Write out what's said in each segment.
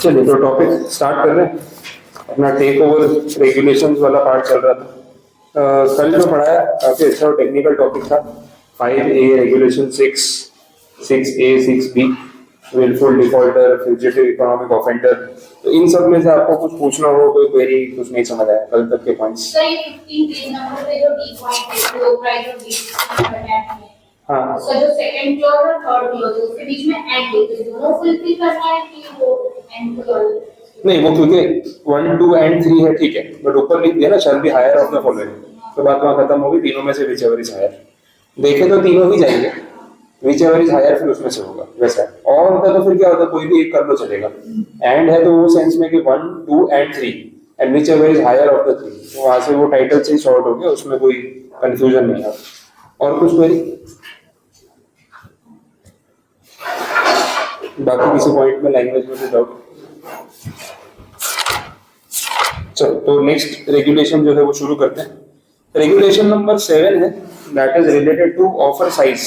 चलिए तो topic start कर रहे हैं। अपना टेक ओवर रेगुलेशंस वाला पार्ट चल रहा था। कल जो पढ़ाया काफी अच्छा और टेक्निकल टॉपिक था। 5A regulation 6A 6B wilful defaulter fugitive economic offender. तो इन सब में से आपको कुछ पूछना हो, कोई क्वेरी, कुछ नहीं समझ आया कल तक के पॉइंट्स? सर ये 15 पेज नंबर पे जो डी पॉइंट है वो प्राइस ऑफ डी हाँ, उसका जो सेकंड क्लॉज और थर्ड क्लॉज है उसके बीच में एंड है, तो दोनों फुलफिल करना है कि वो एंड क्लॉज? नहीं वो क्योंकि 1 2 एंड 3 है, ठीक है, बट ऊपर लिख दिया ना shall be higher of the following, तो बात वहां खत्म होगी। तीनों में से विच एवर इज हायर देखे तो तीनों ही जाएंगे, विच एवर इज हायर फिर उसमें से होगा। वैसा और होता तो फिर क्या होता, कोई भी एक कर लो चलेगा। एंड है तो वो सेंस में कि 1 2 and 3 and whichever is higher of the 3, तो वहां से वो टाइटल से ही शॉर्ट हो गया, उसमें कोई कंफ्यूजन नहीं है। और कुछ क्वेरी बाकी किसी पॉइंट में, लैंग्वेज में डाउट? चलो तो नेक्स्ट रेगुलेशन जो है वो शुरू करते हैं। रेगुलेशन नंबर 7 है, that is related to offer size.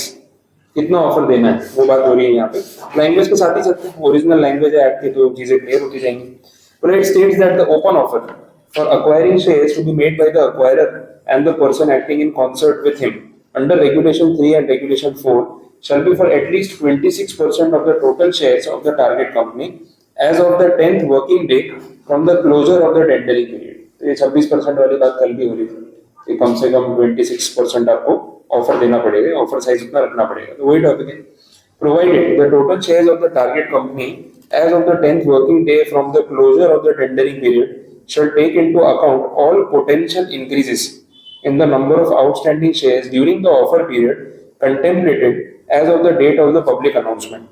कितना ऑफर देना है वो बात हो रही है यहाँ पे। लैंग्वेज के साथ ही चलते हैं, ओरिजिनल लैंग्वेज है एक्ट की तो चीजें क्लियर होती जाएंगी। But it states that the open offer for acquiring shares to be made by the acquirer and the person acting in concert with him under Regulation 3 and Regulation 4 shall be for at least 26% of the total shares of the target company as of the 10th working day from the closure of the tendering period. तो ये 26% वाली बात कल भी हो रही थी कि कम से कम 26% आपको ऑफर देना पड़ेगा, ऑफर साइज उतना रखना पड़ेगा। तो वही टॉपिक है। Provided the total shares of the target company as of the 10th working day from the closure of the tendering period shall take into account all potential increases in the number of outstanding shares during the offer period contemplated as of the date of the public announcement.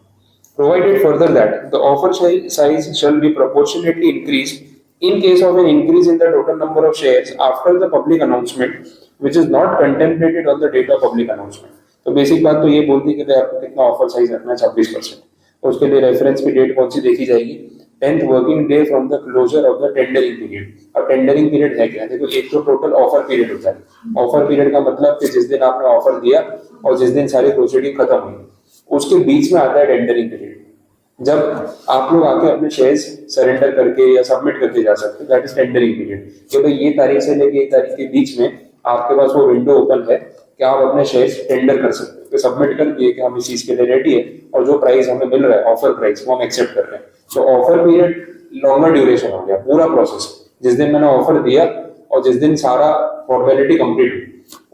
Provided further that the offer size shall be proportionately increased in case of an increase in the total number of shares after the public announcement, which is not contemplated on the date of public announcement. तो basic बात तो ये बोलती है कि आपको कितना offer size रखना है, 26%। तो उसके लिए रेफरेंस की डेट कौन सी देखी जाएगी? 10th working day from the closure of the tendering period. अब टेंडरिंग पीरियड है क्या? देखो एक तो टोटल ऑफर पीरियड होता है। ऑफर पीरियड का मतलब कि जिस दिन आपने ऑफर दिया और जिस दिन सारी प्रोसीडिंग खत्म हुई, उसके बीच में आता है टेंडरिंग पीरियड, जब आप लोग आके अपने शेयर्स सरेंडर करके या सबमिट करके जा सकते हैं। That is tendering period. कि भाई ये तारीख से लेके ये तारीख के बीच में आपके पास वो विंडो ओपन है कि आप अपने शेयर्स टेंडर कर सकते हैं, तो सबमिट कर दिए कि हम इस चीज के लिए रेडी है और जो प्राइस हमें मिल रहा है ऑफर प्राइस वो हम एक्सेप्ट कर रहे हैं। तो ऑफर पीरियड लॉन्गर ड्यूरेशन हो गया पूरा प्रोसेस। जिस दिन मैंने ऑफर दिया और जिस दिन सारा फॉर्मेलिटी कंप्लीट हुई,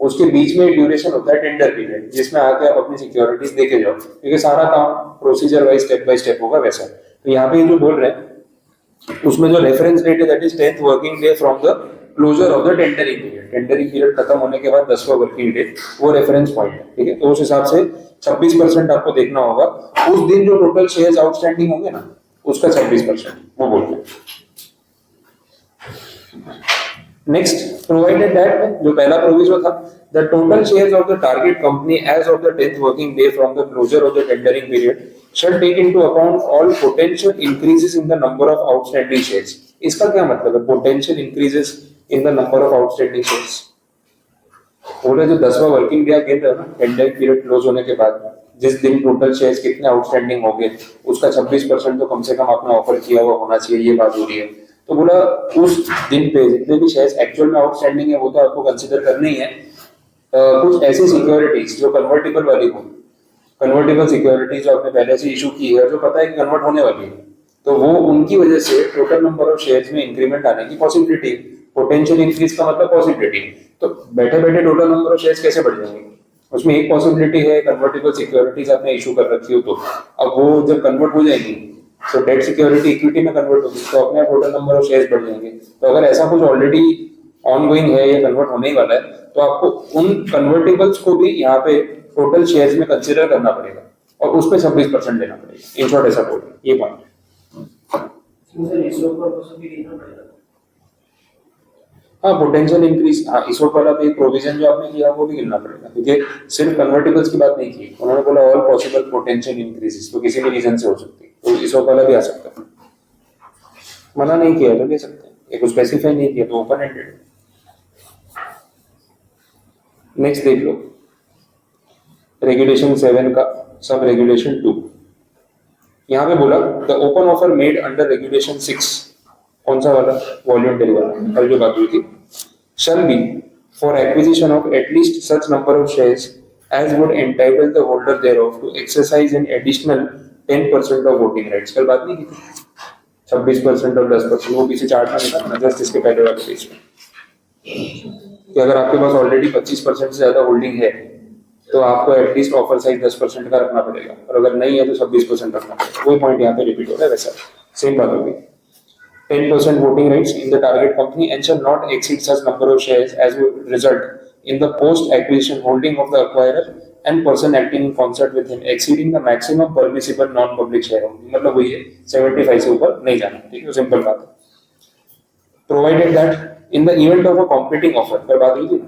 उसके बीच में ड्यूरेशन होता है टेंडर पीरियड, जिसमें आके आप अपनी सिक्योरिटीज देके जाओ, क्योंकि सारा काम procedure wise step by step होगा वैसा। तो यहाँ पे जो बोल रहे हैं उसमें जो रेफरेंस डेट है that is 10th working day from the closure of the tendering period. Tendering period खत्म होने के बाद 10वां वर्किंग डे वो रेफरेंस पॉइंट है, ठीक है। तो उस हिसाब से 26% आपको देखना होगा। उस दिन जो टोटल शेयर्स आउटस्टैंडिंग होंगे ना, उसका 26% वो बोलते हैं। नेक्स्ट, प्रोवाइडेड दैट जो पहला प्रोविजन था, the total shares of the target company as of the 10th working day from the closure of the tendering period shall take into account all potential increases in the number of outstanding shares. इसका क्या मतलब है potential increases in the number of outstanding shares? बोले जो 10वां working day आप गिन रहे हो ना, टेंडरिंग पीरियड क्लोज होने के बाद जिस दिन टोटल शेयर्स कितने आउटस्टैंडिंग हो गए, उसका 26% तो कम से कम आपने ऑफर किया हुआ होना चाहिए, ये बात हो रही है। तो बोला उस दिन पे जितने भी शेयर्स एक्चुअल में आउटस्टैंडिंग है वो तो आपको कंसिडर करनी है। कुछ ऐसी सिक्योरिटीज जो कन्वर्टेबल वाली हो, कन्वर्टेबल सिक्योरिटी जो आपने पहले से इशू की है, जो पता है कि कन्वर्ट होने वाली है, तो वो उनकी वजह से टोटल नंबर ऑफ शेयर्स में इंक्रीमेंट आने की पॉसिबिलिटी। पोटेंशियल इंक्रीज का मतलब पॉसिबिलिटी। तो बैठे बैठे टोटल नंबर ऑफ शेयर्स कैसे बढ़ जाएंगे? उसमें एक पॉसिबिलिटी है कन्वर्टेबल सिक्योरिटीज आपने इशू कर रखी हो, तो अब वो जब कन्वर्ट हो जाएंगी तो डेट सिक्योरिटी इक्विटी में कन्वर्ट होगी, तो अपने टोटल नंबर ऑफ शेयर्स बढ़ जाएंगे। तो अगर ऐसा कुछ ऑलरेडी ऑनगोइंग है या कन्वर्ट होने ही वाला है, तो आपको उन कन्वर्टेबल्स को भी यहाँ पे टोटल शेयर्स में कंसीडर करना पड़ेगा और उस पे 26% देना पड़ेगा। इन शॉर्ट ऐसा बोल ये पॉइंट। हाँ, पोटेंशियल इंक्रीज, हाँ इसोप वाला भी प्रोविजन जो आपने किया वो भी गिनना पड़ेगा, क्योंकि सिर्फ कन्वर्टेबल्स की बात नहीं की उन्होंने, बोला ऑल पॉसिबल पोटेंशियल इंक्रीजेस, तो किसी भी रीजन से हो सकती है, तो इसोप वाला भी आ सकता है। मना नहीं किया तो ले सकते हैं, एक स्पेसिफाई नहीं किया तो ओपन एंडेड। नेक्स्ट देख लो, रेगुलेशन 7 का सब रेगुलेशन 2। यहाँ पे बोला the open offer made under regulation 6, कौन सा वाला, वॉल्यूंटरी वाला, कल जो बात हुई थी, shall be for acquisition of at least such number of shares as would entitle the holder thereof to exercise an additional 10% of voting rights। कल बात नहीं की थी 26% और 10%, वो पीछे चार्ट में लिखा ना जस्ट इसके पहले वाले पेज में, कि अगर आपके पास ऑलरेडी 25% से ज्यादा होल्डिंग है तो आपको एटलीस्ट ऑफर साइज 10% का रखना पड़ेगा, और अगर नहीं है तो 26% रखना पड़ेगा। वही पॉइंट यहाँ पे रिपीट हो रहा है, वैसा सेम बात होगी। 10% voting rights in the target company and shall not exceed such number of shares as will result in the post-acquisition holding of the acquirer and person acting in concert with him exceeding the maximum permissible non-public shareholding। मतलब वही है 75 से ऊपर नहीं जाना, ठीक है, simple बात है। Provided that in the event of a competing offer, पर बात हुई थी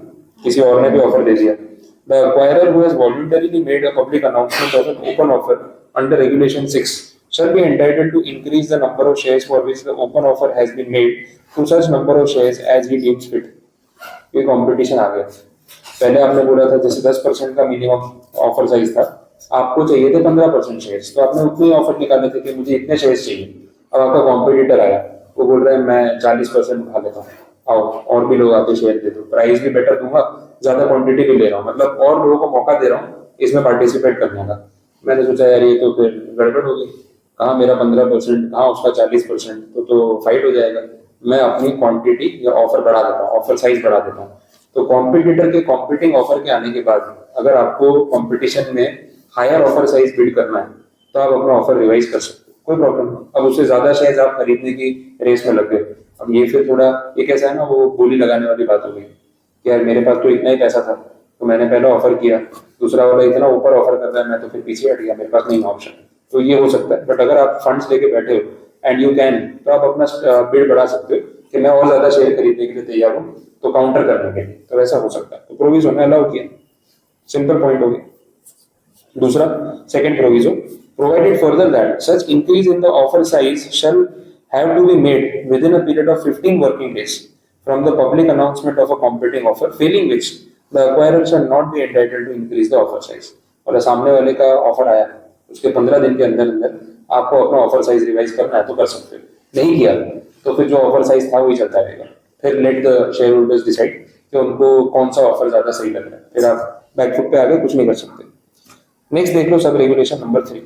किसी और ने भी ऑफर दे दिया, the acquirer who has voluntarily made a public announcement of an open offer under regulation 6 shall be entitled to increase the number of shares for which the open offer has been made to such number of shares as he deems fit। ये competition आ गया। पहले आपने बोला था जैसे 10% का minimum offer size था, आपको चाहिए थे 15% शेयर्स, तो आपने उतने ऑफर निकाले थे कि मुझे इतने शेयर्स चाहिए। अब आपका कॉम्पिटिटर आया, वो बोल रहा है मैं 40% उठा लेता हूँ, आओ और भी लोग आके शेयर दे दो, प्राइस भी बेटर दूंगा, ज्यादा क्वांटिटी भी ले रहा हूँ, मतलब और लोगों को मौका दे रहा हूँ इसमें पार्टिसिपेट करने का। मैंने सोचा यार ये तो फिर गड़बड़ होगी, कहाँ मेरा 15%, कहाँ उसका 40%, तो फाइट हो जाएगा। मैं अपनी क्वांटिटी या ऑफर बढ़ा देता हूँ, ऑफर साइज बढ़ा देता हूँ। तो कॉम्पिटिटर के कॉम्पिटिंग ऑफर के आने के बाद अगर आपको कंपटीशन में हायर ऑफर साइज बिल्ड करना है तो आप अपना ऑफर रिवाइज कर सकते हो, कोई प्रॉब्लम नहीं। अब उससे ज्यादा शेयर्स आप खरीदने की रेस में लग गए, अब ये फिर थोड़ा ये कैसा है ना, वो बोली लगाने वाली बात हो गई कि यार मेरे पास तो इतना ही पैसा था तो मैंने पहले ऑफर किया, दूसरा वाला इतना ऊपर ऑफर कर रहा है, मैं तो फिर पीछे हट गया, मेरे पास नहीं ऑप्शन। तो ये हो सकता है, बट अगर आप फंड्स लेके बैठे हो एंड यू कैन, तो आप अपना बिड बढ़ा सकते हो कि मैं और ज्यादा शेयर खरीदने के लिए तैयार हूँ, तो काउंटर करने के लिए, तो वैसा हो सकता है। तो प्रोविजन में अलाउ किया, सिंपल पॉइंट हो गया। दूसरा second provision, provided further that such increase in the offer size shall have to be made within a period of 15 working days from the public announcement of a competing offer, failing which the acquirer shall not be entitled to increase the offer size. और सामने वाले का offer आया, उसके 15 दिन के अंदर अंदर आपको अपना ऑफर साइज रिवाइज करना है तो कर सकते हो, नहीं किया तो फिर जो ऑफर साइज था वही चलता रहेगा। फिर let the share holders decide कि उनको कौन सा ऑफर ज्यादा सही लग रहा है, फिर आप बैकफुट पे आगे कुछ नहीं कर सकते। नेक्स्ट देख लो sub regulation number 3,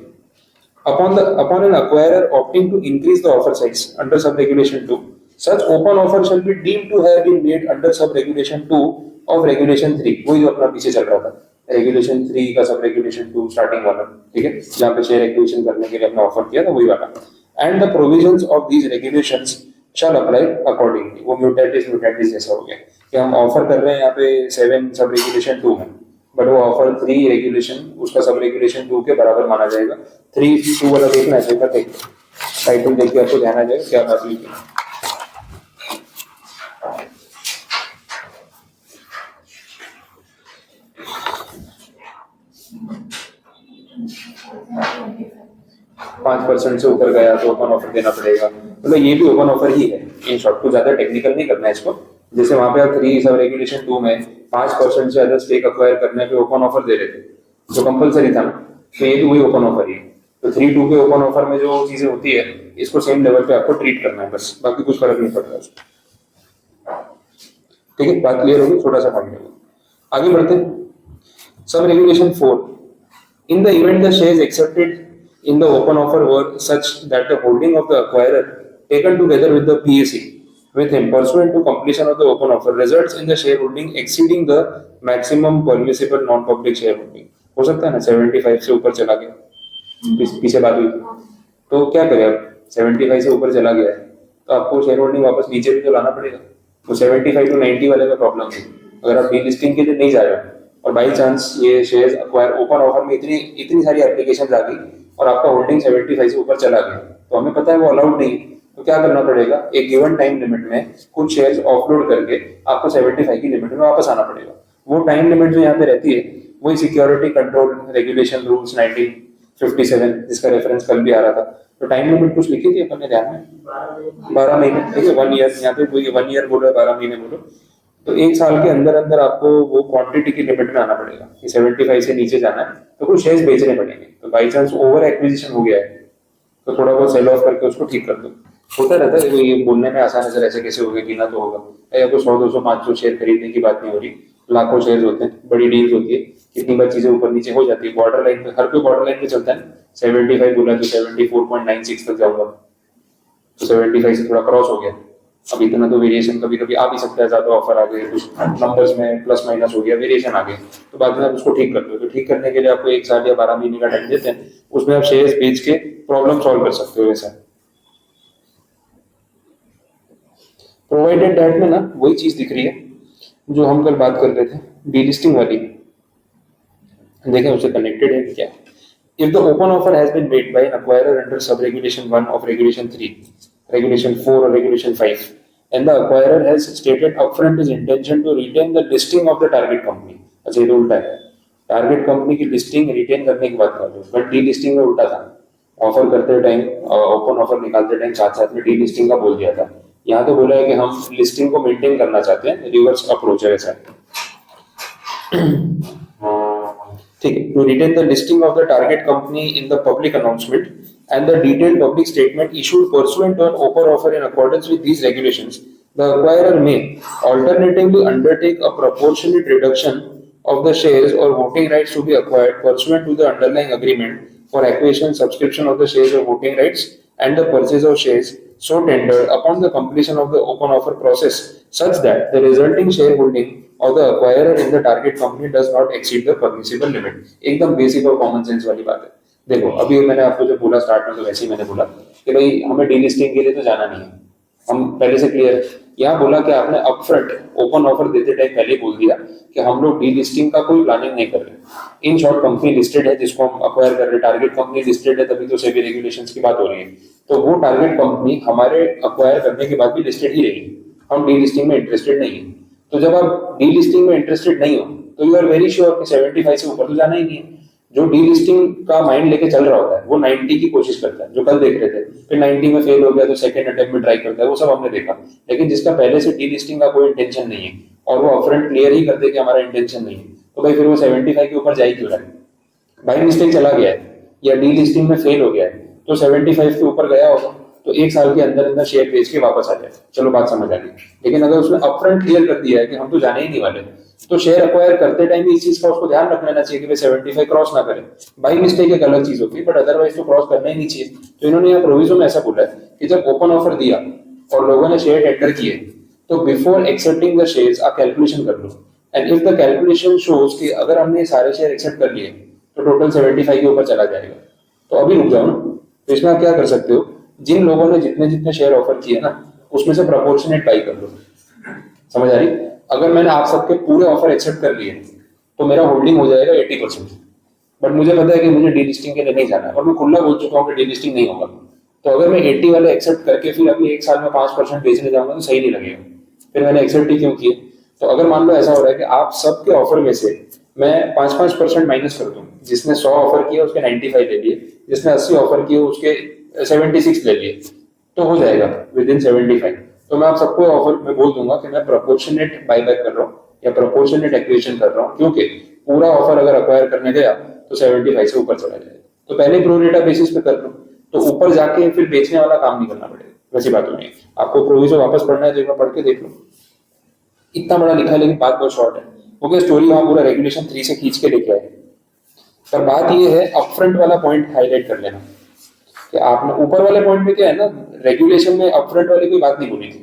upon an acquirer opting to increase the offer size under sub regulation 2, such open offer shall be deemed to have been made under sub regulation 2 of regulation 3। वही जो अपना पीछे चल रहा था, regulation 3 का सब regulation 2 starting वाला, ठीक है, जहाँ पे शेयर एक्विजिशन करने के लिए अपना ऑफर किया था वही वाला। And the provisions of these regulations shall apply accordingly. वो म्यूटेटिस जैसा हो गया कि हम ऑफर कर रहे हैं यहाँ पे 7 सब रेगुलेशन 2 में, बट वो ऑफर 3 रेगुलेशन उसका सब रेगुलेशन 2 के बराबर माना जाएगा। 3-2 वाला देखना है, पेपर देख टाइटल देख के आपको ध्यान आ जाएगा क्या बात हुई। पांच % से ऊपर गया तो ओपन ऑफर देना पड़ेगा, मतलब ये भी ओपन ऑफर ही है इन शॉर्ट, को ज्यादा टेक्निकल नहीं करना है इसको। जैसे वहां पे आप 3 सब रेगुलेशन 2 में 5% से ज्यादा स्टेक अक्वायर करने पे ओपन ऑफर दे रहे थे जो कंपलसरी था ना, तो ये भी वही ओपन ऑफर ही है। तो 3-2 के ओपन ऑफर में जो चीजें होती है इसको सेम लेवल पे आपको ट्रीट करना है, बस बाकी कुछ फर्क नहीं पड़ता उसमें। ठीक है, बात क्लियर होगी, छोटा सा पॉइंट है। आगे बढ़ते हैं। सब regulation 4, in the event the shares accepted in the open offer were such that the holding of the acquirer taken together with the PAC with him pursuant to completion of the open offer results in the shareholding exceeding the maximum permissible non-public shareholding। हो सकता है ना 75 से ऊपर चला गया, पीछे बात हुई तो क्या करें, अब 75 से ऊपर चला गया है तो आपको शेयर होल्डिंग वापस नीचे भी तो लाना पड़ेगा। तो 75 to 90 वाले का प्रॉब्लम है, अगर आप डीलिस्टिंग के लिए नहीं जा रहे हो और बाई चांस ये शेयर्स अक्वायर ओपन ऑफर में इतनी सारी एप्लीकेशन आ गई और आपका होल्डिंग 75 से ऊपर चला गया तो हमें पता है वो अलाउड नहीं, तो क्या करना पड़ेगा, एक गिवन टाइम लिमिट में कुछ शेयर्स ऑफलोड करके आपको 75 की लिमिट में वापस आना पड़ेगा। वो टाइम लिमिट जो यहाँ पे रहती है वही सिक्योरिटी कंट्रोल रेगुलेशन रूल्स 1957 जिसका रेफरेंस कल भी आ रहा था। तो टाइम लिमिट कुछ लिखी थी अपन ने ध्यान में, 12 महीने, ठीक है, 1 ईयर, यहाँ पे कोई 1 ईयर बोलो 12 महीने बोलो, तो 1 साल के अंदर अंदर आपको वो क्वांटिटी की लिमिट में आना पड़ेगा कि 75 से नीचे जाना है तो कुछ शेयर्स बेचने पड़ेंगे। तो बाई चांस ओवर एक्विजिशन हो गया है तो थोड़ा बहुत सेल ऑफ करके उसको ठीक कर दो। होता रहता है, देखो ये बोलने में आसान है सर ऐसे कैसे होगा, गिना तो होगा, या कोई 100 200 500 शेयर खरीदने की बात नहीं हो रही, लाखों शेयर होते हैं, बड़ी डील्स होती है, कितनी बार चीजें ऊपर नीचे हो जाती है, बॉर्डर लाइन पे हर कोई बॉर्डर लाइन पे चलता है ना, 75 बोला तो 74.96 तक जाऊंगा, तो 75 से थोड़ा क्रॉस हो गया, अब इतना तो वेरिएशन कभी कभी आ भी सकता है, ज्यादा ऑफर आ गए, कुछ नंबर्स में प्लस माइनस हो गया, वेरिएशन आ गया, तो बाद में आप उसको ठीक करते हो, तो ठीक करने के लिए आपको 1 साल या 12 महीने का टाइम देते हैं, उसमें आप शेयर्स बेच के प्रॉब्लम सॉल्व कर सकते हो वैसा। प्रोवाइडेड दैट में ना वही चीज दिख रही है जो हम कल बात कर रहे थे, डीलिस्टिंग वाली, देखें उससे कनेक्टेड है कि क्या। If the open offer has been made by an acquirer under sub-regulation 1 of regulation 3, regulation 4 or regulation 5, and the acquirer has stated upfront his intention to retain the listing of the target company, अच्छा ये तो उल्टा है, target company की listing retain करने की बात कर रहे हो, बट डी लिस्टिंग में उल्टा था, ऑफर करते टाइम, ओपन ऑफर निकालते टाइम साथ साथ में डी लिस्टिंग का बोल दिया था, यहाँ तो बोला है कि हम लिस्टिंग को मेंटेन करना चाहते हैं, रिवर्स अप्रोच है ऐसा। ठीक है, to retain the listing of the target company in the public announcement and the detailed public statement issued pursuant to an open offer in accordance with these regulations, the acquirer may alternatively undertake a proportionate reduction of the shares or voting rights to be acquired pursuant to the underlying agreement for acquisition, subscription of the shares or voting rights and the purchase of shares so tendered upon the completion of the open offer process, such that the resulting shareholding of the acquirer in the target company does not exceed the permissible limit। एकदम basic और common sense वाली बात है। देखो अभी मैंने आपको जो बोला स्टार्ट में, तो वैसे ही मैंने बोला कि भाई हमें डीलिस्टिंग के लिए तो जाना नहीं है, हम पहले से क्लियर। यहाँ बोला कि आपने अपफ्रंट ओपन ऑफर देते टाइम पहले बोल दिया कि हम लोग डीलिस्टिंग का कोई प्लानिंग नहीं कर रहे। इन शॉर्ट कंपनी लिस्टेड है जिसको हम अक्वायर कर रहे हैं, टारगेट कंपनी लिस्टेड है, तभी तो सेबी रेगुलेशंस की बात हो रही है, तो वो टारगेट कंपनी हमारे अक्वायर करने के बाद भी लिस्टेड ही रहेगी, हम डीलिस्टिंग में इंटरेस्टेड नहीं है। तो जब आप डीलिस्टिंग में इंटरेस्टेड नहीं हो तो यू आर वेरी श्योर कि 75 से ऊपर तो जाना ही नहीं है। जो डीलिस्टिंग का माइंड लेके चल रहा होता है वो 90 की कोशिश करता है, जो कल देख रहे थे, फिर 90 में फेल हो गया तो सेकंड अटेम्प्ट में ट्राई करता है, वो सब हमने देखा। लेकिन जिसका पहले से डीलिस्टिंग का कोई इंटेंशन नहीं है और वो अपफ्रंट क्लियर ही कर दे कि हमारा इंटेंशन नहीं है, तो भाई फिर वो 75 के ऊपर जा ही क्यों रहा है? बाई मिस्टेक चला गया है या डीलिस्टिंग में फेल हो गया है तो 75 के ऊपर गया होगा, तो 1 साल के अंदर अंदर शेयर बेच के वापस आ जाए, चलो बात समझ आ गई। लेकिन अगर उसने अपफ्रंट क्लियर कर दिया है कि हम तो जाने ही नहीं वाले, तो शेयर अक्वायर करते टाइम इस चीज का उसको ध्यान रख लेना चाहिए कि भाई 75 क्रॉस ना करे। बाई मिस्टेक एक अलग चीज होती है, बट अदरवाइज तो क्रॉस करना ही नहीं चाहिए। तो इन्होंने यहाँ प्रोविजो में ऐसा बोला है कि जब ओपन ऑफर दिया और लोगों ने शेयर टेंडर किए, तो बिफोर एक्सेप्टिंग द शेयर्स आप कैलकुलेशन कर लो, and if the calculation shows कि अगर हमने ये सारे शेयर एक्सेप्ट कर लिए तो टोटल 75 के ऊपर चला जाएगा, तो अभी रुक जाओ ना। तो इसमें आप क्या कर सकते हो, जिन लोगों ने जितने जितने शेयर ऑफर किए ना उसमें से प्रोपोर्शनेट बाई कर लो। समझ आ रही? अगर मैंने आप सबके पूरे ऑफर एक्सेप्ट कर लिए तो मेरा होल्डिंग हो जाएगा 80%, बट मुझे पता है कि मुझे डीलिस्टिंग के लिए नहीं जाना है और मैं खुला बोल चुका हूँ कि डीलिस्टिंग नहीं होगा, तो अगर मैं 80 वाले एक्सेप्ट करके फिर अभी 1 साल में 5% बेचने जाऊंगा तो सही नहीं लगेगा, फिर मैंने एक्सेप्ट ही क्यों किए। तो अगर मान लो ऐसा हो रहा है कि आप सबके ऑफर में से मैं 5-5% माइनस कर दूं, जिसने 100 ऑफर किए उसके 95 ले लिए, जिसने 80 ऑफर किए उसके 76 ले लिए, तो हो जाएगा विद इन 75। तो मैं आप सबको ऑफर में बोल दूंगा कि मैं प्रोपोर्शनेट बाय बैक कर रहा हूँ या प्रोपोर्शनेट एक्विजिशन कर रहा हूँ, क्योंकि पूरा ऑफर अगर अक्वायर करने गया तो 75 से ऊपर चला जाएगा, तो पहले प्रोरेटा बेसिस पे कर लो, तो ऊपर जाके फिर बेचने वाला काम नहीं करना पड़ेगा। वैसी बात होनी है, आपको प्रोविजो वापस पढ़ना है तो एक बार पढ़ के देख लो, इतना बड़ा लिखा है लेकिन बात बहुत शॉर्ट है। ओके, स्टोरी वहां पूरा रेगुलेशन 3 से खींच के लेके आए, पर बात ये है अपफ्रंट वाला पॉइंट हाईलाइट कर लेना कि आपने ऊपर वाले पॉइंट में क्या है ना, रेगुलेशन में अपफ्रंट वाली कोई बात नहीं बोली थी,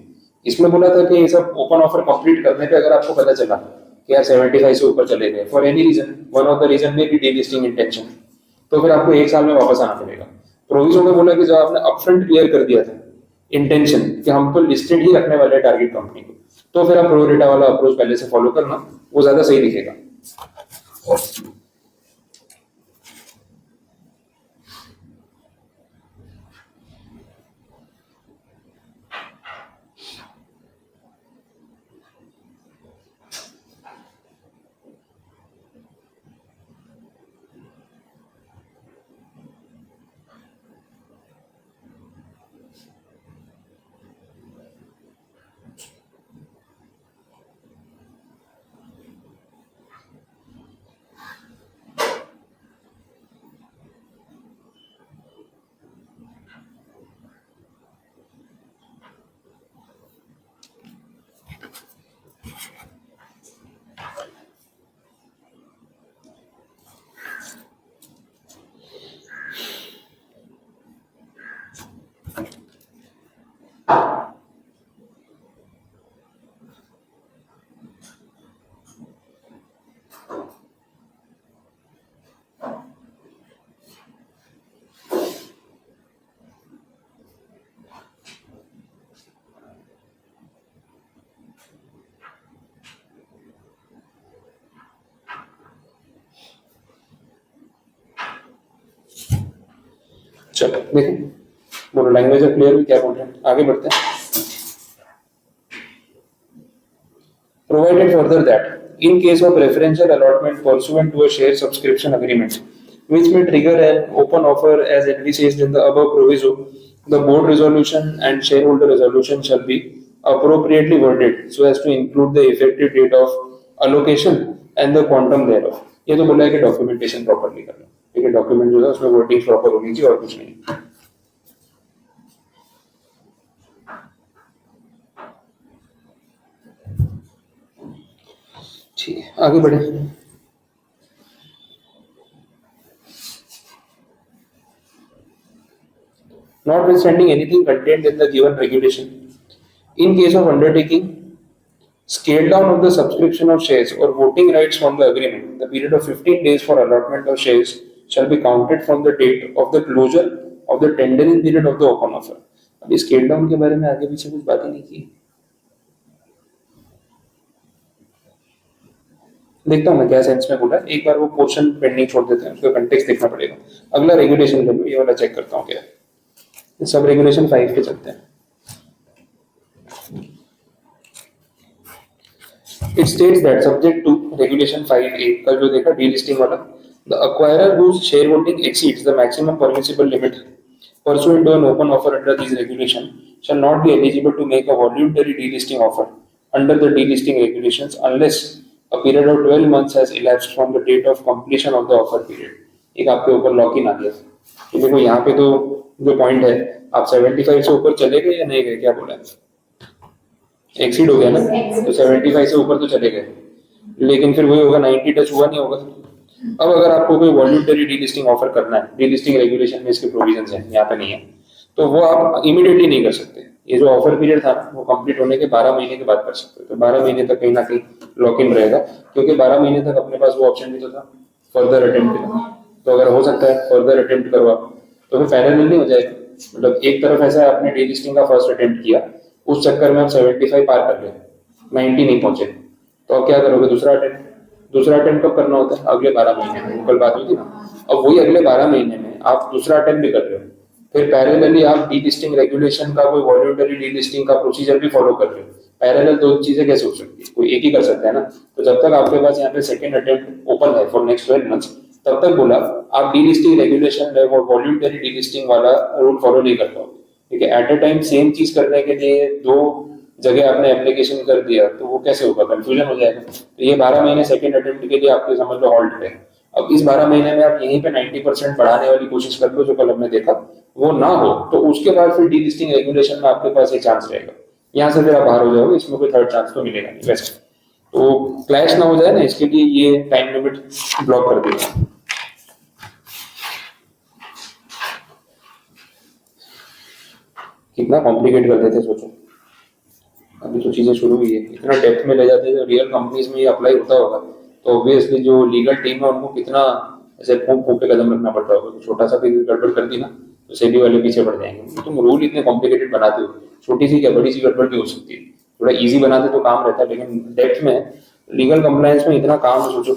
इसमें बोला था कि ये सब ओपन ऑफर कंप्लीट करने पे अगर आपको पता चला कि यार 75 से ऊपर चले गए for any reason, one of the reason में भी डीलिस्टिंग इंटेंशन, तो फिर आपको 1 साल में वापस आना पड़ेगा। प्रोविजन में बोला कि जब आपने अपफ्रंट क्लियर कर दिया था इंटेंशन कि हम तो लिस्टेड ही रखने वाले टारगेट कंपनी को, तो फिर आप प्रोरेटा वाला अप्रोच पहले से फॉलो करना, वो ज्यादा सही दिखेगा। चलो देखो, बोलो लैंग्वेज ऑफ क्लियर हुई, क्या बोल रहे हैं, आगे बढ़ते हैं। Provided further that, in case of preferential allotment pursuant to a share subscription agreement, which may trigger an open offer as envisaged in the above proviso, the board resolution and shareholder resolution shall be appropriately worded so as to include the effective date of allocation and the quantum thereof. ये तो बोला है कि documentation properly करना, ठीक है, document जो है उसमें वर्डिंग प्रॉपर होनी चाहिए और कुछ नहीं। ठीक है, आगे बढ़े। Notwithstanding anything contained in the given regulation, in case of undertaking scale down of the subscription of shares or voting rights from the agreement, the period of 15 days for allotment of shares shall be counted from the date of the closure of the tendering period of the open offer. अभी scale down के बारे में आगे पीछे कुछ बातें नहीं की, देखता हूँ मैं क्या सेंस में बोला, एक बार वो पोर्शन पेंडिंग छोड़ देते हैं, उसका कंटेक्स्ट देखना पड़ेगा। अगला रेगुलेशन ले लो, ये वाला चेक करता हूँ क्या है। सब रेगुलेशन 5 पे चलते हैं। It states that subject to regulation 5A, कल जो देखा डीलिस्टिंग वाला, the acquirer whose shareholding exceeds the maximum permissible limit pursuant to an open offer under these regulation shall not be eligible to make a voluntary delisting offer under the delisting regulations unless a period of 12 months has elapsed from the date of completion of the offer period. एक आपके ऊपर lock in आ गया कि देखो यहाँ पे तो जो पॉइंट है, आप 75 से ऊपर चले गए या नहीं गए, क्या बोला है, एक्सीड हो गया ना, तो 75 से ऊपर तो चले गए, लेकिन फिर वही होगा 90 टच हुआ नहीं होगा। अब अगर आपको कोई वॉल्यूंटरी डीलिस्टिंग ऑफर करना है, डीलिस्टिंग रेगुलेशन में इसके प्रोविजंस हैं, यहाँ पे नहीं है, तो वो आप इमीडिएटली नहीं कर सकते। ये जो ऑफर पीरियड था ना, वो कंप्लीट होने के 12 महीने के बाद कर सकते हो, तो 12 महीने तक कहीं ना कहीं लॉक इन रहेगा, क्योंकि 12 महीने तक अपने पास वो ऑप्शन भी तो था फर्दर अटेम्प्ट का। तो अगर हो सकता है फर्दर अटेम्प्ट करवा, तो फिर पैरेलल नहीं हो जाएगा, मतलब एक तरफ ऐसा है आपने डीलिस्टिंग का फर्स्ट अटेम्प्ट किया, उस चक्कर में आप 75 पार कर गए, 90 नहीं पहुंचे, तो अब क्या करोगे, दूसरा अटेम्प्ट कब करना होता है, अगले 12 महीने में, कल बात हुई थी ना। अब वही अगले 12 महीने में आप दूसरा अटेम्प्ट भी कर रहे हो, फिर पैरेलली आप डीलिस्टिंग रेगुलेशन का कोई वॉल्यूंटरी डीलिस्टिंग का प्रोसीजर भी फॉलो कर रहे हो। पैरेलल दो चीजें कैसे हो सकती है, कोई एक ही कर सकता है ना। तो जब तक आपके पास यहाँ पे सेकंड अटेम्प्ट ओपन है फॉर नेक्स्ट 12 मंथ्स, तब तक बोला आप डीलिस्टिंग रेगुलेशन और वॉल्यूंटरी डीलिस्टिंग वाला रूल फॉलो नहीं कर पाओगे, ठीक है। एट अ टाइम सेम चीज करने के लिए दो जगह आपने एप्लीकेशन कर दिया, तो वो कैसे होगा, कंफ्यूजन हो जाएगा। तो ये 12 महीने सेकंड अटेम्प्ट के लिए आपके समझ लो हॉल्ट है। अब इस 12 महीने में आप यहीं पे 90% बढ़ाने वाली कोशिश कर लो, जो कल हमने देखा वो ना हो, तो उसके बाद फिर डीलिस्टिंग रेगुलेशन में आपके पास एक चांस रहेगा, यहाँ से फिर आप बाहर हो जाओगे, इसमें कोई थर्ड चांस तो मिलेगा नहीं वैसे। तो क्लैश ना हो जाए ना, इसके लिए ये टाइम लिमिट ब्लॉक कर देगा। कितना कॉम्प्लिकेट कर देते सोचो, अभी तो चीजें शुरू हुई है, इतना डेप्थ में ले जाते हैं। रियल कंपनीज में ये अप्लाई होता होगा तो ऑब्वियसली जो लीगल टीम है उनको कितना ऐसे फूंक फूंक के कदम रखना पड़ता होगा, तो छोटा सा भी गड़बड़ कर दी ना तो सेबी वाले पीछे पड़ जाएंगे। तुम रूल इतने कॉम्प्लिकेटेड बनाते हो, छोटी सी क्या बड़ी सी गड़बड़ भी हो सकती है, थोड़ा इजी बनाते तो काम रहता है, लेकिन डेप्थ में लीगल कंप्लायंस में इतना काम है, सोचो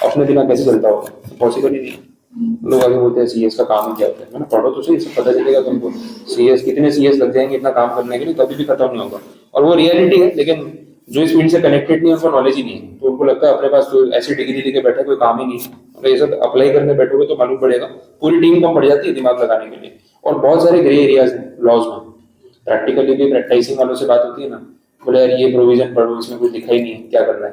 अपने बिना कैसे चलता होगा, पॉसिबल ही नहीं है। लोग आगे बोलते हैं सीएस का काम ही क्या होता है ना, पढ़ो तो सही, सब पता चलेगा तुमको। सीएस कितने सीएस लग जाएंगे इतना काम करने के लिए, कभी भी खत्म नहीं होगा, और वो रियलिटी है। लेकिन जो इस फील्ड से कनेक्टेड नहीं है उनको नॉलेज ही नहीं है, तो उनको लगता है अपने पास तो ऐसी डिग्री लेके बैठा कोई काम ही नहीं है। तो ये सब अप्लाई करने बैठोगे तो मालूम पड़ेगा, पूरी टीम कम पड़ जाती है दिमाग लगाने के लिए। और बहुत सारे ग्रे एरियाज हैं लॉज में, प्रैक्टिकली भी प्रैक्टिसिंग वालों से बात होती है ना, बोले यार ये प्रोविजन पढ़ो, इसमें कुछ लिखा ही नहीं है, क्या करना है।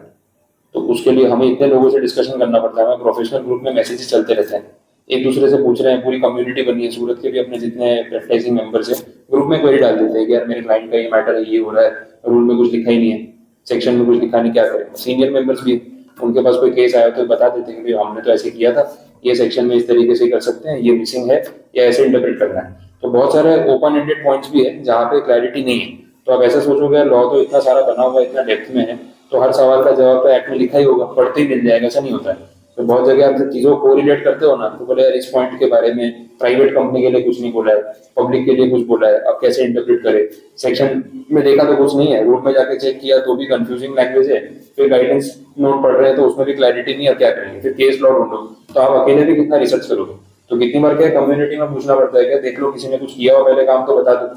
तो उसके लिए हमें इतने लोगों से डिस्कशन करना पड़ता है, प्रोफेशनल ग्रुप में मैसेजेस चलते रहते हैं, एक दूसरे से पूछ रहे हैं, पूरी कम्युनिटी बनी है सूरत के भी अपने जितने प्रैक्टिसिंग मेंबर्स हैं, ग्रुप में क्वेरी डाल देते हैं कि यार मेरे क्लाइंट का ये मैटर है, ये हो रहा है, रूल में कुछ लिखा ही नहीं है, सेक्शन में कुछ लिखा नहीं, क्या करें। सीनियर मेंबर्स भी उनके पास कोई केस आया तो बता देते हैं कि हमने तो ऐसे किया था, ये सेक्शन में इस तरीके से कर सकते हैं, ये मिसिंग है या ऐसे इंटरप्रेट करना है। तो बहुत सारे ओपन एंडेड पॉइंट्स भी है जहाँ पे क्लैरिटी नहीं है। तो आप ऐसा सोचोगे लॉ तो इतना सारा बना हुआ है, इतना डेप्थ में है, तो हर सवाल का जवाब तो एक्ट में लिखा ही होगा, पढ़ते ही मिल जाएगा, ऐसा नहीं होता है। तो बहुत जगह आप चीजों को रिलेट करते हो ना, तो बोले यार इस पॉइंट के बारे में प्राइवेट कंपनी के लिए कुछ नहीं बोला है, पब्लिक के लिए कुछ बोला है, अब कैसे इंटरप्रेट करें। सेक्शन में देखा तो कुछ नहीं है, रूल में जाके चेक किया तो भी कंफ्यूजिंग लैंग्वेज है, फिर गाइडेंस नोट पढ़ रहे हैं तो उसमें भी क्लैरिटी नहीं है, क्या करेंगे, फिर केस लॉ ढूंढो, तो आप अकेले भी कितना रिसर्च करोगे। तो कितनी बार क्या कम्युनिटी में पूछना पड़ता है, क्या देख लो किसी ने कुछ किया हो पहले काम तो बता दो।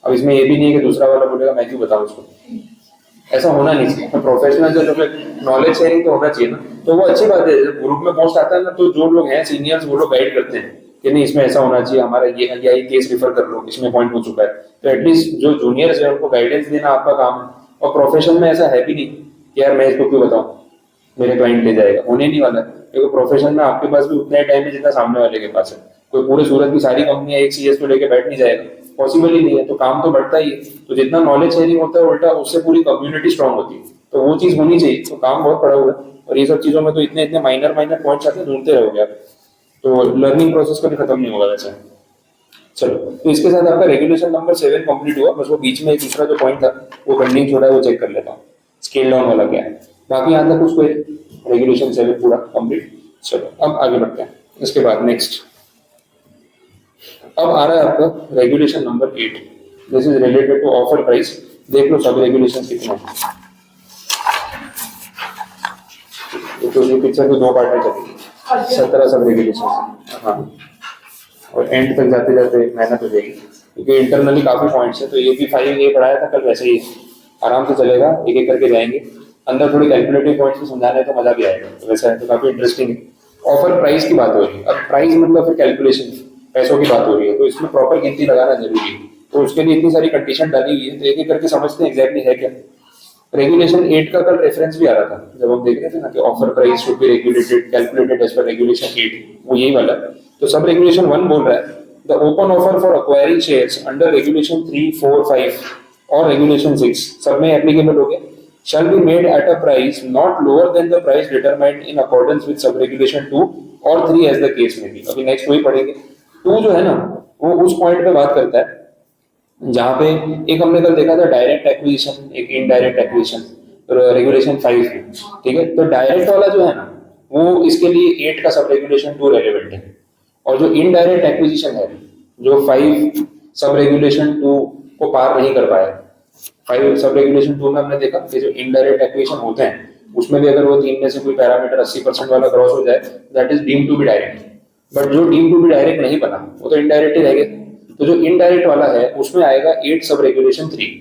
अब इसमें ये भी नहीं है कि दूसरा वाला बोलेगा मैं क्यों बताऊं उसको, ऐसा होना नहीं चाहिए। तो प्रोफेशनल जो नॉलेज शेयरिंग तो होना चाहिए ना, तो वो अच्छी बात है। जब ग्रुप में पोस्ट आता है ना, तो जो लोग हैं सीनियर्स वो लोग गाइड करते हैं कि नहीं इसमें ऐसा होना चाहिए, हमारा ये केस रिफर कर लो, इसमें पॉइंट हो चुका है। तो एटलीस्ट जो जूनियर्स है उनको गाइडेंस देना आपका काम है। और प्रोफेशन में ऐसा है भी नहीं कि यार मैं इसको क्यों बताऊं, मेरे क्लाइंट ले जाएगा, होने नहीं वाला है। क्योंकि प्रोफेशन में आपके पास भी उतना ही टाइम है जितना सामने वाले के पास है। कोई पूरे सूरत की सारी कंपनियां एक सीएस को लेकर बैठ नहीं जाएगा, पॉसिबल ही नहीं है। तो काम तो बढ़ता ही है। तो जितना नॉलेज शेयरिंग होता है उल्टा उससे पूरी कम्युनिटी स्ट्रांग होती है। तो वो चीज होनी चाहिए। तो काम बहुत पड़ा हुआ है, और ये सब चीजों में तो इतने इतने माइनर माइनर पॉइंट्स आते हैं, ढूंढते रहोगे आप, तो लर्निंग प्रोसेस कभी खत्म नहीं होगा वैसे। चलो, तो इसके साथ आपका रेगुलेशन नंबर 7 कंप्लीट हुआ। बस वो बीच में दूसरा जो पॉइंट था वो पेंडिंग छोड़ा है, वो चेक कर लेता हूँ, स्केल डाउन वाला क्या है। बाकी यहाँ तक उसको रेगुलेशन 7 पूरा कंप्लीट। चलो अब आगे बढ़ते हैं। इसके बाद नेक्स्ट अब आ रहा है आपका regulation number 8। This is related to offer price. देख लो सब रेगुलेशन कितने हैं। तो ये पिक्चर तो 2 पार्ट में चलेगी, 17 सब रेगुलेशन। हाँ, और एंड तक जाते जाते मेहनत हो जाएगी, क्योंकि इंटरनली काफी पॉइंट्स है। तो ये भी 5A पढ़ाया था कल, वैसे ही आराम से चलेगा, एक एक करके जाएंगे। अंदर थोड़ी कैलकुलेटिव पॉइंट्स भी समझाने तो मजा भी आएगा। तो वैसा है तो काफी इंटरेस्टिंग है। ऑफर प्राइस की बात हो रही है। अब प्राइस मतलब फिर कैलकुलेशन, पैसों की बात हो रही है, तो इसमें प्रॉपर गिनती लगाना जरूरी है। तो उसके लिए इतनी सारी कंडीशन डाली हुई है, तो एक एक करके समझते हैं एग्जैक्टली है क्या। रेगुलेशन 8 का कल रेफरेंस भी आ रहा था जब हम देख रहे थे ना कि offer price should be regulated calculated as per regulation 8, वो यही वाला। तो सब रेगुलेशन 1 बोल रहा है the open offer for acquiring shares under regulation 3, 4, 5 और रेगुलेशन 6 सब में एप्लीकेबल हो गया। shall be made at a price not lower than the price determined in accordance with sub-regulation 2 or 3 as the case may be। अभी next वही पढ़ेंगे। 2 जो है ना, वो उस पॉइंट पे बात करता है जहां पे एक हमने कल देखा था डायरेक्ट एक्विजिशन, एक इनडायरेक्ट एक्विजिशन, रेगुलेशन 5। ठीक है, तो डायरेक्ट वाला जो है ना, वो इसके लिए 8 का सब रेगुलेशन 2 रेलेवेंट है। और जो इनडायरेक्ट एक्विजिशन है, जो 5 सब रेगुलेशन 2 को पार नहीं कर पाया। 5 सब रेगुलेशन 2 में हमने देखा कि जो इनडायरेक्ट एक्वेशन होते हैं उसमें भी अगर वो 3 में से कोई पैरामीटर 80% वाला क्रॉस हो जाए, that is deemed to be direct. But जो डीम्ड टू बी डायरेक्ट नहीं बना वो तो इनडायरेक्ट ही रह गया। तो जो इनडायरेक्ट वाला है उसमें आएगा 8 सब रेगुलेशन 3।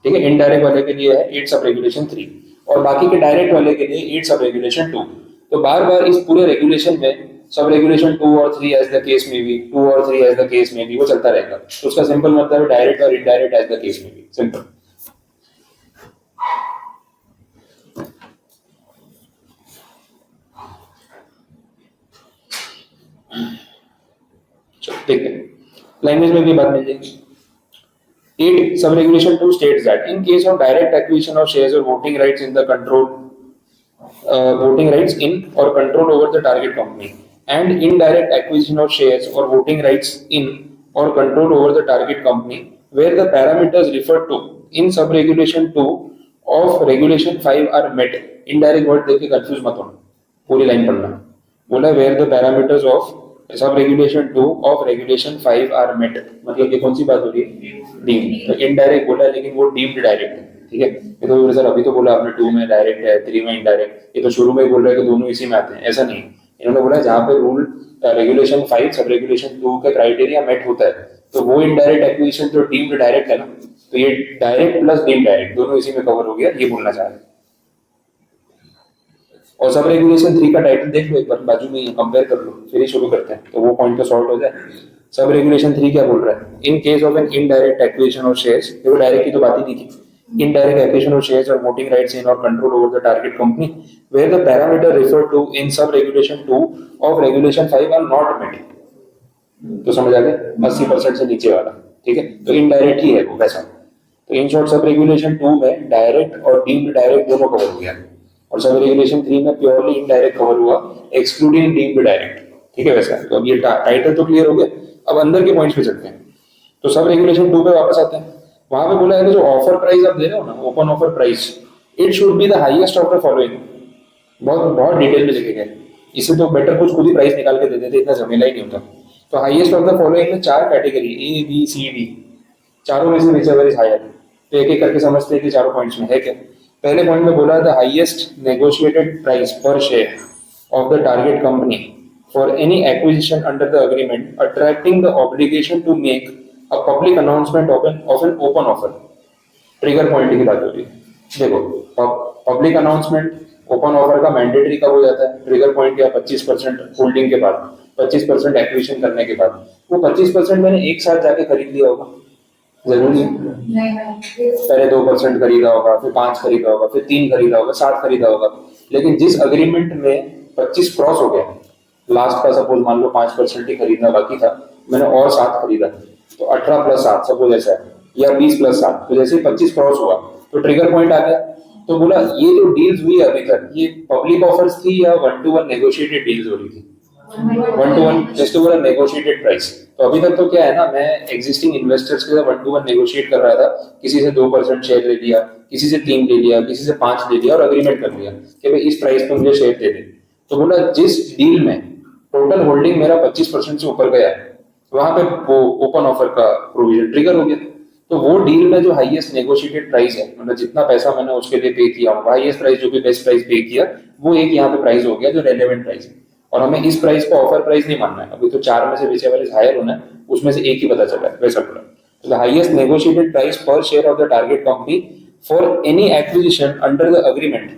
ठीक है, इनडायरेक्ट वाले के लिए है 8 सब रेगुलेशन 3, और बाकी के डायरेक्ट वाले के लिए 8 सब रेगुलेशन 2। तो बार बार इस पूरे रेगुलेशन में सब रेगुलेशन 2 और 3 एज द केस में भी, 2 और 3 एज द केस में भी, वो चलता रहेगा। तो उसका सिंपल मतलब है डायरेक्ट और इनडायरेक्ट एज द केस में भी, सिंपल। ठीक है, लैंग्वेज में भी बात मिल जाएगी। 8 सब regulation 2 states that in case of direct acquisition of shares or voting rights in the control voting rights in or control over the target company, and indirect acquisition of shares or voting rights in or control over the target company where the parameters referred to in sub regulation 2 of regulation 5 are met। indirect word देख के confuse मत होना, पूरी line पढ़ना। बोला where the parameters of sub regulation 2 of regulation 5 are met, मतलब ये कौन सी बात हो रही है, डीम्ड। तो इनडायरेक्ट बोला है लेकिन वो डीम्ड डायरेक्ट है। ठीक है, ये तो सर अभी तो बोला आपने 2 में डायरेक्ट है, 3 में इनडायरेक्ट, ये तो शुरू में ही बोल रहा है कि दोनों इसी में आते हैं, ऐसा नहीं। इन्होंने बोला जहां पे रूल रेगुलेशन 5 सब रेगुलेशन 2 का क्राइटेरिया मेट होता है, तो वो इनडायरेक्ट एक्विजिशन जो डीम्ड डायरेक्ट है ना, तो ये डायरेक्ट प्लस डीम्ड डायरेक्ट दोनों इसी में कवर हो गया, ये बोलना चाह रहे हैं। और सब रेगुलेशन 3 का टाइटल देख लो एक बार, बाजू में कंपेयर कर लो, फिर ही शुरू करते हैं तो वो पॉइंट तो सॉल्व हो जाए। सब रेगुलेशन 3 क्या बोल रहा है, in case of an indirect acquisition of shares, देखो डायरेक्ट की तो बात ही नहीं थी, indirect acquisition of shares or voting rights in or control over the target company where the parameter referred to in sub regulation 2 of regulation 5 are not met। तो समझ आ गया, 80% से नीचे वाला। ठीक है, तो इनडायरेक्ट ही है वो वैसा। तो इन शॉर्ट सब रेगुलेशन 2 में डायरेक्ट और डीम्ड डायरेक्ट दोनों कवर हो गया, और सब रेगुलेशन 3 में प्योरली इनडायरेक्ट कवर हुआ एक्सक्लूडिंग डीम्ड डायरेक्ट। ठीक है वैसा। तो अब ये टाइटल तो क्लियर हो गया, अब अंदर के पॉइंट्स पे चलते हैं। तो सब रेगुलेशन 2 पे वापस आते हैं। वहां पे बोला है कि जो ऑफर प्राइस आप दे रहे हो ना, open offer price, it should be the highest of the following. बहुत बहुत डिटेल में लिखे गए, इससे तो बेटर कुछ खुद ही प्राइस निकाल के दे देते, इतना झमेला ही नहीं होता। तो हाईएस्ट ऑफ द फॉलोइंग में 4 category A B C D, चारों में से whichever is higher। तो एक एक करके समझते हैं कि चारों पॉइंट्स में है क्या। पहले पॉइंट में बोला था highest negotiated price per share of the target company for any acquisition under the agreement attracting the obligation to make a public announcement of an open offer. Trigger point की बात हो रही है। देखो, पब्लिक अनाउंसमेंट ओपन ऑफर का mandatory कब हो जाता है? ट्रिगर पॉइंट क्या, 25% होल्डिंग के बाद, 25% एक्विजिशन करने के बाद। वो 25% मैंने एक साथ जाके खरीद लिया होगा? जरूरी है? पहले 2% खरीदा होगा, फिर 5 खरीदा होगा, फिर 3 खरीदा होगा, 7 खरीदा होगा। लेकिन जिस अग्रीमेंट में 25 क्रॉस हो गया, लास्ट का सपोज मान लो 5% ही खरीदना बाकी था, मैंने और 7 खरीदा, तो 18 प्लस 7 सपोज ऐसा है, या 20 प्लस 7, तो जैसे ही 25 क्रॉस हुआ तो ट्रिगर पॉइंट आ गया। तो बोला ये जो डील्स हुई अभी तक, ये पब्लिक ऑफर्स थी या 1-to-1 नेगोशिएटेड डील्स हो रही थी? 1-to-1, just over a negotiated price. तो अभी तक तो क्या है ना, मैं एग्जिस्टिंग इन्वेस्टर्स के साथ 1-to-1 नेगोशिएट कर रहा था, किसी से 2% शेयर ले लिया, किसी से 3 ले लिया, किसी से 5 ले लिया और अग्रीमेंट कर लिया कि भाई इस प्राइस पे मुझे शेयर दे दे। तो बोला जिस डील में टोटल होल्डिंग मेरा 25% से ऊपर गया, वहां पे वो ओपन ऑफर का प्रोविजन ट्रिगर हो गया। तो वो डील में जो हाईएस्ट नेगोशिएटेड प्राइस है, मतलब जितना पैसा मैंने उसके लिए पे किया, हाईएस्ट प्राइस जो भी बेस्ट प्राइस पे किया, वो एक यहाँ पे प्राइस हो गया जो रेलेवेंट प्राइस है। और हमें इस प्राइस को ऑफर प्राइस नहीं मानना है, अभी तो 4 में से विच एवर इज हायर होना है, उसमें से एक ही पता चला है, वैसा पड़ा। तो the highest negotiated price per share of the target company for any acquisition under the agreement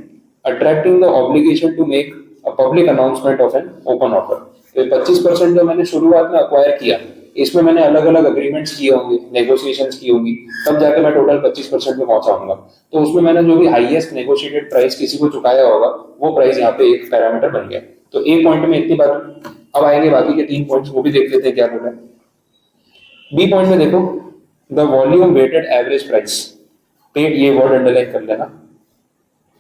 attracting the obligation to make a public announcement of an open offer. तो 25% जो मैंने शुरुआत में अक्वायर किया, इसमें मैंने अलग अलग अग्रीमेंट्स किए होंगे, नेगोशिएशंस की होंगी, तब जाके मैं टोटल 25% पे पहुंचा होऊंगा। तो उसमें मैंने जो भी हाईएस्ट नेगोशिएटेड प्राइस किसी को चुकाया होगा, वो प्राइस यहाँ पे एक पैरामीटर बन गया। तो ए पॉइंट में इतनी बात। अब आएंगे बाकी के 3 पॉइंट्स, वो भी देख लेते हैं क्या बोला है। बी पॉइंट में देखो, the volume weighted average price paid, ये वर्ड अंडरलाइन कर लेना,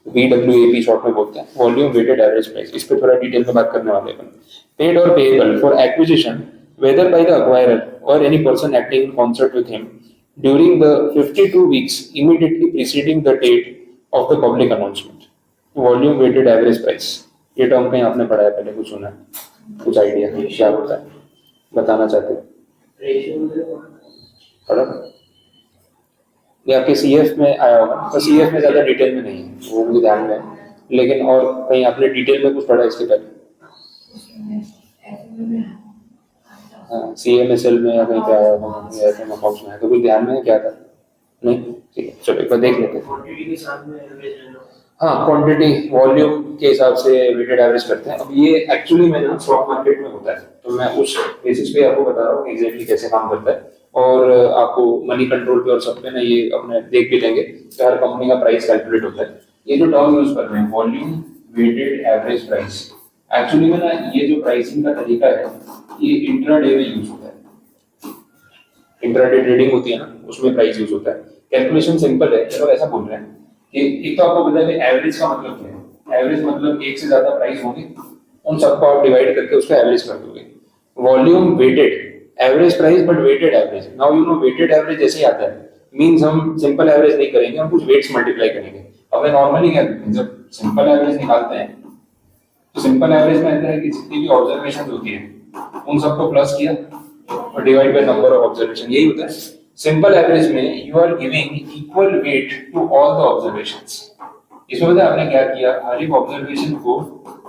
VWAP शॉर्ट में बोलते हैं, वॉल्यूम वेटेड एवरेज प्राइस। इस पे थोड़ा डिटेल में बात करने वाले हैं। पेड और payable for acquisition whether by the acquirer or any person acting in concert with him during the 52 weeks immediately preceding the date of the public announcement. Volume weighted average price, ये term कहीं आपने पढ़ा है पहले, कुछ सुना है, कुछ आइडिया क्या होता है, बताना चाहते हो? पढ़ा ये आपके CF में आया होगा, तो CF में ज्यादा डिटेल में नहीं है, वो मुझे ध्यान में है, लेकिन और कहीं आपने डिटेल में कुछ पढ़ा इसके पहले? CMSL में या कहीं पे आया होगा, ऐसे में बॉक्स में है, तो कुछ ध्यान में है क्या था? नहीं, ठीक है, चलो एक बार देख लेते हैं। हाँ, क्वांटिटी वॉल्यूम के हिसाब से वेटेड एवरेज करते हैं। अब ये एक्चुअली में ना स्टॉक मार्केट में होता है, तो मैं उस बेसिस पे आपको बता रहा हूँ एग्जैक्टली कैसे काम करता है, और आपको मनी कंट्रोल पे और सब पे ना ये अपने देख भी लेंगे कि हर कंपनी का प्राइस कैलकुलेट होता है। ये जो टर्म यूज कर रहे हैं volume weighted average price, actually में ना ये जो प्राइसिंग का तरीका है ये इंट्राडे में यूज होता है। इंट्राडे ट्रेडिंग होती है ना, उसमें प्राइस यूज होता है। कैलकुलेशन सिंपल है, चलो ऐसा बोल रहे हैं कि एक तो आपको पता है एवरेज का मतलब क्या है। एवरेज मतलब एक से ज्यादा प्राइस होंगे, उन सबको आप डिवाइड करके उसका एवरेज कर दोगे। Volume weighted average price but weighted average. Now you know weighted average जैसे ही आता है मींस हम सिंपल एवरेज नहीं करेंगे, हम कुछ वेट्स मल्टीप्लाई करेंगे। अब मैं नॉर्मली क्या करते हैं, जब सिंपल एवरेज निकालते हैं तो सिंपल एवरेज में आता है कि जितनी भी ऑब्जर्वेशन होती है उन सबको प्लस किया और divide by number of observation, यही होता है। सिंपल एवरेज में you are giving equal weight to all the observations. इसमें पता है आपने क्या किया, हर एक ऑब्जर्वेशन को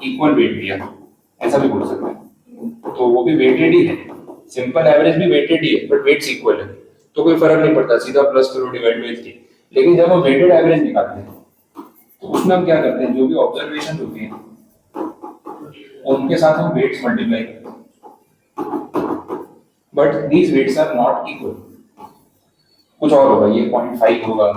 इक्वल वेट दिया, ऐसा भी बोल सकते हैं। तो वो भी वेटेड ही है, सिंपल एवरेज भी वेटेड ही है बट वेट्स इक्वल है, तो कोई फर्क नहीं पड़ता, सीधा प्लस करो डिवाइड बाय 3। लेकिन जब हम वेटेड एवरेज निकालते हैं तो उसमें हम क्या करते हैं, जो भी ऑब्जर्वेशन होती है उनके साथ हम वेट्स मल्टीप्लाई करते हैं, but these weights are not equal. कुछ और होगा, ये 0.5 होगा,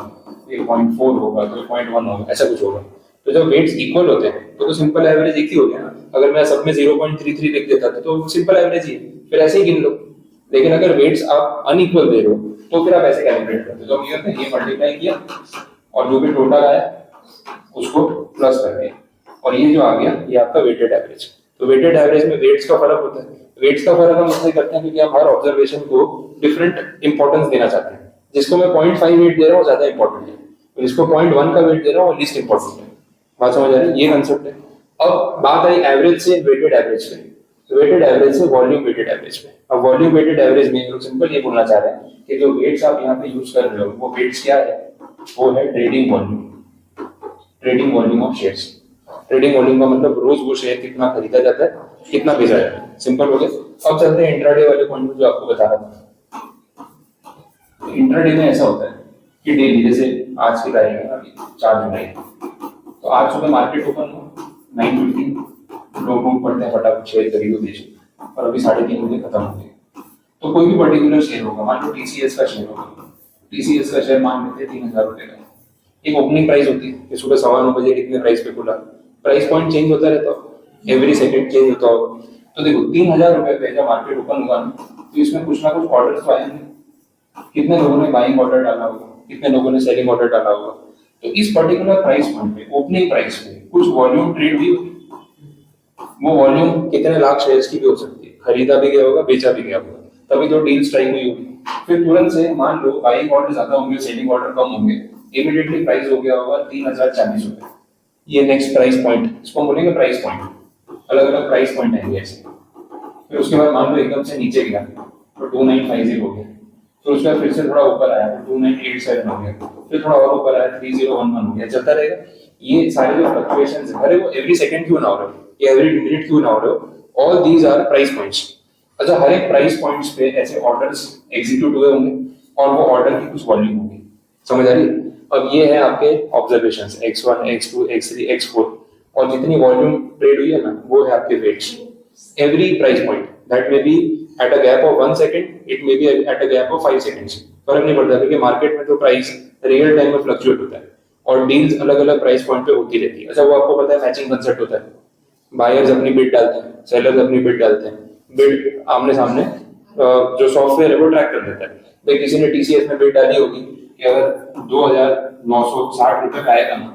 ये 0.4 होगा, तो 0.1 होगा, ऐसा कुछ होगा। तो जब वेट्स इक्वल होते हैं तो सिंपल एवरेज एक ही हो गया ना। अगर मैं सब में 0.33 लिख देता था तो सिंपल एवरेज ही है, फिर ऐसे ही गिन लो। लेकिन अगर वेट्स आप अनइक्वल दे रहे हो तो फिर आप ऐसे कैलकुलेट करते हो। तो ये करते हैं, ये मल्टीप्लाई किया और जो भी टोटल आया उसको प्लस कर दिया, और ये जो आ गया ये आपका वेटेड एवरेज। तो वेटेड एवरेज में वेट्स का फर्क होता है। वेट्स का फर्क हम इसलिए करते हैं क्योंकि हम हर ऑब्जर्वेशन को डिफरेंट इंपॉर्टेंस देना चाहते हैं। जिसको मैं 0.5 वेट दे रहा हूँ ज्यादा इंपॉर्टेंट है, जिसको 0.1 का वेट दे रहा हूँ लिस्ट इंपॉर्टेंट है। बात समझ आ रही है, ये कंसेप्ट है। अब बात आई एवरेज से वेटेड एवरेज पे, तो वेटेड एवरेज से वॉल्यूम वेटेड एवरेज पे। अब वॉल्यूम वेटेड एवरेज में लोग सिंपल ये बोलना चाह रहे हैं कि जो वेट्स आप यहाँ पे यूज कर रहे हो वो वेट्स क्या है, वो है trading volume, trading volume of shares. Trading volume का मतलब रोज वो शेयर कितना खरीदा जाता है कितना भेजा है, सिंपल हो गया। अब चलते हैं इंट्राडे वाले पॉइंट में जो आपको बता रहा था। इंट्राडे में ऐसा होता है कि डेली, जैसे आज की तारीख है अभी 4 जुलाई, तो आज सुबह मार्केट ओपन हो 9:15, लोग रूट पड़ते हैं फटाफट शेयर खरीदो बेचो, और अभी 3:30 बजे खत्म हो गए। तो कोई भी पर्टिकुलर शेयर होगा, मान लो टीसीएस का शेयर होगा, टीसीएस का शेयर मान लेते हैं 3,000 रुपए का। एक ओपनिंग प्राइस होती है कि सुबह 9:15 बजे कितने प्राइस पे खुला, प्राइस पॉइंट चेंज होता रहता है, एवरी सेकंड चेंज होता होगा। तो देखो 3,000 रुपए पे जब मार्केट ओपन हुआ ना, तो इसमें कुछ ना कुछ ऑर्डर्स तो आए होंगे, कितने लोगों ने बाइंग ऑर्डर डाला होगा, कितने लोगों ने सेलिंग ऑर्डर डाला होगा। तो इस पर्टिकुलर प्राइस पॉइंट पे, ओपनिंग प्राइस पे कुछ वॉल्यूम ट्रेड भी होगी। वो वॉल्यूम कितने लाख शेयर्स की भी हो सकती है, खरीदा भी गया होगा, बेचा भी गया होगा, तभी तो डील स्ट्राइक हुई होगी। फिर तुरंत से मान लो बाइंग ऑर्डर ज्यादा होंगे, सेलिंग ऑर्डर कम होंगे, इमीडिएटली प्राइस हो गया होगा 3,040 रुपए। ये नेक्स्ट प्राइस पॉइंट, इसको बोलेंगे प्राइस पॉइंट। अलग अलग प्राइस पॉइंट आएंगे ऐसे। फिर उसके बाद मान लो एकदम से नीचे गया तो 2950 हो गया, फिर उसके बाद फिर से थोड़ा ऊपर आया तो 2987 हो गया, फिर थोड़ा और ऊपर आया 3011 हो गया, चलता रहेगा। ये सारे जो फ्लक्चुएशंस है, अरे वो एवरी सेकंड क्यों ना हो रहे हो, ये एवरी मिनट क्यों ना हो रहे हो, all these are price points. अच्छा, हर एक प्राइस पॉइंट्स पे ऐसे ऑर्डर्स एग्जीक्यूट हुए होंगे और वो ऑर्डर की कुछ वॉल्यूम होगी, समझ आ रही है। अब ये है आपके observations X1, X2, X3, X4, और जितनी वॉल्यूम ट्रेड हुई है ना, वो है आपके weights. Every price point that may be at a gap of 1 second, it may be at a gap of 5 seconds, फर्क नहीं पड़ता, क्योंकि मार्केट में तो प्राइस रियल टाइम में फ्लक्चुएट होता है और डील्स अलग अलग प्राइस पॉइंट पे होती रहती है। अच्छा, वो आपको पता है मैचिंग कंसेप्ट होता है, बायर्स अपनी बिड डालते हैं, सेलर्स अपनी बिड डालते हैं, बिड आमने सामने जो सॉफ्टवेयर है वो ट्रैक कर देता है। भाई किसी ने टीसीएस में बिड डाली होगी कि अगर 2,960 रुपए का आएगा ना,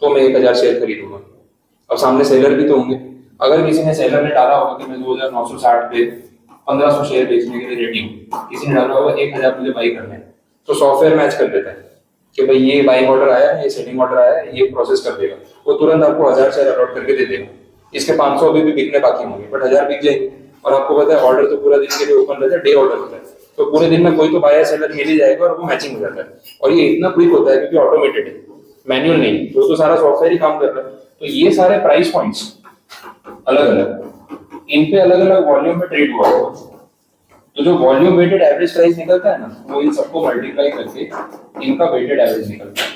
तो मैं 1,000 शेयर खरीदूंगा। अब सामने सेलर भी तो होंगे, अगर किसी ने, सेलर ने डाला होगा कि मैं 2,960 पे 1,500 शेयर बेचने के लिए रेडी हूँ, किसी ने डाला होगा 1,000 मुझे बाई करना है, तो सॉफ्टवेयर मैच कर देता है कि भाई ये बाइंग ऑर्डर आया है, ये सेलिंग ऑर्डर आया है, ये प्रोसेस कर देगा, वो तुरंत आपको 1,000 शेयर अलॉट करके दे देगा। इसके 500 अभी भी बिकने बाकी होंगे, बट 1,000 बिक जाएंगे। और आपको पता है ऑर्डर तो पूरा दिन के लिए ओपन रहता है, डे ऑर्डर होता है, तो पूरे दिन में कोई तो बायर सेलर मिल ही जाएगा और वो मैचिंग हो जाता है। और ये इतना क्विक होता है क्योंकि ऑटोमेटेड है, मैन्युअल नहीं, तो सारा सॉफ्टवेयर ही काम कर रहा है। तो ये सारे प्राइस पॉइंट्स अलग अलग, इन पे अलग अलग वॉल्यूम में ट्रेड हुआ होगा। तो जो वॉल्यूम वेटेड एवरेज प्राइस निकलता है ना, वो इन सबको मल्टीप्लाई करके इनका वेटेड एवरेज निकलता है।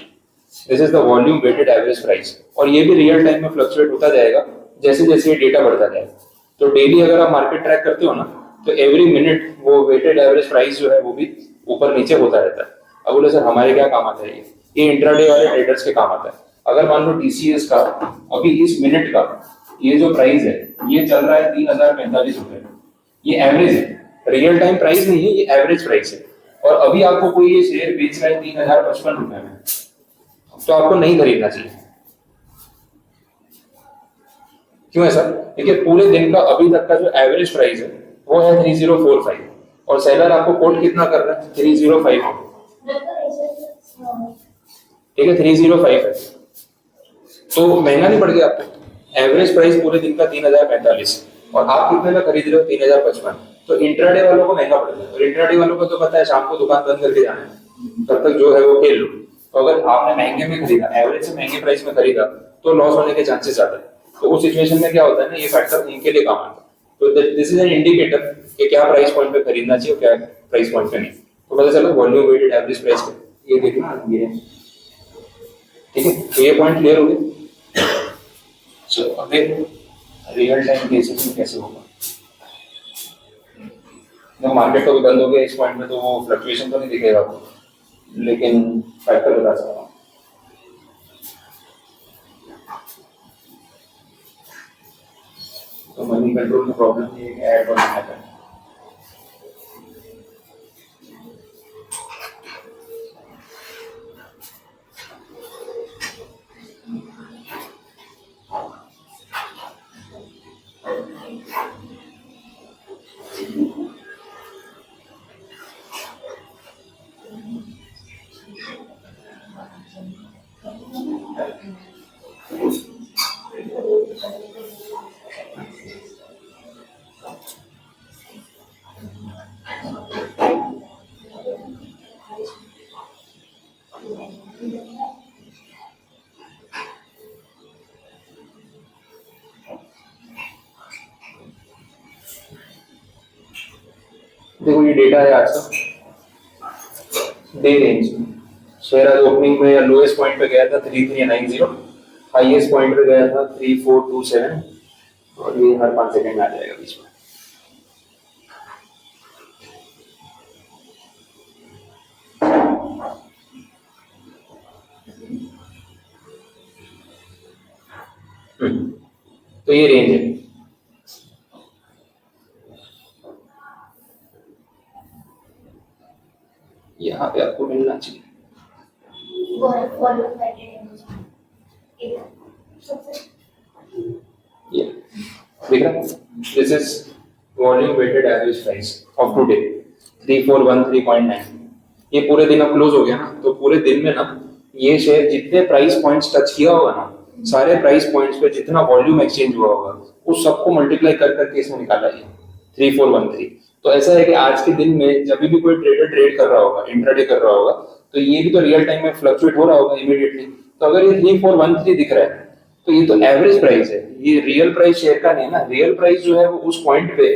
This is the volume weighted average price. और ये भी रियल टाइम में फ्लक्चुएट होता जाएगा जैसे जैसे ये डेटा बढ़ता जाएगा। तो डेली अगर आप मार्केट ट्रैक करते हो ना, तो एवरी मिनट वो वेटेड एवरेज प्राइस जो है वो भी ऊपर नीचे होता रहता है। अब बोले सर हमारे क्या काम आता है, ये इंट्राडे वाले ट्रेडर्स के काम आता है। अगर मान लो टीसीएस का अभी इस मिनट का ये जो प्राइस है, ये चल रहा है 3,045 रुपए, ये एवरेज है, रियल टाइम प्राइस नहीं है, ये एवरेज प्राइस है। और अभी आपको कोई ये शेयर बेच रहा है 3,055 रुपए में, तो आपको नहीं खरीदना चाहिए। क्यों ऐसा? देखिए पूरे दिन का अभी तक का जो एवरेज प्राइस है वो है 3045, और सेलर आपको कोट कितना कर रहा है, 305। ठीक है, 305 है, तो महंगा नहीं पड़ गया आपको। एवरेज प्राइस पूरे दिन का 3,045 और आप कितने का खरीद रहे हो, 3,055। तो इंट्राडे वालों को महंगा पड़ गया। और इंट्राडे वालों को तो पता है शाम को दुकान बंद करके जाना है, तब तक जो है वो खेल लो। तो अगर आपने महंगे में खरीदा, एवरेज से महंगे प्राइस में खरीदा, तो लॉस होने के चांसेस ज्यादा है। तो उस सिचुएशन में क्या होता है ना, ये फैक्टर उनके लिए काम आता है। तो दिस इज एन इंडिकेटर कि क्या प्राइस पॉइंट पे खरीदना चाहिए और क्या प्राइस पॉइंट पे नहीं। तो पता चलो वॉल्यूम वेटेड एवरेज प्राइस पे ये देखना, ये ठीक है। तो ये पॉइंट क्लियर हो गए। चलो अब रियल टाइम केसेस में कैसे होगा। जब मार्केट तो बंद हो गया इस पॉइंट में, तो वो फ्लक्चुएशन तो नहीं दिखेगा आपको, लेकिन फैक्टर बता सकता हूँ। तो मनी कंट्रोल में प्रॉब्लम ये ऐड और हैपन। देखो ये डेटा है आज का डे रेंज। शेयर आज ओपनिंग में या लोएस्ट पॉइंट पे गया था 3390, हाईएस्ट पॉइंट पे गया था 3427, और ये हर 5 सेकंड में आ जाएगा बीच में। तो ये रेंज है। यहाँ पे आपको मिलना चाहिए। ये दिख रहा है? This is volume weighted average price of today 3413.9। ये पूरे दिन अब क्लोज हो गया ना, तो पूरे दिन में ना ये शेयर जितने प्राइस पॉइंट्स टच किया होगा ना, सारे प्राइस पॉइंट्स पे जितना वॉल्यूम एक्सचेंज हुआ होगा उस सबको मल्टीप्लाई कर करके इसमें निकाला है 3413। तो ऐसा है कि आज के दिन में जब भी कोई ट्रेडर ट्रेड कर रहा होगा, इंट्राडे कर रहा होगा, तो ये भी तो रियल टाइम में फ्लक्चुएट हो रहा होगा इमीडिएटली। तो अगर ये 3413 दिख रहा है तो ये तो एवरेज प्राइस है, ये रियल प्राइस शेयर का नहीं है ना। रियल प्राइस जो है वो उस पॉइंट पे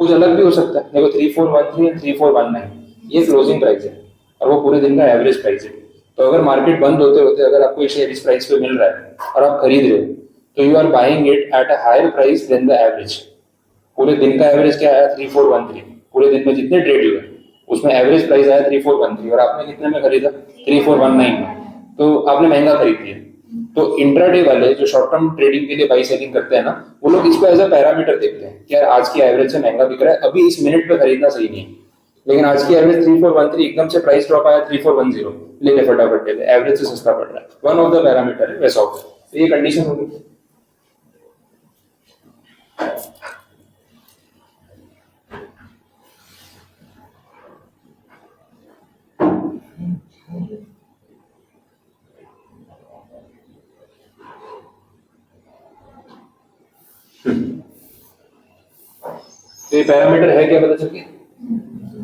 कुछ अलग भी हो सकता है। देखो 3413 और 3419 ये क्लोजिंग प्राइस है और वो पूरे दिन का एवरेज प्राइस है। तो अगर मार्केट बंद होते होते अगर आपको ये शेयर इस प्राइस पे मिल रहा है और आप खरीद रहे हो, तो you are buying it at a higher price than the average. पूरे दिन का एवरेज क्या आया 3413, पूरे दिन में जितने ट्रेड हुए उसमें एवरेज प्राइस आया 3413 और आपने कितने में खरीदा 3419 में, तो आपने महंगा खरीद लिया। तो इंट्राडे वाले जो शॉर्ट टर्म ट्रेडिंग के लिए बाई सेलिंग करते हैं ना, वो लोग इसको एज अ पैरामीटर देखते हैं कि यार आज की एवरेज से महंगा बिक रहा है, अभी इस मिनट पे खरीदना सही नहीं है। लेकिन आज की एवरेज 3413, एकदम से प्राइस ड्रॉप आया 3410, ले ले फटाफट ले ले, एवरेज से सस्ता पड़ रहा है। वन ऑफ द पैरामीटर है वैसा होता है। तो ये कंडीशन होगी। तो ये पैरामीटर है क्या पता चल गया?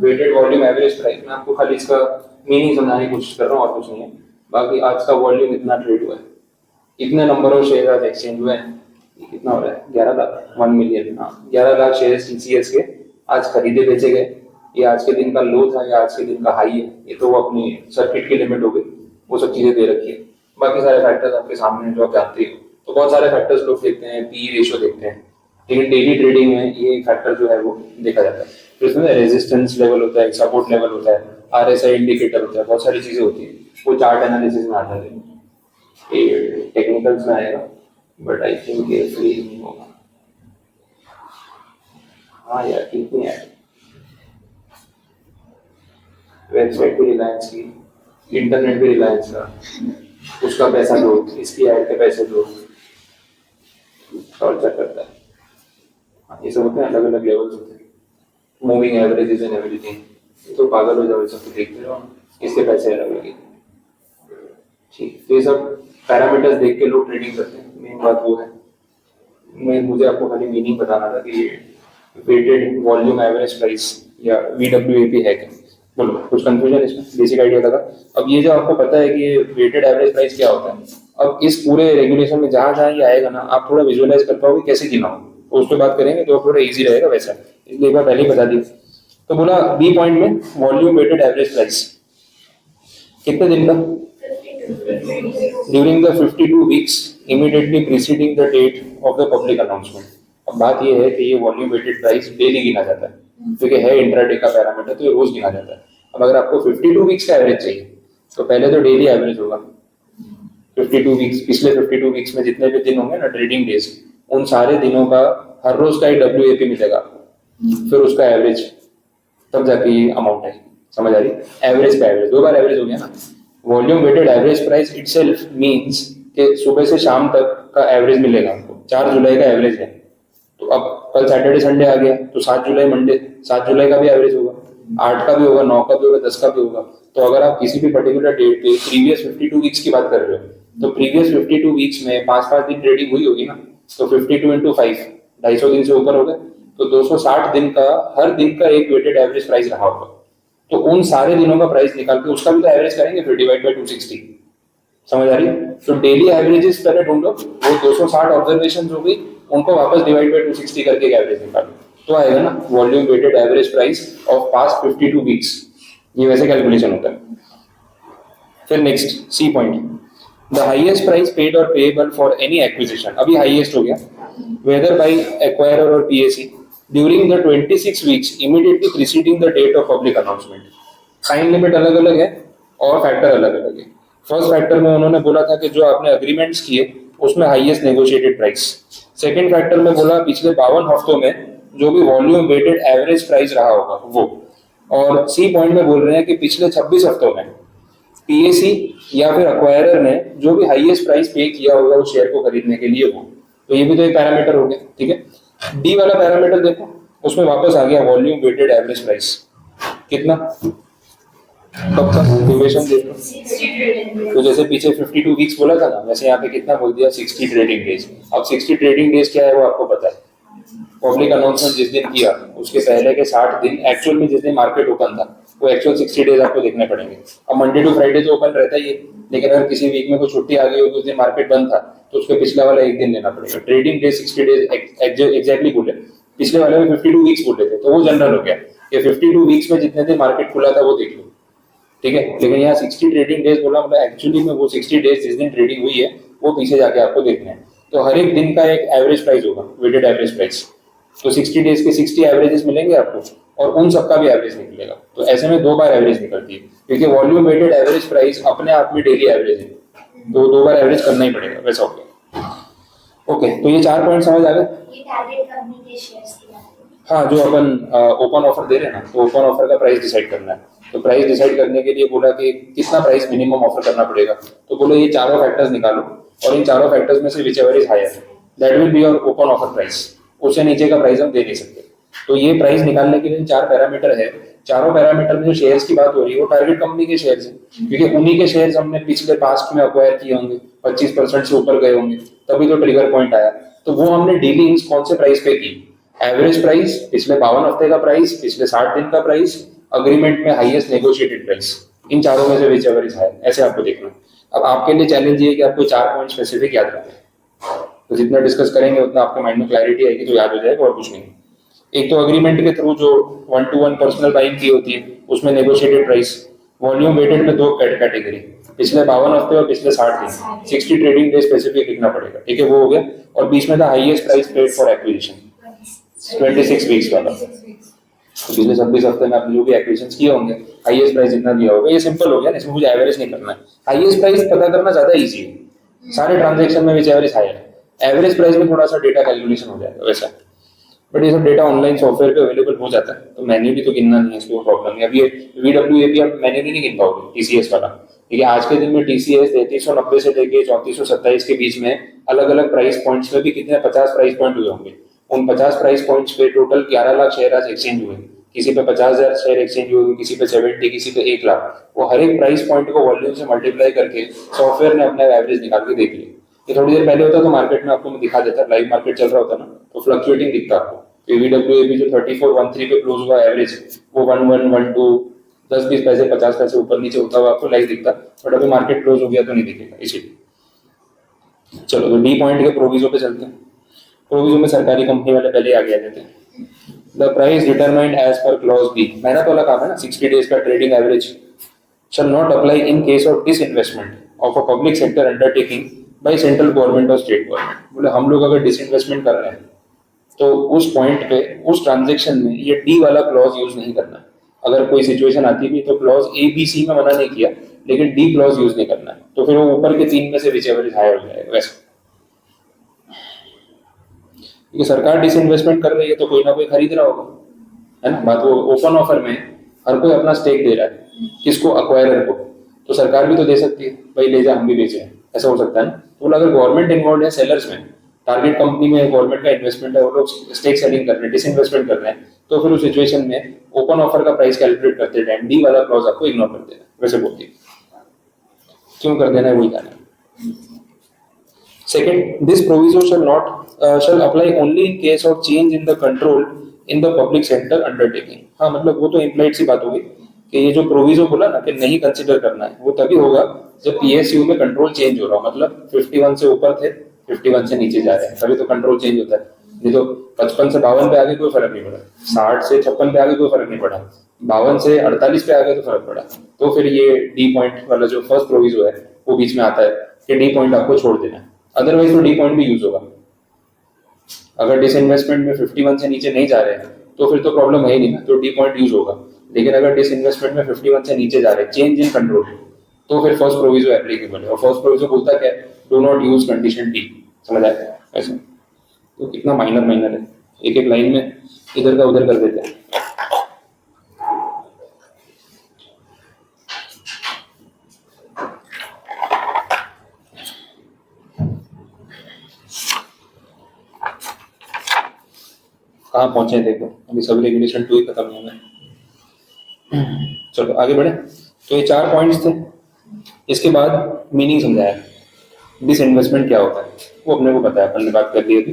Weighted volume average price. मैं आपको खाली इसका मीनिंग समझाने की कोशिश कर रहा हूँ और कुछ नहीं है। बाकी आज का वॉल्यूम इतना ट्रेड हुआ है, इतने नंबर ऑफ शेयर आज एक्सचेंज हुए हैं, कितना हो रहा है 11 लाख 1 मिलियन, हाँ 11 लाख शेयर टीसीएस के आज खरीदे बेचे गए। ये आज के दिन का लो था या आज के दिन का हाई है, ये तो वो अपनी सर्किट की लिमिट हो गई, वो सब चीजें दे रखी है। बाकी सारे फैक्टर्स आपके सामने जो आप जानते हो, तो बहुत सारे फैक्टर्स लोग देखते हैं, पी रेशियो देखते हैं, लेकिन डेली ट्रेडिंग में ये फैक्टर जो है वो देखा जाता है। तो इसमें रेजिस्टेंस लेवल होता है, सपोर्ट लेवल होता है, आरएसआई इंडिकेटर होता है, बहुत सारी चीजें होती है, वो चार्ट एनालिसिस में आता है। ये टेक्निकल्स में आएगा, बट आई थिंक ये फ्री नहीं होगा। हाँ यार ठीक नहीं है, वेबसाइट भी रिलायंस की, इंटरनेट भी रिलायंस का, उसका पैसा दो, इसकी ऐड के पैसे दो, और चेक करता है। ये सब होते हैं, अलग अलग लेवल्स होते हैं, मूविंग एवरेजेस एंड एवरीथिंग। तो पागल हो जाओ, सब देखते रहो, इसके पैसे अलग लगे। ठीक, तो ये सब पैरामीटर्स देख के लोग ट्रेडिंग करते हैं, मेन बात वो है। मुझे आपको खाली मीनिंग बताना था कि ये वेटेड वॉल्यूम एवरेज प्राइस या VWAP है क्या। बोलो कुछ कंफ्यूजन इसमें? बेसिक आइडिया लगा। अब ये जो आपको पता है कि ये वेटेड एवरेज प्राइस क्या होता है, अब इस पूरे रेगुलेशन में जहां जहां ये आएगा ना, आप थोड़ा विजुअलाइज कर पाओगे कैसे गिना हो, तो उस पर बात करेंगे तो थोड़ा इजी रहेगा वैसा, इसलिए एक बार पहले ही बता दिया। तो बोला बी पॉइंट में वॉल्यूम वेटेड एवरेज प्राइस कितने दिन का? During the 52 weeks immediately preceding the date of the public announcement. अब बात ये है कि ये वॉल्यूम वेटेड प्राइस डेली गिना जाता है, क्योंकि है इंट्राडे का पैरामीटर, तो ये रोज गिना जाता है। अब अगर आपको 52 वीक्स का एवरेज चाहिए तो पहले तो डेली एवरेज होगा 52 वीक्स, पिछले 52 वीक्स में जितने भी दिन होंगे ना ट्रेडिंग डेज, उन सारे दिनों का हर रोज का एक WAP मिलेगा, फिर उसका एवरेज, तब जाके ये अमाउंट है। समझ आ रही? एवरेज का एवरेज, दो बार एवरेज हो गया ना। Volume weighted average price itself means कि सुबह से शाम तक का एवरेज मिलेगा आपको। 4 जुलाई का एवरेज है, तो अब कल सैटरडे संडे आ गया तो 7 जुलाई मंडे, 7 जुलाई का भी एवरेज होगा, 8 का भी होगा, 9 का भी होगा, 10 का भी होगा। तो अगर आप किसी भी पर्टिकुलर डेट पे प्रीवियस 52 वीक्स की बात कर रहे हो, तो प्रीवियस 52 वीक्स में 5-5 दिन ट्रेडिंग हुई होगी ना, तो 52 into 5 250 दिन से ऊपर हो गए, तो 260 दिन का हर दिन का एक वेटेड एवरेज प्राइस रहा होगा। तो उन सारे दिनों का प्राइस निकाल के उसका भी तो एवरेज करेंगे, फिर डिवाइड बाय 260। समझ आ रही? तो डेली एवरेजेस पहले ढूंढो, वो 260 ऑब्जर्वेशन हो गई, उनको वापस डिवाइड बाय 260 करके एक एवरेज निकालो। तो आएगा ना volume weighted average price of past 52 weeks, ये वैसे कैलकुलेशन होता है। फिर next C point, the highest price paid और पेएबल फॉर एनी एक्विजिशन, अभी हाईएस्ट हो गया, वेदर बाय एक्वायरर और PAC during the 26 weeks immediately preceding the date of public announcement. Time limit अलग अलग है और फैक्टर अलग अलग है। फर्स्ट फैक्टर में उन्होंने बोला था कि जो आपने अग्रीमेंट्स किए उसमें highest negotiated price. Second factor में बोला पिछले 52 हफ्तों में जो भी वॉल्यूम वेटेड एवरेज प्राइस रहा होगा वो। और सी पॉइंट में बोल रहे हैं कि पिछले 26 हफ्तों में पीएसी या फिर अक्वायरर ने जो भी हाईएस्ट प्राइस पे किया होगा उस शेयर को खरीदने के लिए वो। तो ये भी तो एक पैरामीटर हो गया, ठीक है। डी वाला पैरामीटर देखो, उसमें वापस आ गया वॉल्यूम वेटेड एवरेज प्राइस, कितना कब तक ड्यूरेशन देखो। तो जैसे पीछे 52 वीक्स बोला था ना, वैसे यहाँ पे कितना बोल दिया 60 ट्रेडिंग डेज। अब 60 ट्रेडिंग डेज क्या है वो आपको पता है। पब्लिक अनाउंसमेंट जिस दिन किया उसके पहले के 60 दिन, एक्चुअल में जिस दिन मार्केट ओपन था वो एक्चुअल 60 डेज आपको देखने पड़ेंगे। अब मंडे टू फ्राइडे तो ओपन रहता ही है, लेकिन अगर किसी वीक में कोई छुट्टी आ गई हो उस दिन मार्केट बंद था तो उसके पिछला वाला एक दिन लेना पड़ेगा। ट्रेडिंग डेज 60 डेज एग्जैक्टली बोले, पिछले वाले में 52 वीक्स बोले थे तो वो जनरल हो गया कि 52 वीक्स में जितने दिन मार्केट खुला था वो देख लो, ठीक है। लेकिन यहाँ 60 ट्रेडिंग डेज बोला, मतलब एक्चुअली में वो 60 डेज जिस दिन ट्रेडिंग हुई है वो पीछे जाके आपको देखना है। तो हर एक दिन का एक एवरेज प्राइस होगा, वेटेड एवरेज प्राइस। तो 60 डेज के 60 एवरेजेस मिलेंगे आपको और उन सबका भी एवरेज निकलेगा। तो ऐसे में 2 बार एवरेज निकलती है, क्योंकि वॉल्यूम वेटेड एवरेज प्राइस अपने आप में डेली एवरेज है, तो 2 बार एवरेज करना ही पड़ेगा, वैसा हो गया। ओके, तो ये 4 पॉइंट समझ आ गए। ये टारगेट कंपनी के शेयर्स की बात है। हाँ, जो अपन ओपन ऑफर दे रहे हैं ना, तो ओपन ऑफर का प्राइस डिसाइड करना है। तो प्राइस डिसाइड करने के लिए बोला कि कितना प्राइस मिनिमम ऑफर करना पड़ेगा, तो बोलो ये चारों फैक्टर्स निकालो और इन चारों फैक्टर्स में से whichever is higher that will be your open offer price. उससे नीचे का प्राइस हम दे नहीं सकते। तो ये प्राइस निकालने के लिए 4 पैरामीटर है। चारों पैरामीटर में जो शेयर्स की बात हो रही है वो टारगेट कंपनी के शेयर्स हैं, क्योंकि उन्हीं के शेयर्स हमने पिछले पास्ट में अक्वायर किए होंगे, 25% से ऊपर गए होंगे, तभी तो ट्रिगर पॉइंट आया। तो वो हमने डीलिंग्स कौन से प्राइस पे की, एवरेज प्राइस, पिछले 52 हफ्ते का प्राइस, पिछले 60 दिन का प्राइस, अग्रीमेंट में हाईएस्ट नेगोशिएटेड प्राइस, इन चारों में से व्हिचएवर इज हायर, ऐसे आपको देखना। अब आपके लिए चैलेंज ये है कि आपको 4 पॉइंट स्पेसिफिक याद रखना है। तो जितना डिस्कस करेंगे उतना आपके माइंड में क्लैरिटी आएगी, तो याद हो जाएगा और कुछ नहीं। एक तो अग्रीमेंट के थ्रू जो 1-to-1 पर्सनल बाइंग की होती है उसमें नेगोशिएटेड प्राइस, वॉल्यूम वेटेड में 2 कैटेगरी, पिछले 52 हफ्ते और पिछले 60 दिन, 60 ट्रेडिंग डे स्पेसिफिक लिखना पड़ेगा, ठीक है, वो हो गया। और बीच में था highest price paid for acquisition 26 weeks वाला। तो पिछले 26 हफ्ते में आपने जो भी एक्विजिशंस किए होंगे हाईएस्ट प्राइस जितना दिया होगा, ये सिंपल हो गया, इसमें मुझे एवरेज नहीं करना है। हाईएस्ट प्राइस पता करना ज्यादा इजी है, सारे ट्रांजैक्शन में विच एवरेज हायर है। एवरेज प्राइस में थोड़ा सा डेटा कैलकुलेशन हो जाएगा वैसा, बट ये सब डेटा ऑनलाइन सॉफ्टवेयर पे अवेलेबल हो जाता है, तो मैन्युअली तो गिनना नहीं है, इसको प्रॉब्लम नहीं। अभी VWAP आप मैन्युअली नहीं गिन पाओगे TCS वाला, क्योंकि आज के दिन में TCS 3390 से लेके 3427 के बीच में अलग अलग प्राइस पॉइंट्स में भी कितने 50 प्राइस पॉइंट हुए होंगे। उन 50 प्राइस पॉइंट्स पे टोटल 11 लाख शेयर आज एक्सचेंज हुए, किसी पे 50,000 शेयर एक्सचेंज हुए, किसी पे 70, किसी पे 1 लाख। वो हर एक प्राइस पॉइंट को वॉल्यूम से मल्टीप्लाई करके सॉफ्टवेयर ने अपना एवरेज निकाल के देख लिया। ये थोड़ी देर पहले होता तो मार्केट में आपको मैं दिखा देता, लाइव मार्केट चल रहा होता ना, तो फ्लक्चुएटिंग दिखता आपको। VWAP जो 3413 पे क्लोज हुआ एवरेज, वो 1112 10-20 पैसे 50 पैसे ऊपर नीचे होता हुआ आपको लाइव दिखता, बट अभी मार्केट क्लोज हो गया तो नहीं दिखेगा, इसीलिए। चलो, तो डी पॉइंट के प्रोविजो पे चलते हैं। प्रोविजो में सरकारी कंपनी वाले पहले आगे आ जाते हैं। The price determined as per clause B, मेहनत वाला काम है ना, 60 डेज का trading average shall not apply in case of disinvestment of a public sector undertaking by central government or state government। बोले हम लोग अगर डिसइन्वेस्टमेंट कर रहे हैं तो उस पॉइंट पे, उस ट्रांजेक्शन में ये डी वाला क्लॉज यूज नहीं करना। अगर कोई सिचुएशन आती भी तो क्लॉज ABC में मना नहीं किया, लेकिन डी क्लॉज यूज नहीं करना है, तो फिर वो ऊपर के 3 में से व्हिचएवर इज हायर हो जाएगा वैसे। क्योंकि सरकार डिसइन्वेस्टमेंट कर रही है तो कोई ना कोई खरीद रहा होगा, है ना बात। वो ओपन ऑफर में हर कोई अपना स्टेक दे रहा है, किसको, एक्वायरर को, तो सरकार भी तो दे सकती है, भाई ले जा हम भी बेचे, ऐसा हो सकता है ना। तो अगर गवर्नमेंट इन्वॉल्व है सेलर्स में, टारगेट कंपनी में गवर्नमेंट का इन्वेस्टमेंट है, वो लोग स्टेक सेलिंग कर रहे हैं, डिसइन्वेस्टमेंट कर रहे हैं, तो फिर उस सिचुएशन में ओपन ऑफर का प्राइस कैलकुलेट करते टाइम डी वाला क्लॉज आपको इग्नोर कर देना, वैसे बोलती है। क्यों कर देना है वही जाना। Second, this provision shall apply only in case of change in the control in the public sector undertaking। हाँ, मतलब वो तो इम्प्लाइड सी बात होगी कि ये जो प्रोविजो बोला ना कि नहीं कंसीडर करना है, वो तभी होगा जब PSU में कंट्रोल चेंज हो रहा हो, मतलब 51 से ऊपर थे 51 से नीचे जा रहे हैं, तभी तो कंट्रोल चेंज होता है। नहीं तो 55 से 52 पे आगे कोई फर्क नहीं पड़ा, 60 से 56 पे आगे कोई फर्क नहीं पड़ा, 52 से 48 पे आगे तो फर्क पड़ा। तो फिर ये डी पॉइंट वाला जो फर्स्ट प्रोविजो है वो बीच में आता है कि डी पॉइंट आपको छोड़ देना है, अदरवाइज तो डी पॉइंट भी यूज होगा। अगर डिसइन्वेस्टमेंट में 51 से नीचे नहीं जा रहे हैं तो फिर तो प्रॉब्लम है ही नहीं ना, तो डी पॉइंट यूज होगा। लेकिन अगर डिसइन्वेस्टमेंट में 51 से नीचे जा रहे हैं, चेंज इन कंट्रोल, तो फिर फर्स्ट प्रोविजो एप्लीकेबल है। और फर्स्ट प्रोविजो बोलता क्या है, do not use condition D. समझ आया ऐसे? तो कितना माइनर माइनर है, एक एक लाइन में इधर का उधर कर देते हैं। कहाँ पहुंचे हैं देखो, अभी सब रेगुलेशन 2 ही खत्म हो गए। चलो आगे बढ़े। तो ये 4 पॉइंट्स थे। इसके बाद मीनिंग समझाया, डिसइन्वेस्टमेंट क्या होता है वो अपने को पता है, अपन ने बात कर ली अभी।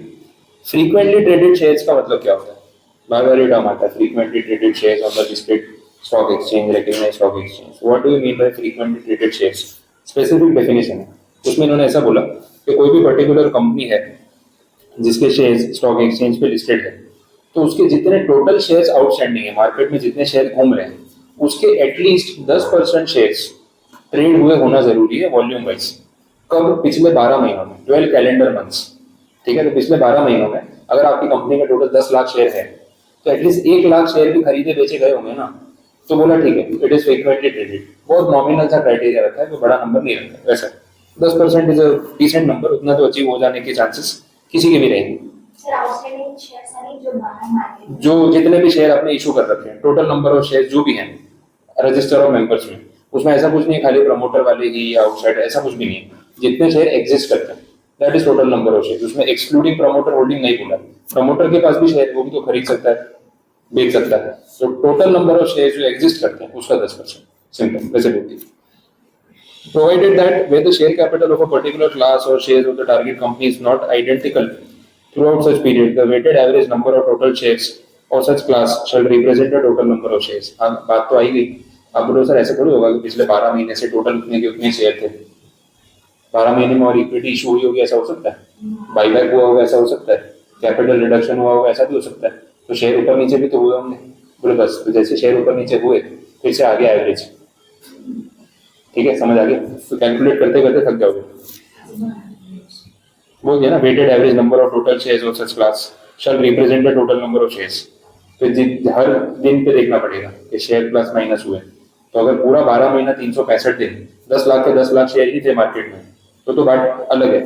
फ्रीक्वेंटली ट्रेडेड शेयर्स का मतलब क्या होता है, बार बार ये टर्म आता है, frequently traded shares on the listed stock exchange, recognised stock exchange. What do you mean by frequently traded shares? Specific definition है उसमें, इन्होंने ऐसा बोला कि कोई भी पर्टिकुलर कंपनी है जिसके शेयर्स स्टॉक एक्सचेंज पे लिस्टेड है, तो उसके जितने टोटल शेयर्स आउटस्टैंडिंग है, मार्केट में जितने शेयर घूम रहे हैं, उसके एटलीस्ट 10% शेयर्स ट्रेड हुए होना जरूरी है वॉल्यूम वाइज। कब? पिछले 12 महीनों में, 12 कैलेंडर मंथ्स। ठीक है, तो पिछले 12 महीनों में अगर आपकी कंपनी में टोटल 10 लाख शेयर है तो एटलीस्ट 1 लाख शेयर भी खरीदे बेचे गए होंगे ना। तो बोला ठीक है, इट इज फ्रीक्वेंटली ट्रेडेड। बहुत नॉमिनल सा क्राइटेरिया रखा है, कोई बड़ा नंबर नहीं रखा है वैसा। 10% इज अ डिसेंट नंबर, उतना तो अचीव हो जाने के चांसेस किसी के भी रहेंगे। जो जितने भी शेयर आपने इशू कर रखे हैं, टोटल नंबर ऑफ शेयर जो भी हैं रजिस्टर ऑफ मेंबर्स में, उसमें ऐसा कुछ नहीं है खाली प्रमोटर वाले ही या आउटसाइड, ऐसा कुछ भी नहीं है। जितने शेयर एग्जिस्ट करते हैं that is total number of share. उसमें एक्सक्लूडिंग प्रमोटर होल्डिंग नहीं बोला। प्रमोटर के पास भी शेयर, वो भी तो खरीद सकता है, बेच सकता है। तो टोटल नंबर ऑफ शेयर जो एग्जिस्ट करते हैं उसका 10%, सिंपल वैसे बोलती है। Provided that where the share capital of a particular class or shares of the target company is not identical throughout such period, the weighted average number of total shares of such class shall represent the total number of shares। हाँ, बात तो आई गई। आप बोलो sir ऐसे थोड़ी होगा कि पिछले 12 महीने से टोटल उतने के उतने शेयर थे, 12 महीने में और इक्विटी इशू हुई होगी, ऐसा हो सकता है? बाईबैक हुआ होगा, ऐसा हो सकता है? कैपिटल रिडक्शन हुआ होगा, ऐसा भी हो सकता है? तो शेयर ऊपर नीचे भी तो हुए होंगे। बोले बस, तो जैसे शेयर ऊपर नीचे हुए फिर से आ गया एवरेज। ठीक है, समझ आ गया? तो कैलकुलेट करते करते थक जाओगे। बोल दिया ना, weighted average number of total shares of such class shall represent the total number of shares. तो हर दिन पे देखना पड़ेगा कि शेयर प्लस माइनस हुए। तो अगर पूरा 12 महीना 365 दिन 10 लाख के 10 लाख शेयर ही थे मार्केट में, तो बात अलग है।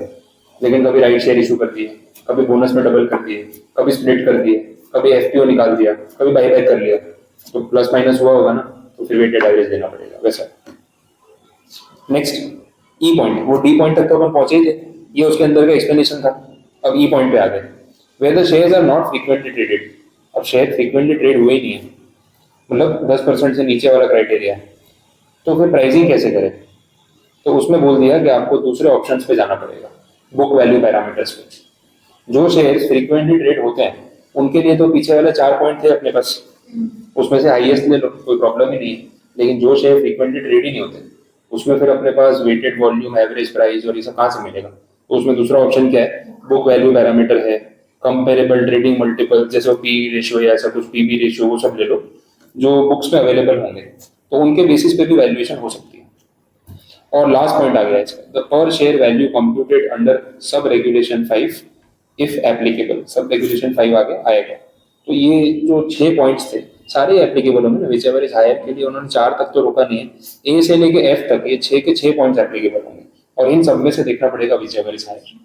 लेकिन कभी राइट शेयर इशू कर दिए, कभी बोनस में डबल कर दिए, कभी स्प्लिट कर दिए, कभी एफपीओ निकाल दिया, कभी बाईबैक कर लिया, तो प्लस माइनस हुआ होगा ना, तो फिर वेटेड एवरेज देना पड़ेगा वैसा। नेक्स्ट ई पॉइंट, वो डी पॉइंट तक तो अपन पहुंचे ही थे, ये उसके अंदर का एक्सप्लेनेशन था। अब ई पॉइंट पे आ गए, where the shares are not frequently traded. अब शेयर फ्रीक्वेंटली ट्रेड हुए ही नहीं है, मतलब 10% से नीचे वाला क्राइटेरिया है, तो फिर प्राइसिंग कैसे करें? तो उसमें बोल दिया कि आपको दूसरे ऑप्शंस पे जाना पड़ेगा, बुक वैल्यू पैरामीटर्स पे। जो शेयर्स फ्रीक्वेंटली ट्रेड होते हैं उनके लिए तो पीछे वाले 4 पॉइंट थे अपने पास, उसमें से हाईएस्ट ले लो, कोई प्रॉब्लम ही नहीं है। लेकिन जो शेयर फ्रीक्वेंटली ट्रेड ही नहीं होते उसमें फिर अपने पास वेटेड वॉल्यूम, एवरेज प्राइस और ये सब कहाँ से मिलेगा? तो उसमें दूसरा ऑप्शन क्या है, बुक वैल्यू पैरामीटर है, कंपेरेबल ट्रेडिंग मल्टीपल, जैसे पी रेशियो या ऐसा कुछ, पीबी रेशियो, वो सब ले लो जो बुक्स में अवेलेबल होंगे, तो उनके बेसिस पे भी वैल्यूएशन हो सकती है। और लास्ट पॉइंट आ गया इसका, द पर share value computed under sub regulation 5 if applicable. Sub regulation 5 आगे आएगा। तो ये जो 6 पॉइंट्स थे सारे एप्लीकेबल होंगे ना, विच एवर इज हायर के लिए उन्होंने 4 तक तो रोका नहीं है, ए से लेके एफ तक ये 6 के 6 पॉइंट्स एप्लीकेबल होंगे, और इन सब में से देखना पड़ेगा विच एवर इज हायर।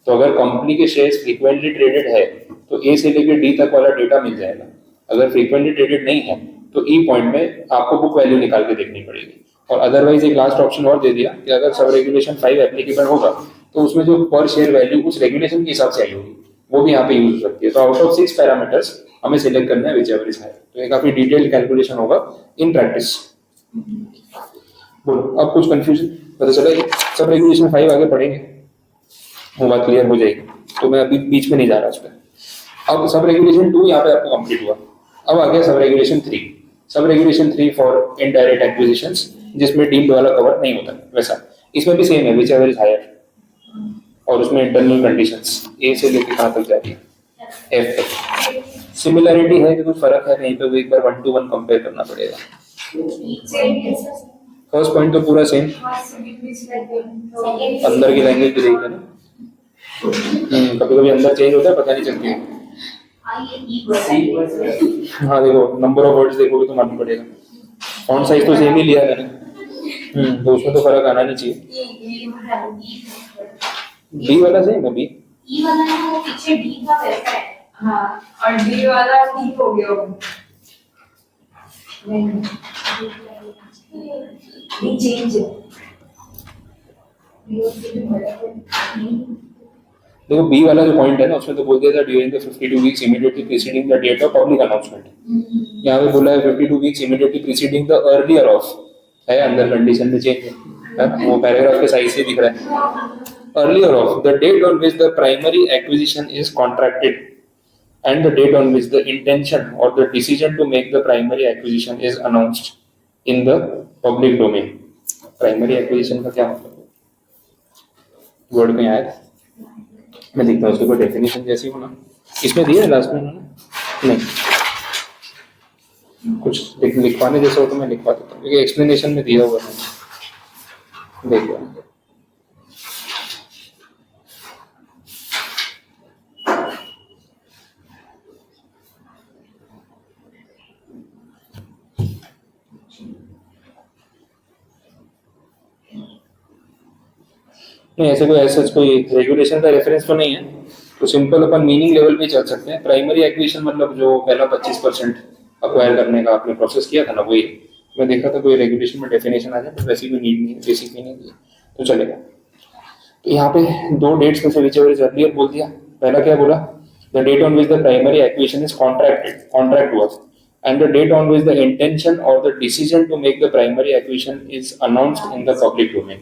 तो अगर कंपनी के शेयर्स फ्रीक्वेंटली ट्रेडेड है तो ए से लेके डी तक वाला डेटा मिल जाएगा। अगर फ्रीक्वेंटली ट्रेडेड नहीं है तो ई पॉइंट में आपको बुक वैल्यू निकाल के देखनी पड़ेगी। और अदरवाइज एक लास्ट ऑप्शन और दे दिया कि अगर सब रेगुलेशन 5 एप्लीकेबल होगा तो उसमें जो पर शेयर वैल्यू उस रेगुलेशन के हिसाब से आई होगी वो भी यहाँ पे यूज हो सकती है। तो आउट ऑफ 6 पैरामीटर्स हमें सिलेक्ट करना है विच एवर इज हायर। तो ये काफी डिटेल्ड कैलकुलेशन होगा इन प्रैक्टिस। बोलो, अब कुछ कंफ्यूजन पता चला? ये सब रेगुलेशन 5 आगे पढ़ेंगे, वो बात क्लियर हो जाएगी, तो मैं अभी बीच में नहीं जा रहा उस पर। अब सब रेगुलेशन 2 यहाँ पे आपको कंप्लीट हुआ। अब आ गया sub regulation 3। Sub regulation 3 for indirect acquisitions, जिसमें डीम्ड वाला कवर नहीं होता वैसा। इसमें भी सेम है, विच एवर इज हायर, और उसमें इंटरनल कंडीशंस ए से लेकर कहाँ तक जा रही है। एफ तक। सिमिलरिटी है कि कुछ फर्क है कहीं पे, वो एक बार 1 to 1 कंपेयर करना पड़ेगा। फर्स्ट पॉइंट तो पूरा सेम, अंदर की लैंग्वेज भी देख लेना। कभी कभी अंदर चेंज होता है, पता नहीं चलती है। हाँ देखो, नंबर ऑफ वर्ड्स देखोगे तो मालूम पड़ेगा। फॉन्ट साइज तो सेम ही लिया मैंने, तो उसमें तो फर्क आना नहीं चाहिए। बी वाला सेम है, बी ई वाला है वो पीछे डी का वैसा है। हाँ, और डी वाला ठीक हो गया वो। डी चेंज है। देखो बी वाला जो पॉइंट है ना, उसमें तो बोल दिया था during the 52 weeks immediately preceding the date of public announcement. यहाँ पे बोला है 52 weeks immediately preceding the earlier of, है अंदर कंडीशन में चेंज है, वो पैराग्राफ के साइज से दिख रहा है। Earlier of the date on which the primary acquisition is contracted and the date on which the intention or the decision to make the primary acquisition is announced in the public domain. Primary acquisition का क्या मतलब है? Word में आया, मैं लिखता हूँ उसके ऊपर डेफिनेशन जैसी हो ना, इसमें दिया है लास्ट में उन्होंने, नहीं कुछ लिखवाने जैसा हो तो मैं लिखवा देता हूँ, क्योंकि एक्सप्लेनेशन में दिया हुआ है, देखो नहीं, ऐसे कोई रेगुलेशन का रेफरेंस तो नहीं है, तो सिंपल अपन मीनिंग लेवल पे चल सकते हैं। प्राइमरी एक्विजिशन मतलब जो पहला 25% अक्वायर करने का आपने प्रोसेस किया था ना, वही मैं देखा था। कोई रेगुलेशन में डेफिनेशन आ जाए तो वैसी कोई नीड नहीं है, बेसिक मीनिंग है तो चलेगा। तो यहाँ पे दो डेट्स में से विचएवर इज अर्लियर बोल दिया। पहला क्या बोला, the date on which the primary acquisition is contract हुआ, and the date on which the intention or the decision to make the primary acquisition is announced in the public domain.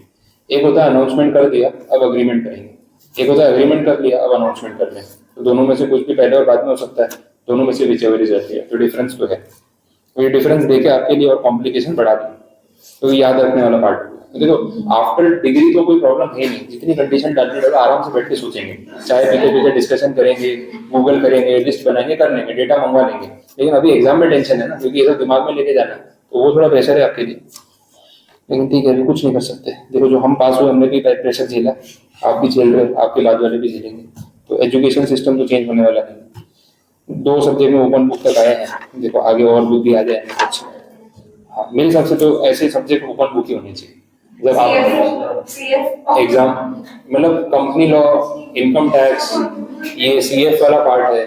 एक होता है announcement कर दिया अब agreement करेंगे, एक होता है अग्रीमेंट कर लिया अब अनाउंसमेंट कर रहे हैं। तो दोनों में से कुछ भी पहले और बाद में हो सकता है, दोनों में से whichever is earlier, तो डिफरेंस तो है। तो ये डिफरेंस देके आपके लिए और कॉम्प्लिकेशन बढ़ा दी, तो याद रखने वाला पार्ट। देखो आफ्टर डिग्री तो कोई प्रॉब्लम है नहीं, जितनी कंडीशन डालनी डालो आराम से बैठ के सोचेंगे, चाय पीते पीते डिस्कशन करेंगे, गूगल करेंगे, लिस्ट बनाएंगे, कर लेंगे, डेटा मंगवा लेंगे। लेकिन अभी एग्जाम में टेंशन है ना, क्योंकि ये सब दिमाग में लेके जाना है, तो वो थोड़ा प्रेशर है आपके लिए। लेकिन ठीक है, कुछ नहीं कर सकते। देखो जो हम पास हुए हमने भी प्रेशर झेला, आप भी झेल रहे हो, आपके बाद वाले भी झेलेंगे। तो एजुकेशन सिस्टम तो चेंज होने वाला नहीं। 2 सब्जेक्ट में ओपन बुक तक आए हैं, देखो आगे और बुक भी आ जाए कुछ। हाँ मेरे हिसाब से तो ऐसे सब्जेक्ट ओपन बुक ही होने चाहिए। जब आप एग्जाम मतलब कंपनी लॉ, इनकम टैक्स, ये सीएफ वाला पार्ट है,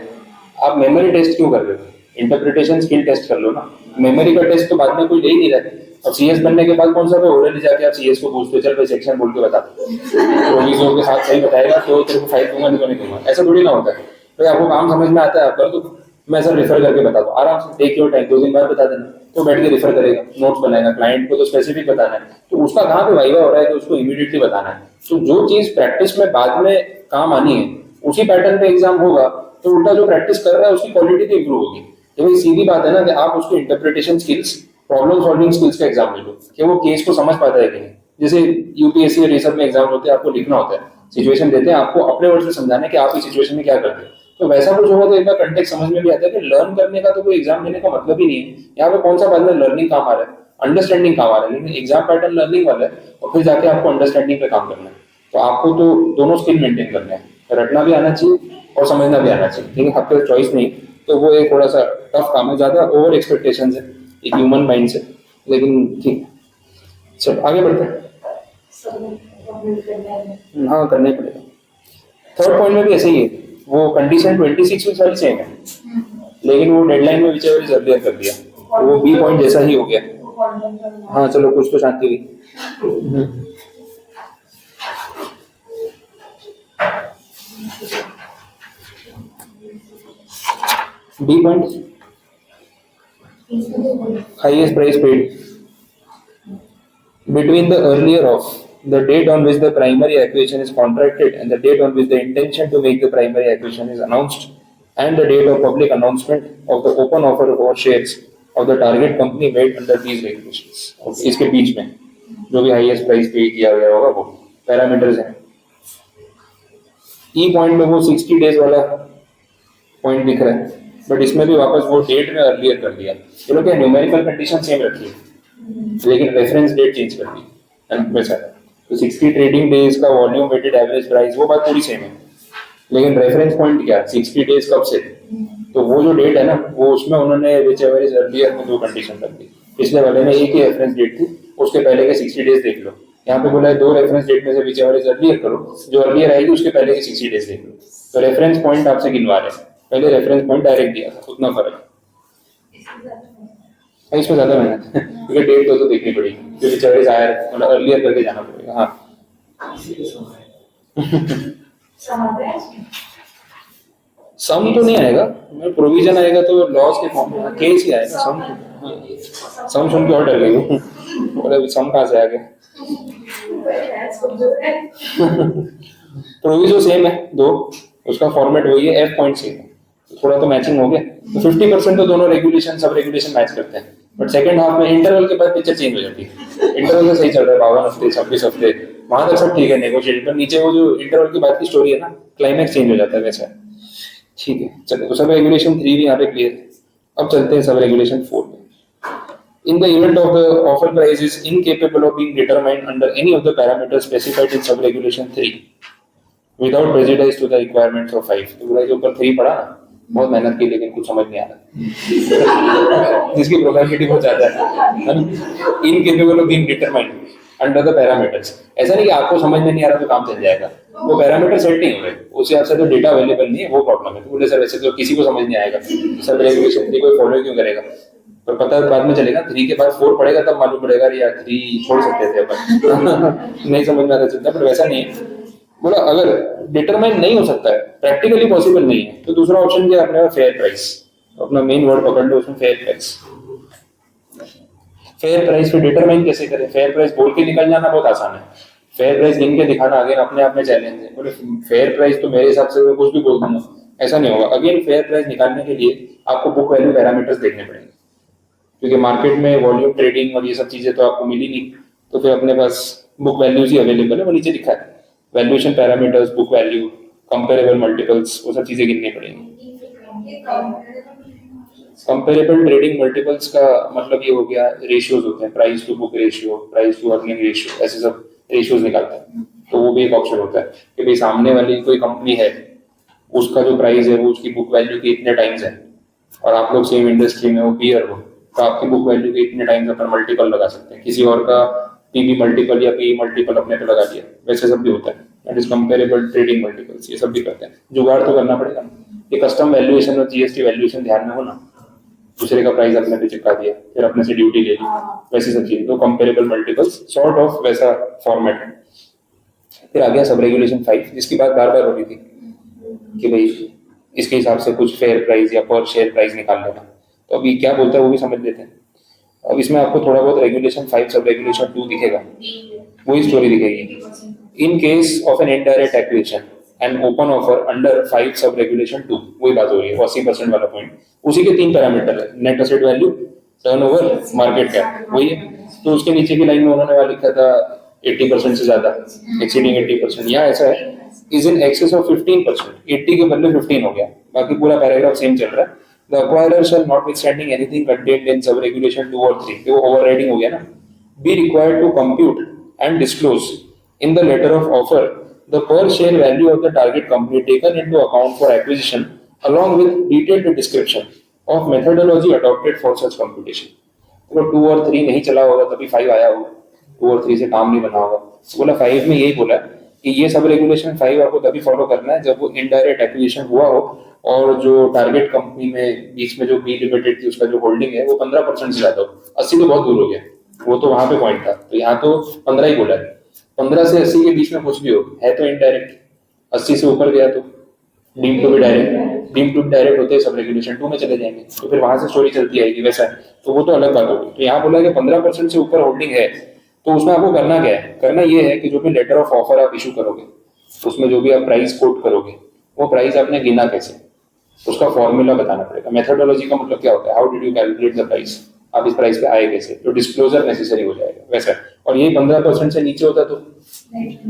आप मेमोरी टेस्ट क्यों कर रहे हो? इंटरप्रिटेशन स्किल टेस्ट कर लो ना। मेमोरी का टेस्ट तो बाद में कोई ले ही नहीं रहा। अब सीएस बनने के बाद कौन सा ओरली जाके आप सीएस को पूछते हो, चल भाई सेक्शन बोल के बता, प्रोविजन के साथ सही बताएगा तो तेरे को फाइल दूंगा, नहीं तो नहीं दूंगा। ऐसा थोड़ी ना होता है। भाई आपको काम समझ में आता है आप कर दो, मैं सर रिफर करके बता दूं, आराम से टेक योर टाइम, 2 दिन बाद बता देना। तो बैठ के रिफर करेगा, नोट्स बनाएगा, क्लाइंट को तो स्पेसिफिक बताना है, तो उसका कहाँ पे वाइवा हो रहा है कि उसको इमीडिएटली बताना है। तो जो चीज प्रैक्टिस में बाद में काम आनी है उसी पैटर्न पे एग्जाम होगा, तो उल्टा जो प्रैक्टिस कर रहा है उसकी क्वालिटी तो इंप्रूव होगी। ये भाई सीधी बात है ना कि आप उसको interpretation skills, problem solving skills का एग्जाम ले लो कि वो केस को समझ पाता है कि नहीं। जैसे यूपीएससी और ये सब में एग्जाम होते हैं, आपको लिखना होता है, सिचुएशन देते हैं, आपको अपने वर्ड से समझाना है कि आप इस सिचुएशन में क्या करते हैं। तो वैसा कुछ होगा तो एक बार कंटेक्स्ट समझ में भी आता है कि लर्न करने का तो कोई एग्जाम देने का मतलब ही नहीं है। यहाँ पे कौन सा बाद में लर्निंग काम आ रहा है, अंडरस्टैंडिंग काम आ रहा है। लेकिन एग्जाम पैटर्न लर्निंग वाला है और फिर जाके आपको अंडरस्टैंडिंग पे काम करना है। तो आपको तो दोनों स्किल मेंटेन करना है, रटना भी आना चाहिए और समझना भी आना चाहिए। ठीक है, आपके चॉइस नहीं, तो वो एक थोड़ा सा टफ काम है, ज्यादा ओवर एक्सपेक्टेशंस है एक ह्यूमन माइंड से। लेकिन ठीक, चलो आगे बढ़ते हैं। हाँ करना ही पड़ेगा। थर्ड पॉइंट में भी ऐसे ही है, वो कंडीशन 26 वीक्स वाली सेम है, लेकिन वो डेडलाइन में विचएवर इज अर्लियर कर दिया, तो वो बी पॉइंट जैसा ही हो गया। हाँ चलो कुछ तो शांति हुई। B point highest price paid between the earlier of the date on which the primary acquisition is contracted and the date on which the intention to make the primary acquisition is announced and the date of public announcement of the open offer for shares of the target company made under these regulations. Okay, इसके बीच में जो भी highest price पे किया गया होगा वो parameters हैं। ई पॉइंट में वो 60 डेज वाला पॉइंट दिख रहा है, बट इसमें भी वापस वो डेट में अर्लियर कर दिया। ये लोग क्या न्यूमेरिकल कंडीशन सेम रखी है लेकिन रेफरेंस डेट चेंज कर दी है ना, वैसा है। तो 60 ट्रेडिंग डेज का वॉल्यूम वेटेड एवरेज प्राइस वो बात पूरी सेम है, लेकिन रेफरेंस पॉइंट क्या 60 डेज कब से, तो वो जो डेट है ना वो उसमें उन्होंने विच एवर इज अर्लियर में दो कंडीशन रख दी। पिछले वाले में एक ही रेफरेंस डेट थी, उसके पहले के 60 डेज देख लो। यहाँ पे बोला है दो रेफरेंस डेट में से विच एवर इज अर्लियर करो, जो अर्लियर आएगी उसके पहले के 60 डेज देख लो। तो रेफरेंस पॉइंट आपसे गिनवा रहे हैं, पहले रेफरेंस पॉइंट डायरेक्ट दिया था, उतना फर्क है। इसमें ज्यादा मेहनत है क्योंकि डेट तो देखनी पड़ेगी, जो विच एवर इज हायर मतलब अर्लियर करके जाना पड़ेगा। हाँ सम तो नहीं आएगा, प्रोविजन आएगा तो लॉस के फॉर्म में केस ही आएगा। सम सुन के और डर गई बोले सम कहाँ से आ गया। प्रोविजन सेम है दो, उसका फॉर्मेट वही है, एफ पॉइंट सेम है, थोड़ा तो मैचिंग हो गया। तो 50% तो दोनों रेगुलेशन सब रेगुलेशन मैच करते हैं, बट सेकंड हाफ में इंटरवल के बाद पिक्चर चेंज हो जाती है। इंटरवल तो सही चल रहा है 52 हफ्ते 26 हफ्ते, वहां तक सब ठीक है नेगोशिएट, पर नीचे वो जो इंटरवल के बाद की स्टोरी है ना, क्लाइमैक्स चेंज हो जाता है वैसा। ठीक है चलो, तो सब रेगुलेशन 3 भी यहाँ पे क्लियर है। अब चलते हैं सब रेगुलेशन 4 में। In the event of the offer price is incapable of being determined under any of the parameters specified in sub-regulation 3 without prejudice to the requirements of 5। तो पूरा जो ऊपर 3 पढ़ा ना, बहुत मेहनत की लेकिन कुछ समझ नहीं आ रहा जिसकी प्रोबेबिलिटी बहुत ज्यादा है। Incapable of being determined under the parameters, ऐसा नहीं कि आपको समझ में नहीं आ रहा तो काम चल जाएगा, वो पैरामीटर सेट नहीं हो रहे, उस हिसाब से तो डेटा अवेलेबल नहीं है, वो प्रॉब्लम है। तो बोले सर वैसे तो किसी को समझ नहीं आएगा, सब रेगुलेशन 3 कोई फॉलो क्यों करेगा, पर पता बाद में चलेगा 3 के बाद 4 पड़ेगा तब मालूम पड़ेगा यार 3 छोड़ सकते थे अपन नहीं समझ में आता चलता, पर वैसा नहीं है। बोला अगर डिटरमाइन नहीं हो सकता है, प्रैक्टिकली पॉसिबल नहीं है, तो दूसरा ऑप्शन क्या है अपने फेयर प्राइस। अपना मेन वर्ड पकड़ लो उसमें, फेयर प्राइस। फेयर प्राइस पे डिटरमाइन कैसे करें, फेयर प्राइस बोल के निकल जाना बहुत आसान है, फेयर प्राइस गिन के दिखाना अगेन अपने आप में चैलेंज है। बोले फेयर प्राइस तो मेरे हिसाब से मैं कुछ भी बोल दूंगा, ऐसा नहीं होगा। अगेन फेयर प्राइस निकालने के लिए आपको बुक वैल्यू पैरामीटर्स देखने पड़ेंगे, क्योंकि मार्केट में वॉल्यूम ट्रेडिंग और ये सब चीजें तो आपको मिली नहीं, तो फिर अपने पास बुक वैल्यूज ही अवेलेबल है, वो नीचे लिखा है valuation parameters, book value, comparable multiples, वो सब चीजें गिननी पड़ेंगी। कंपेरेबल ट्रेडिंग मल्टीपल्स का मतलब ये हो गया रेशियोज होते हैं, price to book ratio, price to earning ratio, ऐसे सब रेशियोज निकालते हैं। तो वो भी एक ऑप्शन होता है कि भाई सामने वाली कोई कंपनी है, उसका जो प्राइस है वो उसकी बुक वैल्यू के इतने टाइम्स है, और आप लोग सेम इंडस्ट्री में हो, पीयर हो, तो आपकी बुक वैल्यू के इतने टाइम्स अपन मल्टीपल लगा सकते हैं, किसी और का पीबी मल्टीपल या पी मल्टीपल अपने पे लगा दिया, वैसे सब भी होता है। That is comparable trading multiples, ये सब भी करते हैं। जुगाड़ तो करना पड़ेगा, ये कस्टम वैल्यूएशन और जीएसटी वैल्यूएशन ध्यान में हो ना, दूसरे का प्राइस अपने पे चिपका दिया, फिर अपने से ड्यूटी ले ली, वैसी सब चीजें। तो कंपेरेबल मल्टीपल्स सॉर्ट ऑफ वैसा फॉर्मेट है। फिर आ गया सब रेगुलेशन 5, जिसकी बात बार बार हो रही थी कि भाई इसके हिसाब से कुछ फेयर प्राइस या पर शेयर प्राइस निकाल लेना। तो अभी क्या बोलता है वो भी समझ लेते हैं। अब इसमें आपको थोड़ा बहुत रेगुलेशन 5 सब रेगुलेशन 2 दिखेगा, वही स्टोरी दिखेगी। In case of an indirect acquisition and open offer under 5 सब रेगुलेशन 2, वही बात हो रही है, 80% वाला पॉइंट। उसी के 3 पैरामीटर है, net asset value, turnover, market cap, वही है। तो उसके नीचे की लाइन में उन्होंने वाला लिखा था 80% से ज्यादा, एक्सीडिंग 80%। यहाँ ऐसा है इज इन एक्सेस ऑफ 15%, 80 के बदले 15 हो गया, बाकी पूरा पैराग्राफ सेम चल रहा है। The acquirer shall notwithstanding anything contained in sub regulation 2 or 3, वो overriding हो गया ना, be required to compute and disclose in the letter of offer the per share value of the target company taken into account for acquisition along with detailed description of methodology adopted for such computation। तो 2 और 3 नहीं चला होगा तभी 5 आया होगा, 2 और 3 से काम नहीं बना होगा। बोला 5 में यही बोला कि ये सब रेगुलेशन 5 आपको तभी फॉलो करना है जब वो इनडायरेक्ट एक्विजिशन हुआ हो और जो टारगेट कंपनी में बीच में जो बी लिमिटेड थी उसका जो होल्डिंग है वो 15% से ज्यादा हो। 80 तो बहुत दूर हो गया, वो तो वहां पे पॉइंट था, तो यहाँ तो 15 ही बोला है। 15 से 80 के बीच में कुछ भी हो है तो इनडायरेक्ट, 80 से ऊपर गया तो deem to be direct, deem to be direct होते सब रेगुलेशन 2 में चले जाएंगे, तो फिर वहां से स्टोरी चलती आएगी वैसा है, तो वो तो अलग बात होगी। तो यहाँ बोला कि 15% से ऊपर होल्डिंग है तो उसमें आपको करना क्या है, करना ये है कि जो भी लेटर ऑफ ऑफर आप इशू करोगे उसमें जो भी आप प्राइस कोट करोगे वो प्राइस आपने गिना कैसे, उसका फॉर्मूला बताना पड़ेगा। मेथोडोलॉजी का मतलब क्या होता है, how did you calculate the price, आप इस प्राइस पे आए कैसे, तो डिस्क्लोजर नेसेसरी हो जाएगा वैसा। और ये 15% से नीचे होता तो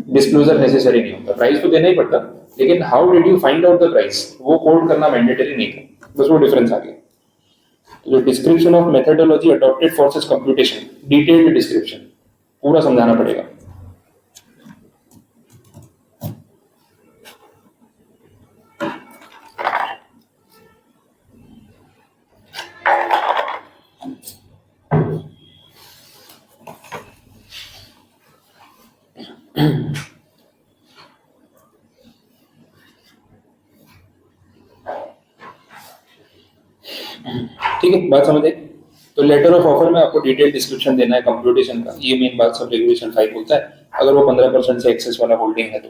डिस्क्लोजर नेसेसरी नहीं होता, प्राइस तो देना ही पड़ता लेकिन how did you find out the price वो कोड करना मैंडेटरी नहीं था, बस वो डिफरेंस आ गया। तो जो description of methodology adopted for such computation, detailed description पूरा समझाना पड़ेगा। ठीक है, बात समझ आई। तो लेटर ऑफ ऑफर में आपको डिटेल डिस्क्रिप्शन देना है कंप्यूटेशन का, ये मेन बात सब रेगुलेशन 5 बोलता है, अगर वो 15% से एक्सेस वाला होल्डिंग है तो।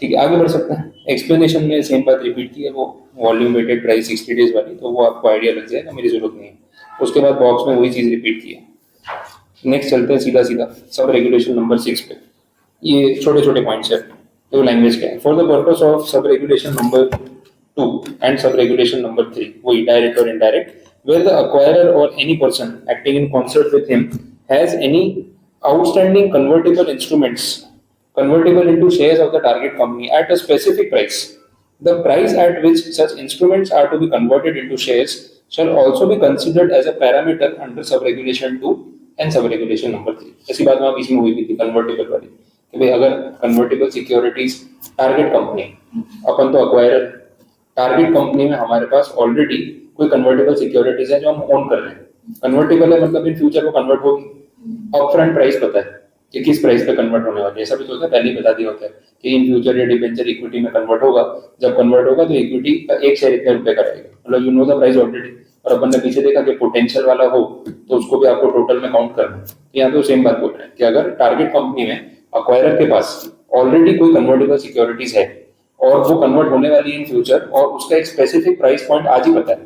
ठीक है, आगे बढ़ सकते हैं। एक्सप्लेनेशन में सेम बात रिपीट की है, वो वॉल्यूम वेटेड प्राइस 60 डेज वाली, तो वो आपको आइडिया लग जाएगा, मेरी जरूरत नहीं है। उसके बाद बॉक्स में वही चीज रिपीट की है। नेक्स्ट चलते हैं सीधा सीधा सब रेगुलेशन नंबर 6 पे। ये छोटे छोटे पॉइंट्स है, तो लैंग्वेज क्या है। For the purpose of sub regulation number 2 and sub-regulation number 3, वही direct or indirect, where the acquirer or any person acting in concert with him has any outstanding convertible instruments convertible into shares of the target company at a specific price. The price at which such instruments are to be converted into shares shall also be considered as a parameter under sub-regulation 2 and sub-regulation number 3. ऐसी बात वहाँ बीच में हुई भी थी convertible वाली, कि भाई अगर कन्वर्टेबल सिक्योरिटीज टारगेट कंपनी, अपन तो अक्वायरर, टारगेट कंपनी में हमारे पास ऑलरेडी कोई कन्वर्टेबल सिक्योरिटीज है जो हम ओन कर रहे हैं। कन्वर्टेबल है मतलब इन फ्यूचर वो कन्वर्ट होगी, अपफ्रंट प्राइस पता है कि किस प्राइस पे कन्वर्ट होने वाली है, ऐसा भी तो होता है, पहले ही बता दिया होता है कि इन फ्यूचर ये डिबेंचर इक्विटी में कन्वर्ट होगा, जब कन्वर्ट होगा तो इक्विटी का एक शेयर इतने रुपए का रहेगा, मतलब you know the price already. और अपन ने पीछे देखा कि पोटेंशियल वाला हो तो उसको भी आपको टोटल में काउंट करना है। यहाँ पे सेम बात बोल रहे हैं कि अगर टारगेट कंपनी में अक्वायरर के पास ऑलरेडी कोई कन्वर्टेबल सिक्योरिटीज है और वो कन्वर्ट होने वाली है इन फ्यूचर, और उसका एक स्पेसिफिक प्राइस पॉइंट आज ही पता है,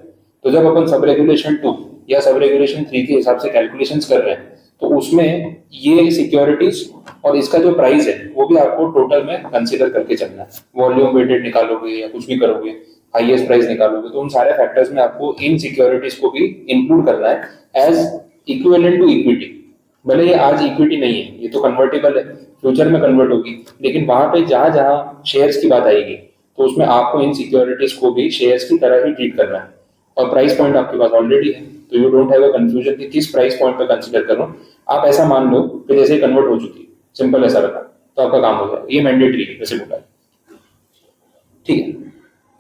तो जब अपन सब रेगुलेशन 2 या सब रेगुलेशन 3 के हिसाब से कैलकुलेशंस कर रहे हैं तो उसमें ये सिक्योरिटीज और इसका जो प्राइस है वो भी आपको टोटल में कंसीडर करके चलना है। वॉल्यूम वेटेड निकालोगे या कुछ भी करोगे, हाईएस्ट प्राइस निकालोगे, तो उन सारे फैक्टर्स में आपको इन सिक्योरिटीज को भी इंक्लूड करना है एज इक्विवेलेंट टू इक्विटी। भले ये आज इक्विटी नहीं है, ये तो कन्वर्टेबल है, फ्यूचर में कन्वर्ट होगी, लेकिन वहां पे जहां जहां शेयर्स की बात आएगी तो उसमें आपको इन सिक्योरिटीज को भी शेयर्स की तरह ही ट्रीट करना है। और प्राइस पॉइंट आपके पास ऑलरेडी है, तो you don't have a confusion कि किस प्राइस पॉइंट पे कंसीडर करो। आप ऐसा मान लो कि जैसे कन्वर्ट हो चुकी है, सिंपल ऐसा रखा तो आपका काम हो जाएगा। ये मैंडेटरी है वैसे बोला है, ठीक है,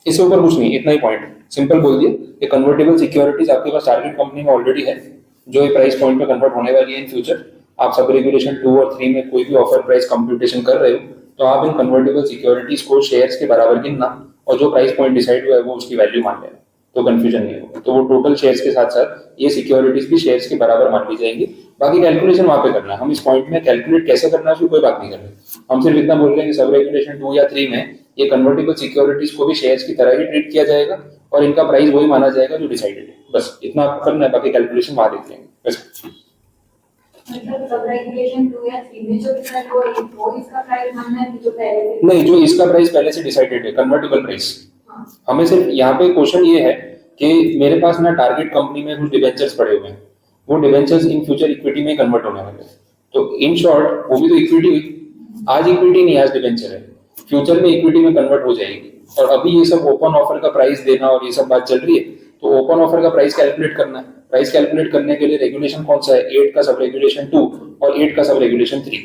इससे ऊपर कुछ नहीं, इतना ही पॉइंट सिंपल बोल दिए कि कन्वर्टेबल सिक्योरिटीज आपके पास टारगेट कंपनी में ऑलरेडी है जो ये प्राइस पॉइंट पे कन्वर्ट होने वाली है इन फ्यूचर। आप सब रेगुलेशन 2 और 3 में कोई भी ऑफर प्राइस कंप्यूटेशन कर रहे हो तो आप इन कन्वर्टेबल सिक्योरिटीज को शेयर्स के बराबर गिनना और जो प्राइस पॉइंट डिसाइड हुआ है वो उसकी वैल्यू मान लेना, तो कंफ्यूजन नहीं होगा। तो वो टोटल शेयर्स के साथ साथ ये सिक्योरिटीज भी शेयर्स के बराबर मान ली जाएंगी। बाकी कैलकुलेशन वहां पे करना है, हम इस पॉइंट में कैलकुलेट कैसे करना है कोई बात नहीं कर रहे। हम सिर्फ इतना बोल रहे हैं कि सब रेगुलेशन 2 या 3 में ये कन्वर्टेबल सिक्योरिटीज को भी शेयर्स की तरह ही ट्रीट किया जाएगा और इनका प्राइस वही माना जाएगा जो डिसाइडेड है। बस इतना आपको करना है, बाकी कैलकुलेशन वहां देख लेंगे बस। मतलब सब रेगुलेशन 2 या 3 में जो डिसाइड हो वो इसका प्राइस मानना है जो पहले से नहीं, जो इसका प्राइस पहले से डिसाइडेड है कन्वर्टेबल प्राइस। हमें सिर्फ यहाँ पे क्वेश्चन ये है कि मेरे पास ना टारगेट कंपनी में कुछ डिबेंचर्स पड़े हुए हैं, वो डिबेंचर्स इन फ्यूचर इक्विटी में कन्वर्ट होने वाले हैं, तो इन शॉर्ट वो भी तो इक्विटी हुई। आज इक्विटी नहीं, आज डिबेंचर है, फ्यूचर में इक्विटी में कन्वर्ट हो जाएगी। और अभी ये सब ओपन ऑफर का प्राइस देना और ये सब बात चल रही है, तो ओपन ऑफर का प्राइस कैलकुलेट करना है। प्राइस कैलकुलेट करने के लिए रेगुलेशन कौन सा है, 8 का सब रेगुलेशन 2 और 8 का सब रेगुलेशन 3।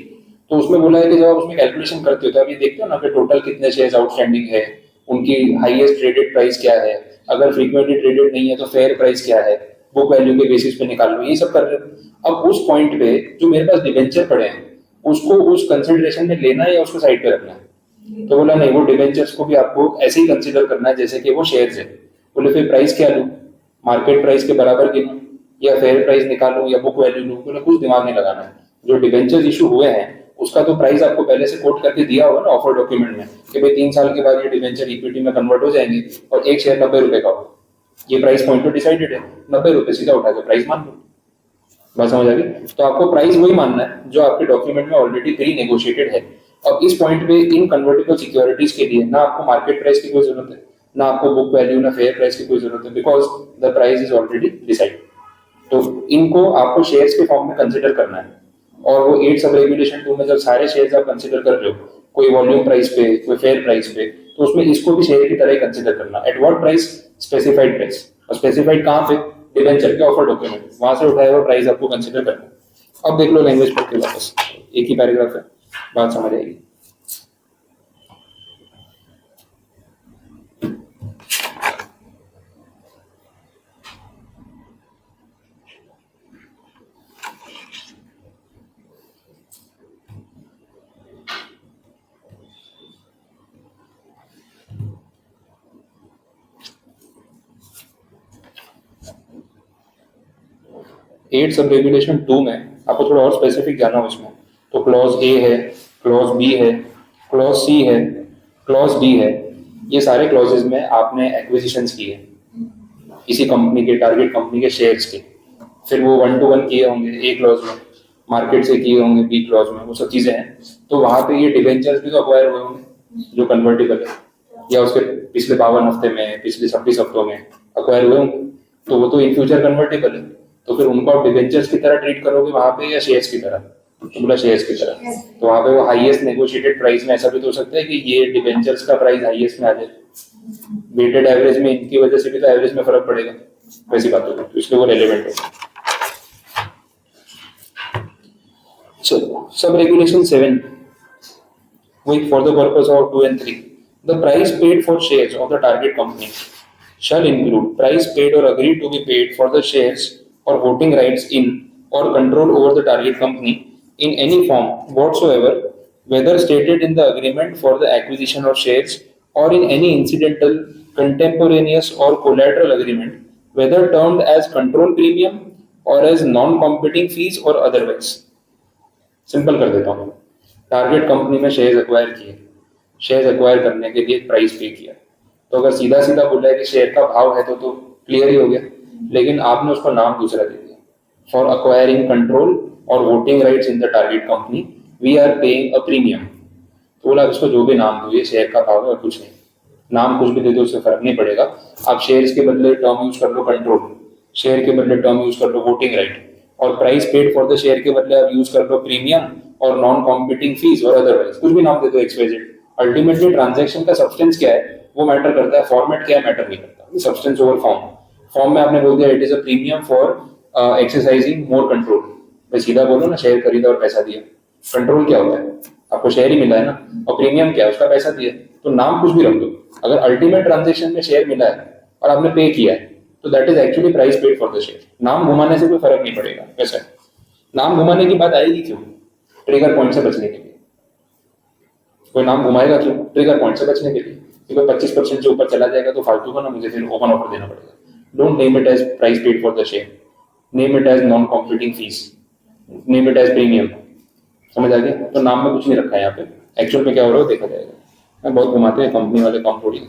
तो उसमें बोला है कि जब आप उसमें कैलकुलेशन करते हो तो आप ये देखते हो ना कि टोटल कितने शेयर्स आउटस्टैंडिंग है, उनकी हाईएस्ट ट्रेडेड प्राइस क्या है, अगर फ्रीक्वेंटली ट्रेडेड नहीं है तो फेयर प्राइस क्या है, बुक वैल्यू के बेसिस पे निकाल लो, ये सब कर रहे हो। अब उस पॉइंट पे जो मेरे पास डिबेंचर पड़े हैं उसको उस कंसिडरेशन में लेना है या उसको साइड पे रखना है। तो बोला नहीं, वो डिबेंचर्स को भी आपको ऐसे ही कंसीडर करना है जैसे कि वो शेयर्स है। बोले फिर प्राइस क्या लूं, मार्केट प्राइस के बराबर गिनूं या फेयर प्राइस निकालूं या बुक वैल्यू लूं, बोले कुछ दिमाग नहीं लगाना है। जो डिबेंचर्स इशू हुए हैं उसका तो प्राइस आपको पहले से कोट करके दिया होगा ना ऑफर डॉक्यूमेंट में कि भाई 3 साल के बाद ये डिबेंचर इक्विटी में कन्वर्ट हो जाएंगे और एक शेयर 90 रुपए का होगा। ये प्राइस पॉइंट तो डिसाइडेड है, 90 रुपए सीधा उठा के प्राइस मान लो, बात समझ आ गई। तो आपको प्राइस वही मानना है जो आपके डॉक्यूमेंट में ऑलरेडी प्री नेगोशिएटेड है। अब इस पॉइंट पे इन कन्वर्टेबल सिक्योरिटीज के लिए ना आपको मार्केट प्राइस की कोई जरूरत है, ना आपको बुक वैल्यू, ना फेयर प्राइस की कोई जरूरत है, because the price is already decided. तो इनको आपको शेयर्स के फॉर्म में कंसिडर करना है। और वो 8 सब रेगुलेशन 2 में जब सारे शेयर्स आप कंसिडर कर रहे हो कोई वॉल्यूम प्राइस पे, कोई फेयर प्राइस पे, तो उसमें इसको भी शेयर की तरह ही कंसिडर करना। At what price? Specified price. और स्पेसिफाइड कहाँ पे? डिबेंचर के ऑफर डॉक्यूमेंट, वहां से उठाया हुआ प्राइस आपको कंसिडर करना। अब देख लो लैंग्वेज पढ़ के वापस, एक ही पैराग्राफ है, बात समझ आएगी। एट सब रेगुलेशन 2 में आपको थोड़ा और स्पेसिफिक जाना हो इसमें, तो क्लॉज ए है, क्लॉज बी है, क्लॉज सी है, क्लॉज डी है। ये सारे क्लॉजेज में आपने एक्विजिशंस किए किसी कंपनी के, टारगेट कंपनी के शेयर्स के, फिर वो 1 to 1 किए होंगे ए क्लॉज में, मार्केट से किए होंगे बी क्लॉज में, वो सब चीजें हैं। तो वहां पे ये डिबेंचर्स भी तो अक्वायर हुए होंगे जो कन्वर्टेबल है, या उसके पिछले 52 हफ्ते में, पिछले 26 हफ्तों में अक्वायर हुए होंगे, तो वो तो इन फ्यूचर कन्वर्टेबल है। तो फिर उनको आप डिबेंचर्स की तरह ट्रीट करोगे वहां पे या शेयर्स की तरह? तो बोला शेयर्स की तरह। तो वहां पे वो हाईएस्ट नेगोशिएटेड प्राइस में, ऐसा भी तो हो सकता है कि ये डिबेंचर्स का प्राइस हाईएस्ट में आ जाए, वेटेड एवरेज में इनकी वजह से भी तो एवरेज में फर्क पड़ेगा, वैसी बात होगी, तो इसलिए वो रेलेवेंट होगा। चलो सब रेगुलेशन 7 वही for the purpose of 2 and 3, the price paid for shares of the target company shall include price paid or agreed to be paid for the shares or voting rights in or control over the target company in any form whatsoever, whether stated in the agreement for the acquisition of shares or in any incidental, contemporaneous or collateral agreement, whether termed as control premium or as non-competing fees or otherwise. Simple कर देता हूँ, target company में shares acquire किए, shares acquire करने के लिए price पे किया, तो अगर सीधा सीधा बोला है कि शेयर का भाव है तो क्लियर ही हो गया, लेकिन आपने उसको नाम दूसरा दे दिया, फॉर अक्वायरिंग कंट्रोल और voting rights in the target company we are paying a premium. तो बोला इसको जो भी नाम दो, ये शेयर का भाव है और कुछ नहीं, नाम कुछ भी दे दो उससे फर्क नहीं पड़ेगा। आप शेयर्स के बदले टर्म यूज कर लो कंट्रोल, शेयर के बदले टर्म यूज कर लो वोटिंग राइट, और price paid for the share के बदले आप यूज कर लो प्रीमियम और नॉन कॉम्पिटिंग फीस और अदरवाइज, कुछ भी नाम दे दो XYZ। अल्टीमेटली ट्रांजैक्शन का सब्सटेंस क्या है वो मैटर करता है, फॉर्मेट क्या है मैटर नहीं करता। सब्सटेंस ओवर फॉर्म, फॉर्म में आपने बोल दिया it is a premium for exercising more control, मैं सीधा बोलो ना, शेयर खरीदा और पैसा दिया। कंट्रोल क्या होता है? आपको शेयर ही मिला है ना, और प्रीमियम क्या है? उसका पैसा दिया। तो नाम कुछ भी रख दो, अगर अल्टीमेट ट्रांजेक्शन में शेयर मिला है और आपने पे किया है तो that is actually price paid for the share. नाम घुमाने से कोई फर्क नहीं पड़ेगा। वैसे नाम घुमाने की बात आएगी क्यों? ट्रिगर पॉइंट से बचने के लिए। कोई नाम घुमाएगा क्यों? ट्रिगर पॉइंट से बचने के लिए, क्योंकि 25% से ऊपर चला जाएगा तो फालतू का ना मुझे फिर ओपन ऑफर देना पड़ेगा। Don't name it as price paid for the share, name it as non competing fees, name it as premium. समझ आ गया? तो नाम में कुछ नहीं रखा है यहाँ पे, एक्चुअल में क्या हो रहा है देखा जाएगा। बहुत घुमाते हैं कंपनी वाले, कम थोड़ी।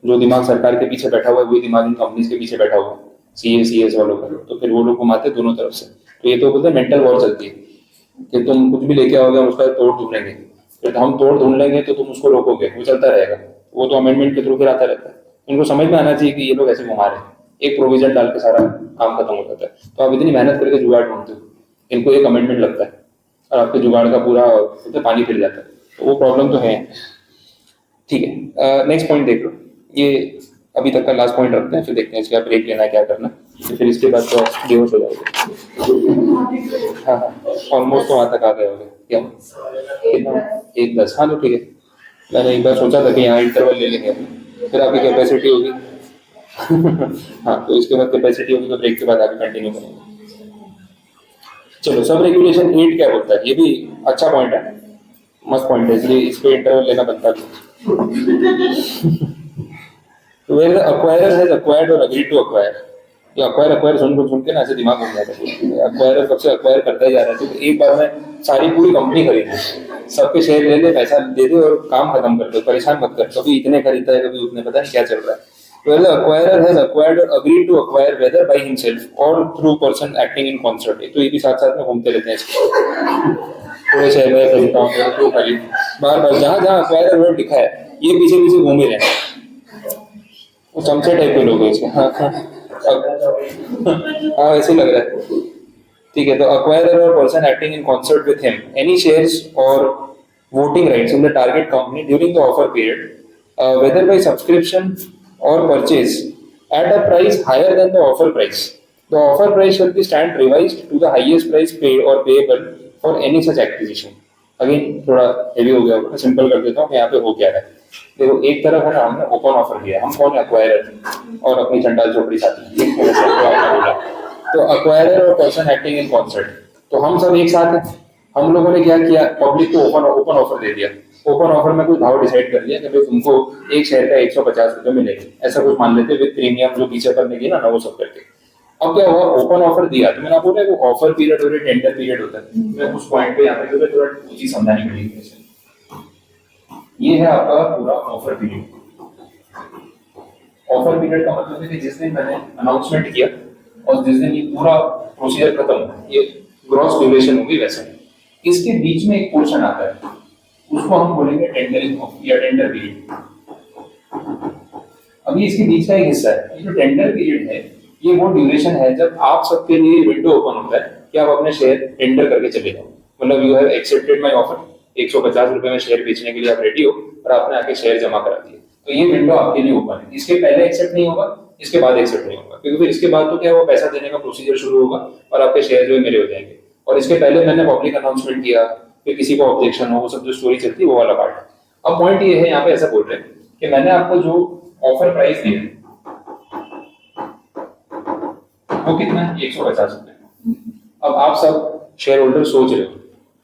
जो दिमाग सरकार के पीछे बैठा हुआ है वही दिमाग इन कंपनीज के पीछे बैठा हुआ है, CS वालों का, तो फिर वो लोग घुमाते हैं दोनों तरफ से। तो ये तो बोलते हैं मेंटल वॉर चलती है कि तुम कुछ भी लेके आओगे हम उसका तोड़ ढूंढेंगे, फिर हम तोड़ ढूंढ लेंगे तो तुम उसको रोकोगे, वो चलता रहेगा। वो तो अमेंडमेंट के थ्रू फिर आता रहता है। इनको समझ में आना चाहिए कि ये लोग ऐसे घुमा रहे हैं, एक प्रोविजन डाल के सारा काम खत्म हो जाता है। तो आप इतनी मेहनत करके जुगाड़ ढूंढते हो, इनको एक अमेंडमेंट लगता है और आपके जुगाड़ का पूरा पानी फिर जाता है। तो वो प्रॉब्लम तो है। ठीक है, नेक्स्ट पॉइंट देख लो। ये अभी तक का लास्ट पॉइंट रखते हैं, फिर देखते हैं इसका ब्रेक लेना है क्या करना, तो फिर इसके बाद तो बेहोश हो जाओगे। हाँ ऑलमोस्ट तो वहाँ तक आ गए होंगे। क्या कितना? 1:10। हाँ तो ठीक है, मैंने एक बार सोचा था कि यहाँ इंटरवल ले लेंगे, फिर आपकी कैपेसिटी होगी। हाँ तो इसके बाद कैपेसिटी होगी तो ब्रेक के बाद आगे कंटिन्यू करेंगे। चलो सब रेगुलेशन 8 क्या बोलता है? ये भी अच्छा पॉइंट है, मस्त पॉइंट है, इसलिए इस पे इंटरवल लेना बनता है। Where the acquirer has acquired or agreed to acquire, ये acquire सुन के ना ऐसे दिमाग घूम जाता है। acquirer कब से acquire करता ही जा रहा है, तो एक बार में सारी पूरी कंपनी खरीदे, सबके शेयर ले ले, पैसा दे दे और काम खत्म कर दो, परेशान मत कर। कभी इतने खरीदता है, कभी उतने, पता नहीं क्या चल रहा है। Where the acquirer has acquired or agreed to acquire whether by himself or through person acting in concert, तो ये भी साथ साथ में घूमते रहते हैं इसको। पूरे शहर में खरीदता हूँ तो खरीद, बार जहाँ acquirer वर्ड लिखा है ये पीछे पीछे घूम ही रहे हैं। वो चमचे टाइप के लोग हैं इसके। हाँ वैसे लग रहा है। ठीक है, तो acquirer or person acting in concert with him any shares or voting rights in the target company during the offer period, whether by subscription or purchase at a price higher than the offer price. The offer price shall be stand revised to the highest price paid or payable for any such acquisition. Again थोड़ा heavy हो गया होगा, simple कर देता हूँ यहाँ पे हो क्या है। देखो एक तरफ है ना, हमने ओपन ऑफर दिया, हम कौन एक्वायरर और अपनी चंडाल चौपड़ी साथी, एक तरह से आपने बोला। तो एक्वायरर और पर्सन एक्टिंग इन कॉन्सर्ट, तो हम सब एक साथ हैं। हम लोगों ने क्या किया, पब्लिक को ओपन ऑफर दे दिया। ओपन ऑफर में कुछ भाव डिसाइड कर दिया कि भाई तुमको एक शेयर का 150 रुपये मिलेगा, ऐसा कुछ मान लेते विद प्रीमियम जो पीछे करने की ना वो सब करके। अब क्या हुआ, ओपन ऑफर दिया तो मैंने आपको बोला वो ऑफर पीरियड और टेंडर पीरियड होता है। मैं उस पॉइंट पे यहाँ पे थोड़ा चीज समझानी पड़ेगी। ये है आपका पूरा ऑफर पीरियड। ऑफर पीरियड का मतलब है कि जिस दिन मैंने अनाउंसमेंट किया और जिस दिन ये पूरा प्रोसीजर खत्म हुआ, ये ग्रॉस ड्यूरेशन होगी वैसा। इसके बीच में एक पोर्शन आता है, उसको हम बोलेंगे टेंडरिंग या टेंडर पीरियड। अभी इसके बीच का एक हिस्सा है, ये जो टेंडर पीरियड है ये वो ड्यूरेशन है जब आप सबके लिए विंडो ओपन होता है कि आप अपने शेयर टेंडर करके चले जाओ। मतलब you have accepted my offer, 150 रुपए में शेयर बेचने के लिए आप रेडी हो और आपने आके शेयर जमा करा दिए, तो ये विंडो आपके लिए ओपन है। इसके पहले एक्सेप्ट नहीं होगा, इसके बाद एक्सेप्ट नहीं होगा, क्योंकि फिर इसके बाद तो क्या वो पैसा देने का प्रोसीजर शुरू होगा और आपके शेयर जो है मेरे हो जाएंगे। और इसके पहले मैंने पब्लिक अनाउंसमेंट किया, फिर किसी को ऑब्जेक्शन हो, वो सब जो स्टोरी चलती है वो वाला पार्ट। अब पॉइंट ये है, यहाँ पे ऐसा बोल रहे हैं कि मैंने आपको जो ऑफर प्राइस दिया वो कितना है, 150 रुपए। अब आप सब शेयर होल्डर सोच रहे हो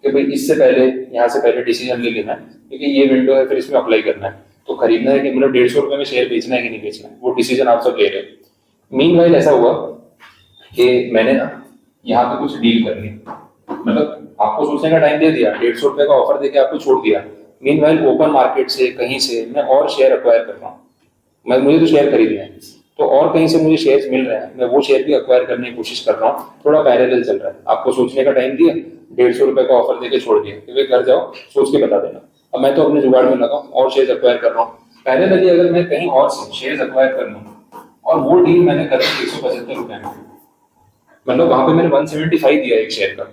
कि भाई इससे पहले यहाँ से पहले डिसीजन ले लेना है, क्योंकि ये विंडो है, फिर इसमें अप्लाई करना है, तो खरीदना है कि मतलब 150 रुपए में शेयर बेचना है कि नहीं बेचना है, वो डिसीजन आप सब ले रहे हो। मीनवाइल ऐसा हुआ कि मैंने ना यहाँ पे कुछ डील कर ली, मतलब आपको सोचने का टाइम दे दिया, 150 रुपए का ऑफर देके आपको छोड़ दिया। मीनवाइल ओपन मार्केट से कहीं से मैं और शेयर एक्वायर कर रहा हूँ, मुझे तो शेयर खरीदने हैं, तो और कहीं से मुझे शेयर्स मिल रहे हैं, मैं वो शेयर भी एक्वायर करने की कोशिश कर रहा हूँ। थोड़ा पैरेलल चल रहा है, आपको सोचने का टाइम दिया, 150 रुपए का ऑफर देके छोड़ दिया कि भाई घर जाओ सोच के बता देना। अब मैं तो अपने जुगाड़ में लगा और शेयर एक्वायर कर रहा हूँ। पैरेलली अगर मैं कहीं और से शेयर एक्वायर कर लूँ और वो डील मैंने कर दी 175 रुपए में, मतलब वहां पे मैंने 175 दिया एक शेयर का,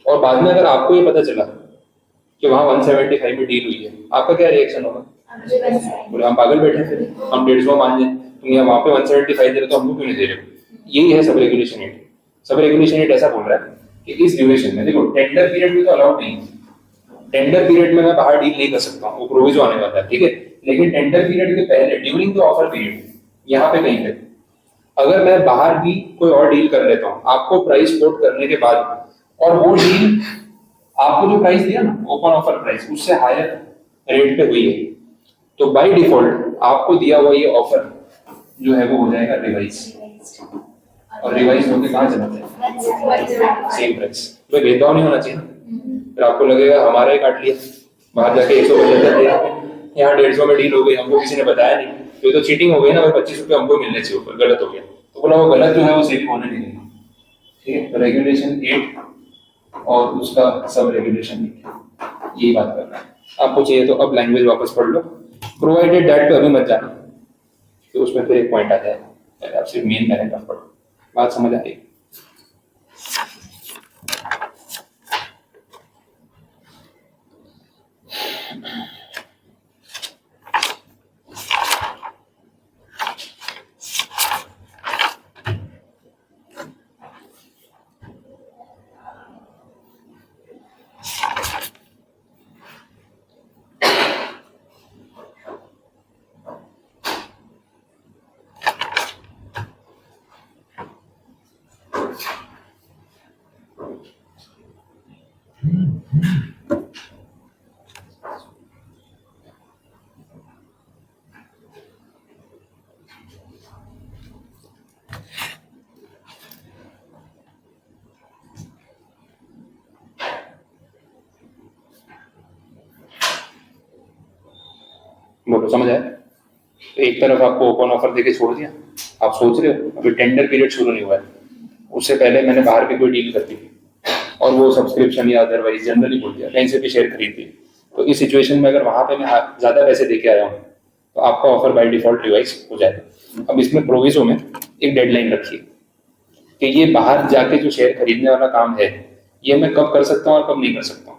और बाद में अगर आपको ये पता चला कि वहां 175 में डील हुई है, आपका क्या रिएक्शन होगा? बोले हम पागल बैठे थे, हम 150 मान लें, तुम यहाँ वहां पे 175 दे रहे हो तो हमको क्यों नहीं दे रहे हो? यही है sub regulation eight. Sub regulation eight ऐसा बोल रहा है कि इस ड्यूरेशन में, देखो टेंडर पीरियड में तो अलाउड नहीं है, टेंडर पीरियड में मैं बाहर डील नहीं कर सकता हूँ, वो प्रोविजो आने वाला है, ठीक है। लेकिन टेंडर पीरियड के पहले ड्यूरिंग द ऑफर पीरियड, यहाँ पे कहीं पे अगर मैं बाहर भी कोई और डील कर लेता हूँ आपको प्राइस कोट करने के बाद, और वो डील आपको जो प्राइस दिया ना ओपन ऑफर प्राइस उससे हायर रेट पे हुई है, तो बाय डिफॉल्ट आपको दिया हुआ ये ऑफर जो है वो हो जाएगा रिवाइज, और रिवाइज होके कहाँ चला जाएगा? Same price. तो भेदभाव नहीं होना चाहिए ना, फिर आपको लगेगा हमारा ही काट लिया, बाहर जाके 175 दिया, यहाँ 150 में डील हो गई, हमको किसी ने बताया नहीं, तो ये तो चीटिंग हो गई ना भाई, 25 रुपये हमको मिलने चाहिए ऊपर, गलत हो गया। तो बोला वो गलत जो है वो सेम होने नहीं देगा, ठीक है। तो रेगुलेशन 8 और उसका सब रेगुलेशन यही बात कर रहा है। आपको चाहिए तो अब लैंग्वेज वापस पढ़ लो, प्रोवाइडेड दैट पे अभी मत जाना, तो उसमें फिर एक पॉइंट आता है, पहले आप सिर्फ मेन पैराग्राफ पढ़ो, बात समझ आ गई। बोलो समझ आया? तो एक तरफ आपको ओपन ऑफर देके छोड़ दिया, आप सोच रहे हो अभी टेंडर पीरियड शुरू नहीं हुआ है, उससे पहले मैंने बाहर भी कोई डील कर दी और वो सब्सक्रिप्शन या अदरवाइज जनरली बोल दिया कहीं से भी शेयर खरीद दी, तो इस सिचुएशन में अगर वहां पे मैं ज्यादा पैसे देके आया हूँ तो आपका ऑफर बाय डिफॉल्ट रिवाइज हो जाएगा। अब इसमें प्रोविजो में एक डेडलाइन रखिए, कि ये बाहर जाके जो शेयर खरीदने वाला काम है ये मैं कब कर सकता हूँ और कब नहीं कर सकता हूँ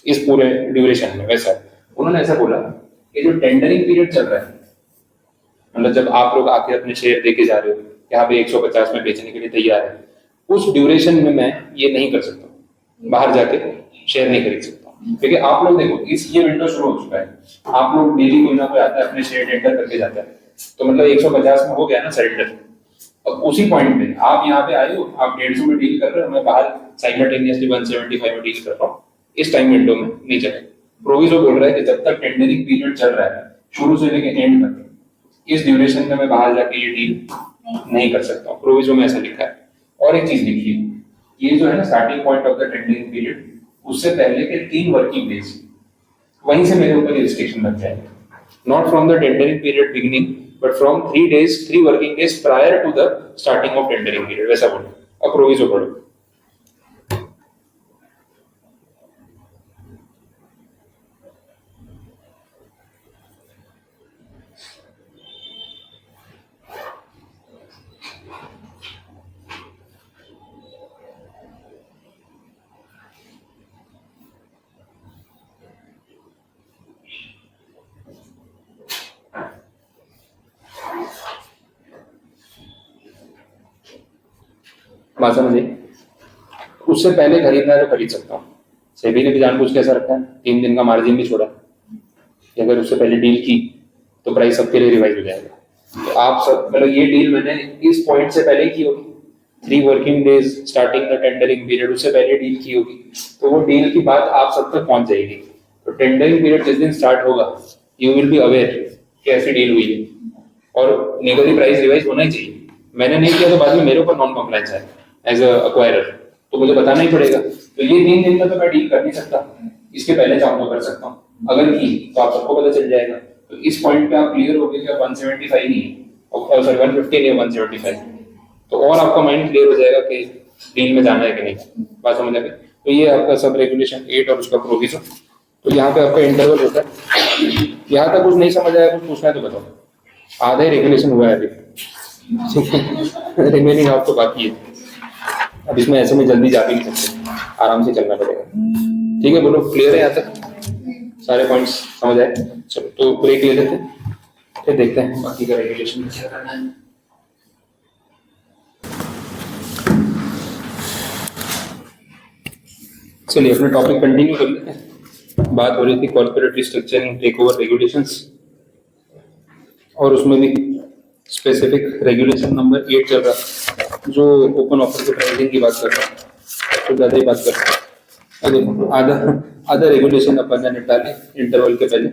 इस पूरे ड्यूरेशन में। वैसा उन्होंने ऐसा बोला कि जो टेंडरिंग पीरियड चल रहा है, मतलब जब आप लोग आके अपने शेयर देके जा रहे हो यहाँ पे 150 में बेचने के लिए तैयार है, उस ड्यूरेशन में मैं ये नहीं कर सकता, बाहर जाके शेयर नहीं खरीद सकता। क्योंकि आप लोग देखो इस ये विंडो शुरू हो चुका है, आप लोग डेली कोई ना कोई आता है अपने शेयर टेंडर करके जाता है, तो मतलब 150 में हो गया ना सरेंडर। अब उसी पॉइंट पे आप यहाँ पे आए हो, आप 150 में डील कर रहे हो, मैं बाहर साइमल्टेनियसली 175 में डील कर रहा हूँ, इस टाइम विंडो में नहीं चलेगा। प्रोविजो बोल रहा है कि जब तक टेंडरिंग पीरियड चल रहा है शुरू से लेकर एंड तक, इस ड्यूरेशन में मैं बाहर जाके ये डील नहीं कर सकता हूँ। प्रोविजो में ऐसा लिखा है। और एक चीज लिखी है, ये जो है ना starting point of the tendering period, उससे पहले के 3 वर्किंग डेज वहीं से मेरे ऊपर रिस्ट्रिक्शन लग जाएगा। Not from the tendering period beginning but from 3 working days prior to the starting of tendering period, वैसा बोलो। अब प्रोविजो पढ़ो। बात समझे? उससे पहले खरीदना है तो खरीद सकता हूँ। सेबी ने भी जानबूझ के ऐसा रखा है, 3 दिन का मार्जिन भी छोड़ा कि अगर उससे पहले डील की तो प्राइस सबके लिए रिवाइज हो जाएगा। तो आप सब मतलब ये डील मैंने इस पॉइंट से पहले की होगी, 3 working days starting the tendering period, उससे पहले डील की होगी, तो वो डील की बात आप सब तक पहुंच जाएगी। तो टेंडरिंग पीरियड जिस दिन स्टार्ट होगा यू विल बी अवेयर कि ऐसी डील हुई है और लीगली प्राइस रिवाइज होना ही चाहिए। मैंने नहीं किया तो बाद में मेरे ऊपर नॉन कॉम्प्लायंस है एज अ अक्वायरर, तो मुझे बताना ही पड़ेगा। तो ये 3 दिन में तो मैं डील कर नहीं सकता, इसके पहले चाहूँ तो कर सकता हूँ, अगर की तो आप सबको पता चल जाएगा। तो इस पॉइंट पे आप क्लियर हो गए कि 175 नहीं और सॉरी 150 नहीं 175, तो और आपका माइंड क्लियर हो जाएगा कि डील में जाना है कि नहीं। बात समझ आ गई? तो ये आपका सब रेगुलेशन 8 और उसका प्रोविजन। तो यहाँ पे आपका इंटरवल होता है। यहाँ तक कुछ नहीं समझ आया, कुछ पूछना है तो बताओ। आधा ही रेगुलेशन हुआ है अभी, रिमेनिंग आपको बाकी है। अब इसमें ऐसे में जल्दी जा भी नहीं सकते, आराम से चलना पड़ेगा। ठीक है, बोलो क्लियर है यहाँ तक? सारे पॉइंट्स समझ आए? चलो तो ब्रेक ले लेते हैं, फिर देखते हैं बाकी का रेगुलेशन में क्या करना है। चलिए अपने टॉपिक कंटिन्यू कर लेते हैं। बात हो रही थी कॉर्पोरेट रिस्ट्रक्चरिंग टेकओवर रेगुलेशंस, और उसमें भी स्पेसिफिक रेगुलेशन नंबर 8 चल रहा जो ओपन ऑफर के प्राइसिंग की बात कर रहा है, तो ज़्यादा ही बात कर रहा है। देखो आधा रेगुलेशन अपन ने निपटा लिया इंटरवल के पहले।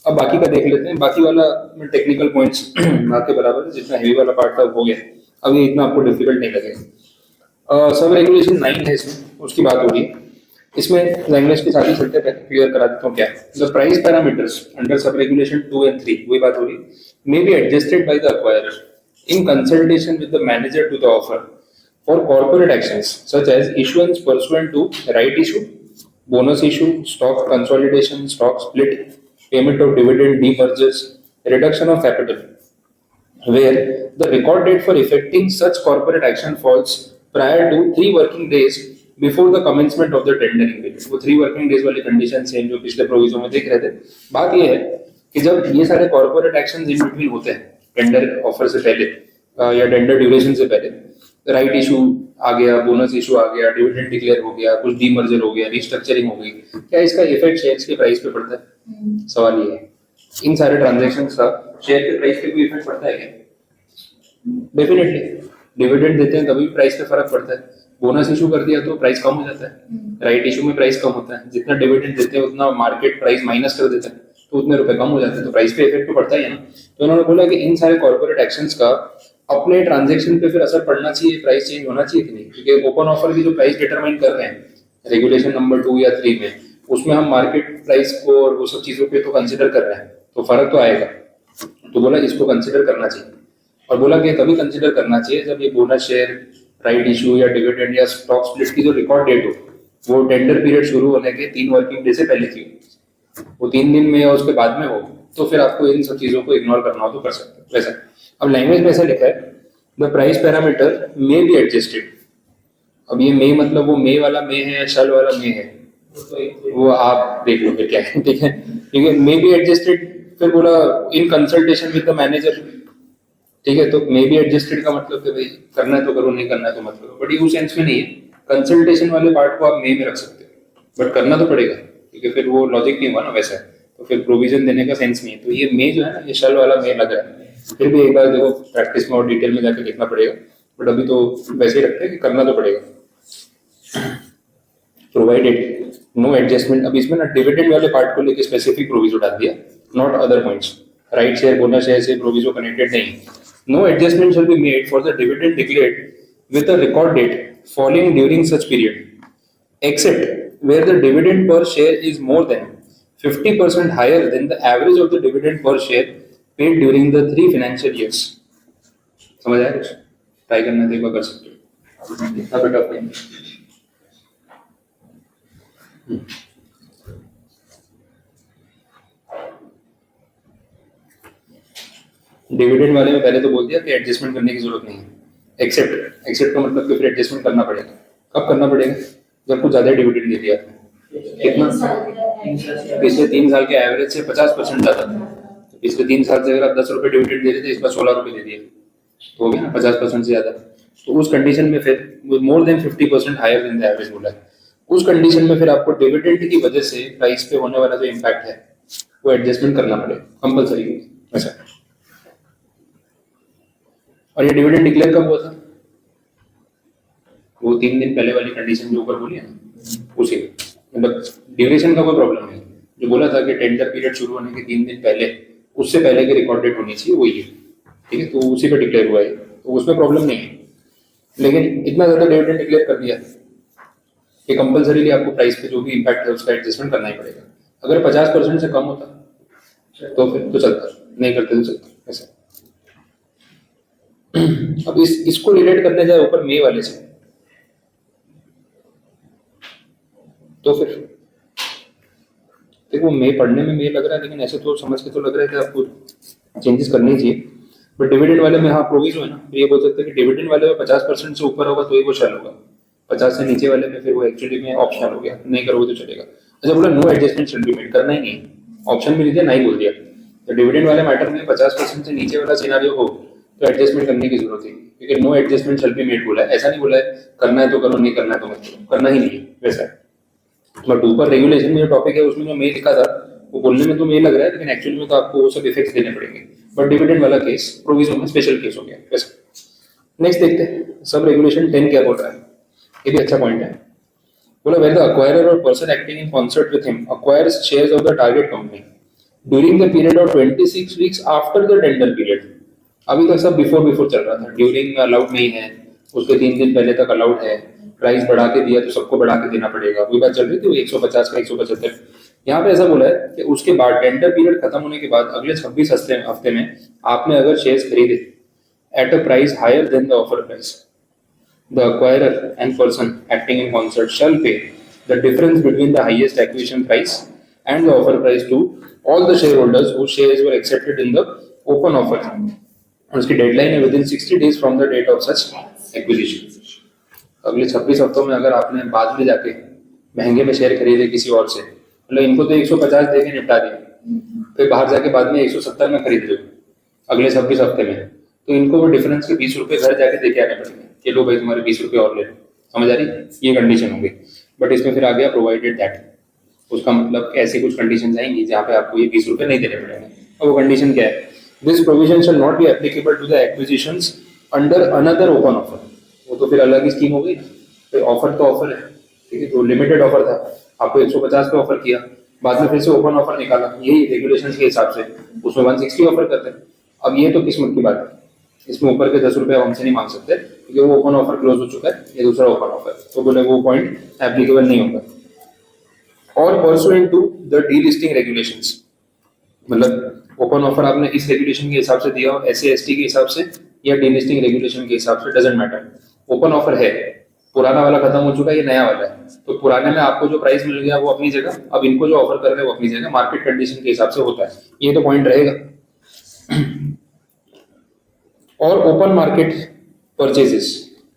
अब बाकी का देख लेते हैं। बाकी वाला टेक्निकल पॉइंट्स ना के बराबर है, जितना हेवी वाला पार्ट था हो गया। अब ये इतना आपको डिफिकल्ट नहीं लगेगा। सब रेगुलेशन 9 है, इसमें उसकी बात हो रही है। इसमें लैंग्वेज के साथ ही चलते पहले क्लियर करा देता हूँ क्या the price parameters under sub regulation 2 and 3, वही बात हो रही है, may be adjusted by the acquirer in consultation with the manager to the offer for corporate actions such as issuance pursuant to right issue, bonus issue, stock consolidation, stock split, payment of dividend, demergers, reduction of capital, where the record date for effecting such corporate action falls prior to 3 working days before the commencement of the tendering period. वो 3 working days वाली condition same जो पिछले provision में देख रहे थे। बात ये है कि जब ये सारे कॉर्पोरेट एक्शंस इन बिटवीन होते हैं टेंडर ऑफर से पहले या टेंडर ड्यूरेशन से पहले, राइट इशू आ गया, बोनस इशू आ गया, डिविडेंड डिक्लेयर हो गया, कुछ डीमर्जर हो गया, रिस्ट्रक्चरिंग हो गई, क्या इसका इफेक्ट शेयर्स के प्राइस पे पड़ता है? सवाल ये है। इन सारे ट्रांजेक्शंस का शेयर के प्राइस पे कोई इफेक्ट पड़ता है क्या? डेफिनेटली। डिविडेंड देते हैं तभी प्राइस पे फर्क पड़ता है, बोनस इशू कर दिया तो प्राइस कम हो जाता है, राइट इशू में प्राइस कम होता है, जितना डिविडेंड देते हैं उतना मार्केट प्राइस माइनस कर देता है तो उतने रुपए कम हो जाते हैं, तो प्राइस पे इफेक्ट तो पड़ता ही है ना। तो उन्होंने बोला कि इन सारे कॉर्पोरेट एक्शंस का अपने ट्रांजैक्शन पे फिर असर पड़ना चाहिए, प्राइस चेंज होना चाहिए कि नहीं? क्योंकि ओपन ऑफर की जो प्राइस डिटरमाइन कर रहे हैं रेगुलेशन नंबर 2 या 3 में, उसमें हम मार्केट प्राइस को और वो सब चीजों पे तो कंसिडर कर रहे हैं, तो फर्क तो आएगा। तो बोला इसको कंसिडर करना चाहिए, और बोला कि तभी कंसिडर करना चाहिए जब ये बोनस शेयर, राइट इशू या डिविडेंड या स्टॉक स्प्लिट की जो रिकॉर्ड डेट हो वो टेंडर पीरियड शुरू होने के 3 वर्किंग डे से पहले की हो, वो 3 दिन में या उसके बाद में हो, तो फिर आपको इन सब चीजों को इग्नोर करना हो तो कर सकते हैं वैसा। अब लैंग्वेज में ऐसा लिखा है the price parameter may be adjusted अब ये मे मतलब वो मे वाला मे है या शल वाला मे है, वो आप देख लो फिर क्या है, ठीक है। क्योंकि मे बी एडजस्टेड फिर बोला in consultation with the manager, ठीक है। तो मे बी एडजस्टेड का मतलब कि भाई करना है तो करो, नहीं करना है तो मत करो, बट ये उस सेंस में नहीं है। कंसल्टेशन वाले पार्ट को आप मे में रख सकते हो, बट करना तो पड़ेगा क्योंकि फिर वो लॉजिक नहीं हुआ ना वैसा, तो फिर प्रोविजन देने का सेंस नहीं है। तो ये मे जो है ना, ये शल वाला मे लग रहा है, फिर भी एक बार देखो प्रैक्टिस में और डिटेल में जाकर देखना पड़ेगा, बट अभी तो वैसे ही रखते हैं कि करना तो पड़ेगा। प्रोवाइडेड नो एडजस्टमेंट, अब इसमें ना डिविडेंड वाले पार्ट को लेके स्पेसिफिक प्रोविजो डाल दिया, not other points. Right share bonus share से प्रोविजो कनेक्टेड नहीं। No adjustment shall be made for the dividend declared with a record date falling during such period except where the dividend per share is more than 50% higher than the average of the dividend per share paid during the 3 financial years। समझ आया कुछ? Try करना तो एक बार कर सकते हो, इतना बेटा नहीं। डिविडेंड वाले में पहले तो बोल दिया कि एडजस्टमेंट करने की जरूरत नहीं है, एक्सेप्ट एक्सेप्ट का मतलब कि फिर एडजस्टमेंट करना पड़ेगा। कब करना पड़ेगा? जब कुछ ज्यादा डिविडेंड दे दिया आपने। कितना? पिछले 3 साल के एवरेज से 50% ज्यादा था। तो पिछले 3 साल से अगर आप 10 रुपए डिविडेंड दे रहे थे, इस बार 16 रुपए दे दिए, तो हो गया ना 50% से ज्यादा। तो उस कंडीशन में फिर more than 50% higher than the average बोला है, उस कंडीशन में फिर आपको डिविडेंड की वजह से प्राइस पे होने वाला जो इम्पैक्ट है वो एडजस्टमेंट करना पड़ेगा कंपलसरी ऐसा। और ये डिविडेंड डिक्लेयर कब हुआ था? वो 3 दिन पहले वाली कंडीशन जो ऊपर बोली है ना, उसी मतलब ड्यूरेशन का कोई प्रॉब्लम नहीं। जो बोला था कि टेंडर पीरियड शुरू होने के 3 दिन पहले, उससे पहले की रिकॉर्ड डेट होनी चाहिए, वही है, ठीक है। तो उसी पे डिक्लेयर हुआ है, तो उसमें प्रॉब्लम नहीं है। लेकिन इतना ज्यादा डिविडेंड डिक्लेयर कर दिया कि कंपलसरीली आपको प्राइस पे जो भी इम्पैक्ट है उसका एडजस्टमेंट करना ही पड़ेगा। अगर 50% से कम होता तो फिर तो चलता, नहीं करते तो चलता ऐसा। अब इसको रिलेट करने जाए ऊपर मे वाले से, तो फिर देखो मे पढ़ने में मे लग रहा है, लेकिन ऐसे तो समझ के तो लग रहा है कि आपको चेंजेस करने चाहिए। बट डिविडेंड वाले में हाँ प्रोविजन है ना, ये बोल सकते हैं कि डिविडेंड वाले में 50% से ऊपर होगा तो ही वो शैल होगा, 50 से नीचे वाले में फिर वो एक्चुअली में ऑप्शनल हो गया, नहीं करोगे तो चलेगा। अच्छा बोला no adjustment shall be made, करना ही नहीं, ऑप्शन भी नहीं दिया, नहीं बोल दिया। तो डिविडेंड वाले मैटर में 50% से नीचे वाला सिनेरियो हो तो एडजस्टमेंट करने की जरूरत है, क्योंकि no adjustment shall be made बोला है, ऐसा नहीं बोला है करना है तो करो, नहीं करना है तो मत करो, करना ही नहीं है वैसा है। बट ऊपर रेगुलेशन में जो टॉपिक है उसमें जो मे लिखा था वो बोलने में तो मे लग रहा है, लेकिन एक्चुअली में तो आपको वो सब इफेक्ट्स देने पड़ेंगे। बट डिविडेंड वाला केस प्रोविजन में स्पेशल केस हो गया वैसा। नेक्स्ट देखते हैं सब रेगुलेशन 10 क्या बोल रहा है, ये भी अच्छा पॉइंट है। बोला वेयर द अक्वायरर और person acting in concert with him acquires shares of the target company during the period of 26 weeks after the tender period. अभी तक सब बिफोर चल रहा था, ड्यूरिंग में अलाउड नहीं है, उसके 3 दिन पहले तक अलाउड है, प्राइस बढ़ा के दिया तो सबको बढ़ा के देना पड़ेगा, वही बात चल रही थी वो 150 का 175। यहाँ पे ऐसा बोला है कि उसके बाद टेंडर पीरियड खत्म होने के बाद अगले 26 हफ्ते में आपने अगर शेयर्स खरीदे at a price higher than the offer price, the acquirer and person acting in concert shall pay the difference between the highest acquisition price and the offer price to all the shareholders who shares were accepted in the open offer. और उसकी deadline है within 60 days from the date of such acquisition. अगले 26 हफ्तों में अगर आपने बाद में जाके महंगे में शेयर खरीदे किसी और से, मतलब इनको तो 150 दे के निपटा दिया, फिर बाहर जाके बाद में 170 में खरीद रहे हो अगले 26 हफ्ते में, तो इनको वो डिफरेंस के 20 रुपए घर जाके देके आने पड़ेंगे कि लो भाई तुम्हारे 20 रुपए और ले लो। समझ आ रही? ये कंडीशन होगी। बट इसमें फिर आ गया प्रोवाइडेड दैट, उसका मतलब ऐसी कुछ कंडीशन आएंगी जहाँ पे आपको ये 20 रुपए नहीं देने पड़ेंगे। और वो कंडीशन क्या है? This provision shall not be applicable to the acquisitions under another open offer. वो तो फिर अलग ही स्कीम हो गई, तो ऑफर तो ऑफर है, ठीक है। तो लिमिटेड ऑफर था, आपको 150 पे ऑफर किया, बाद में फिर से ओपन ऑफर निकाला, यही रेगुलेशंस के हिसाब से उसमें 160 ऑफर करते हैं। अब ये तो किस्मत की बात है, इसमें ऊपर के 10 रुपए हमसे नहीं मांग सकते क्योंकि वो ओपन ऑफर क्लोज हो चुका है, ये दूसरा ओपन ऑफर, तो बोले वो पॉइंट एप्लीकेबल नहीं होगा। और pursuant to the delisting regulations, मतलब ओपन ऑफर आपने इस रेगुलेशन के हिसाब से दिया हो, SC/ST के हिसाब से या डीलिस्टिंग रेगुलेशन के हिसाब से, डजंट मैटर। ओपन ऑफर है, पुराना वाला खत्म हो चुका है, ये नया वाला है, तो पुराने में आपको जो प्राइस मिल गया वो अपनी जगह, अब इनको जो ऑफर कर रहे हैं वो अपनी जगह, मार्केट कंडीशन के हिसाब से होता है, ये तो पॉइंट रहेगा। और open market purchases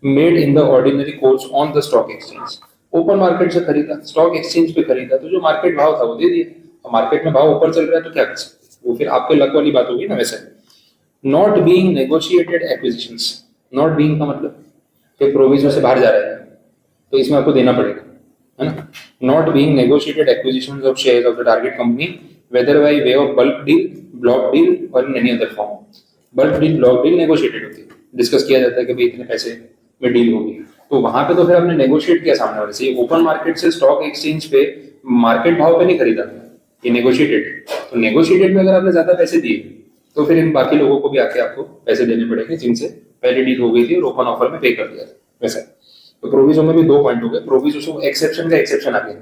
made in the ordinary course on the stock exchange. Open market से खरीदा, स्टॉक एक्सचेंज पे खरीदा, तो जो मार्केट भाव था वो दे दिया। मार्केट में भाव ऊपर चल रहा है तो क्या कर सकते हैं, वो फिर आपके लक वाली बात होगी ना। वैसे not being negotiated acquisitions, not being का मतलब कि प्रोविजन से बाहर जा रहा है तो इसमें आपको देना पड़ेगा, है ना। Not being negotiated acquisitions of shares of the target company whether by way of bulk deal, block deal और in any other form. Bulk deal, block deal negotiated होती है, डिस्कस किया जाता है कि भाई इतने पैसे में डील होगी, तो वहां पे तो फिर आपने नेगोशिएट किया सामने वाले से। ओपन मार्केट से स्टॉक एक्सचेंज पे मार्केट भाव पे नहीं खरीदा, ये नेगोशिएटेड। तो नेगोशिएटेड में अगर आपने ज्यादा पैसे दिए तो फिर इन बाकी लोगों को भी आके आपको पैसे देने पड़ेंगे जिनसे पहले डील हो गई थी और ओपन ऑफर में पे कर दिया था वैसा। तो प्रोविजो में भी दो पॉइंट हो गए, प्रोविजो को एक्सेप्शन का एक्सेप्शन आ गया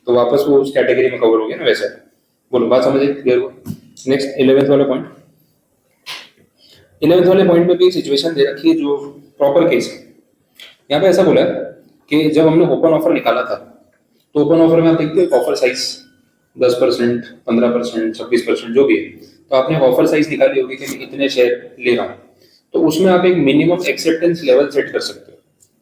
तो वापस वो उस कैटेगरी में कवर हो गया ना वैसा। बोलो बात समझे, क्लियर हुआ। नेक्स्ट 11th वाला पॉइंट। 11th वाले पॉइंट में भी सिचुएशन दे रखी है जो प्रॉपर केस है। यहाँ पे ऐसा बोला है कि जब हमने ओपन ऑफर निकाला था तो ओपन ऑफर में आप देखते हो ऑफर साइज 10%, 15%, 26% जो भी है, तो आपने ऑफर साइज निकाली होगी कि मैं इतने शेयर ले रहा हूँ, तो उसमें आप एक मिनिमम एक्सेप्टेंस लेवल सेट कर सकते हो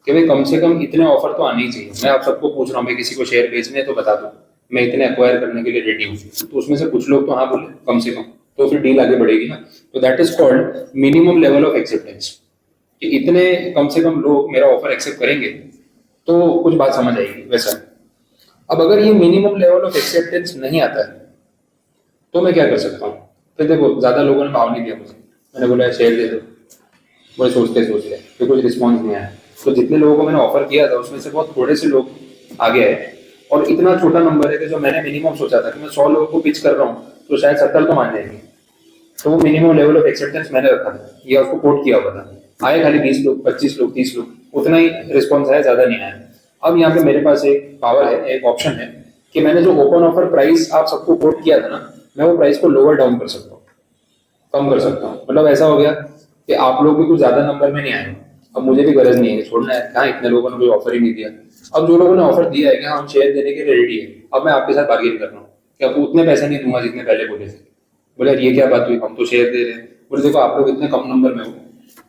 कि भाई कम से कम इतने ऑफर तो आने ही चाहिए। मैं आप सबको पूछ रहा हूँ, मैं किसी को शेयर बेचने तो बता दो मैं इतने एक्वायर करने के लिए रेडी हूँ, तो उसमें से कुछ लोग तो हाँ बोले कम से कम, तो फिर डील आगे बढ़ेगी ना। तो that is called minimum level of acceptance, कि इतने कम से कम लोग मेरा ऑफर एक्सेप्ट करेंगे तो कुछ बात समझ आएगी वैसा। अब अगर ये मिनिमम लेवल ऑफ एक्सेप्टेंस नहीं आता है तो मैं क्या कर सकता हूँ। फिर देखो ज्यादा लोगों ने भाव नहीं दिया मुझे, मैंने बोला शेयर दे दो, बड़े सोचते रहे फिर कुछ रिस्पॉन्स नहीं आया, तो जितने लोगों को मैंने ऑफर किया था उसमें से बहुत थोड़े से लोग आगे आए, और इतना छोटा नंबर है कि जो मैंने मिनिमम सोचा था कि मैं 100 लोगों को पिच कर रहा हूँ तो शायद 70 तो मान जाएंगे, तो वो मिनिमम लेवल ऑफ एक्सेप्टेंस मैंने रखा था या उसको कोट किया हुआ था। आए खाली 20 लोग, 25 लोग, 30 लोग, उतना ही रिस्पॉन्स आया, ज्यादा नहीं आया। अब यहाँ पे मेरे पास एक पावर है, एक ऑप्शन है कि मैंने जो ओपन ऑफर प्राइस आप सबको कोट किया था ना, मैं वो प्राइस को लोअर डाउन कर सकता हूँ, कम कर सकता हूँ। मतलब ऐसा हो गया कि आप लोग भी कुछ ज्यादा नंबर में नहीं आए, अब मुझे भी गरज नहीं है छोड़ना है, कहाँ इतने लोगों ने कोई ऑफर ही नहीं दिया। अब जो लोगों ने ऑफर दिया है कि हाँ हम शेयर देने के लिए रेडी है, अब मैं आपके साथ बार्गेन कर रहा हूँ कि आपको उतने पैसे नहीं दूंगा जितने पहले बोले थे। बोले यार ये क्या बात हुई, हम तो शेयर दे रहे हैं। बोले देखो आप लोग इतने कम नंबर में हो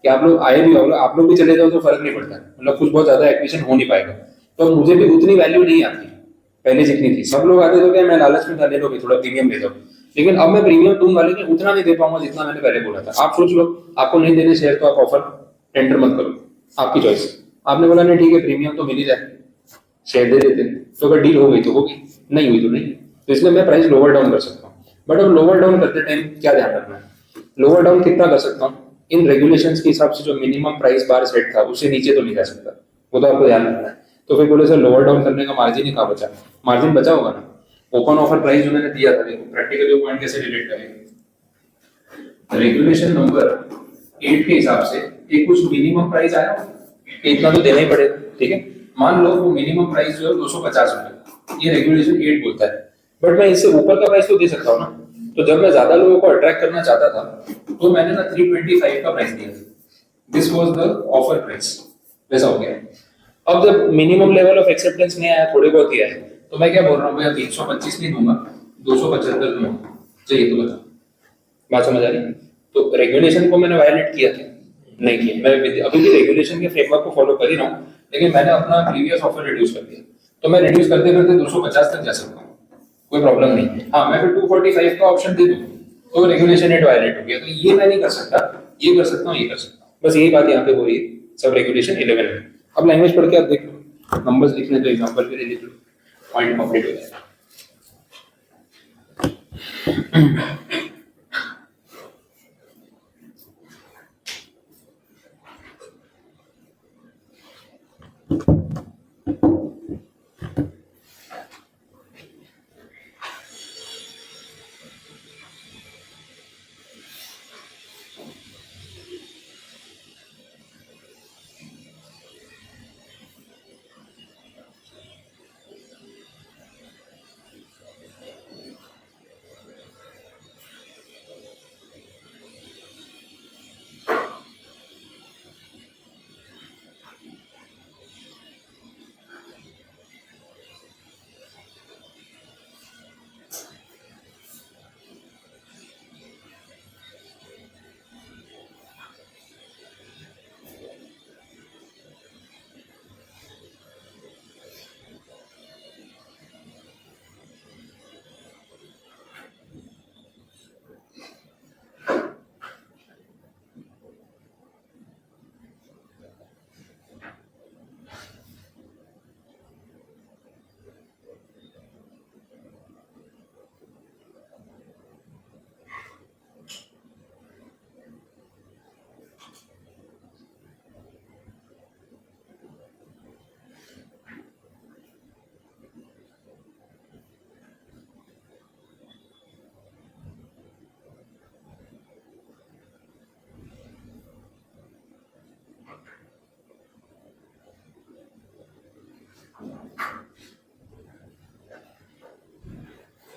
कि आप लोग आए भी हो, आप लोग भी चले जाओ तो फर्क नहीं पड़ता, मतलब कुछ बहुत ज्यादा एक्विजिशन हो नहीं पाएगा, तो मुझे भी उतनी वैल्यू नहीं आती पहले जितनी थी। सब लोग आते तो क्या मैं लालच में था, ले लो भाई थोड़ा प्रीमियम दे दो, लेकिन अब मैं प्रीमियम दूंगा लेकिन उतना नहीं दे पाऊंगा जितना मैंने पहले बोला था। आप सोच लो, आपको नहीं देने शेयर तो आप ऑफर टेंडर मत करो, आपकी चॉइस। आपने बोला नहीं ठीक है प्रीमियम तो मिल ही जाए, शेयर दे देते, तो अगर डील हो गई तो होगी, नहीं हुई तो नहीं। तो इसलिए मैं प्राइस लोअर डाउन कर सकता हूँ। बट अब लोअर डाउन करते टाइम क्या ध्यान रखना है, लोअर डाउन कितना कर सकता हूँ, इन रेगुलेशंस के हिसाब से जो मिनिमम प्राइस बार सेट था उससे नीचे तो नहीं जा सकता, वो तो आपको ध्यान रखना है। तो फिर बोले सर लोअर डाउन करने का मार्जिन ही कहाँ बचा, मार्जिन बचा होगा ना। ओपन ऑफर प्राइस जो मैंने दिया था, देखो प्रैक्टिकल जो पॉइंट कैसे रिलेट करेंगे, रेगुलेशन नंबर 8 के हिसाब से एक कुछ मिनिमम प्राइस आया कि इतना तो देना ही पड़ेगा, ठीक है। मान लो वो मिनिमम प्राइस जो है 250 रुपए, ये रेगुलेशन 8 बोलता है, बट मैं इससे ऊपर का प्राइस तो दे सकता हूँ ना। तो जब मैं ज्यादा लोगों को अट्रैक्ट करना चाहता था तो मैंने ना 325 का प्राइस दिया, this was the offer price, वैसा हो गया। अब जब मिनिमम लेवल ऑफ एक्सेप्टेंस नहीं आया, थोड़े बहुत ही आए, तो मैं क्या बोल रहा हूँ भैया 325 नहीं दूंगा, 275 दूंगा, चाहिए तो बता। बात समझ आ रही है। तो रेगुलेशन को मैंने वायलेट किया क्या, नहीं किया। मैं अभी भी रेगुलेशन के फ्रेमवर्क को फॉलो कर ही रहा हूँ, लेकिन मैंने अपना प्रीवियस ऑफर रिड्यूस कर दिया, तो मैं रिड्यूस करते करते 250 तक जा सकता हूँ, कोई प्रॉब्लम नहीं। हाँ मैं फिर 245 का ऑप्शन दे दूँ तो रेगुलेशन रेट वायलेट हो गया, तो ये मैं नहीं कर सकता, ये कर सकता हूँ, ये कर सकता हूँ, बस यही बात यहाँ पे हो रही है सब रेगुलेशन 11 में। अब लैंग्वेज पढ़ के आप देख लो, नंबर्स लिखने तो एग्जांपल के लिए लिख लो, पॉइंट कंप्लीट हो जाएगा।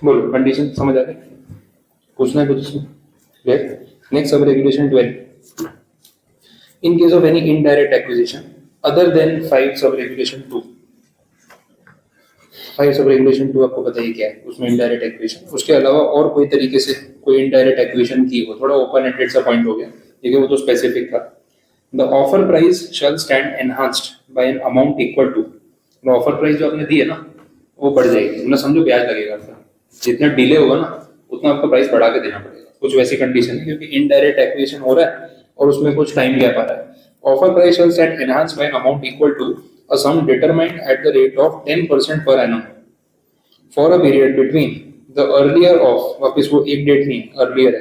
बोलो कंडीशन समझ आ गई, पूछना है कुछ इसमें? Next sub regulation 12, in case of any indirect acquisition other than 5 सब रेगुलेशन 2। 5 सब रेगुलेशन 2 आपको पता ही क्या है, उसमें इनडायरेक्ट एक्विजिशन, उसके अलावा और कोई तरीके से कोई इनडायरेक्ट एक्विजिशन की हो, थोड़ा ओपन एंडेड सा पॉइंट हो गया, ठीक है, वो तो स्पेसिफिक था। The offer price shall stand enhanced by an amount equal to, offer price जो आपने दी है ना वो बढ़ जाएगी, मतलब समझो ब्याज लगेगा आपका, जितना डिले होगा ना उतना आपको प्राइस बढ़ा के देना पड़ेगा, कुछ वैसी कंडीशन है क्योंकि इनडायरेक्ट एक्विजिशन हो रहा है और उसमें कुछ टाइम गैप आ रहा है। Offer price shall stand enhanced by an amount equal to a sum determined at the rate of 10% per annum for a period between the earlier of, वापिस वो एक डेट नहीं earlier है,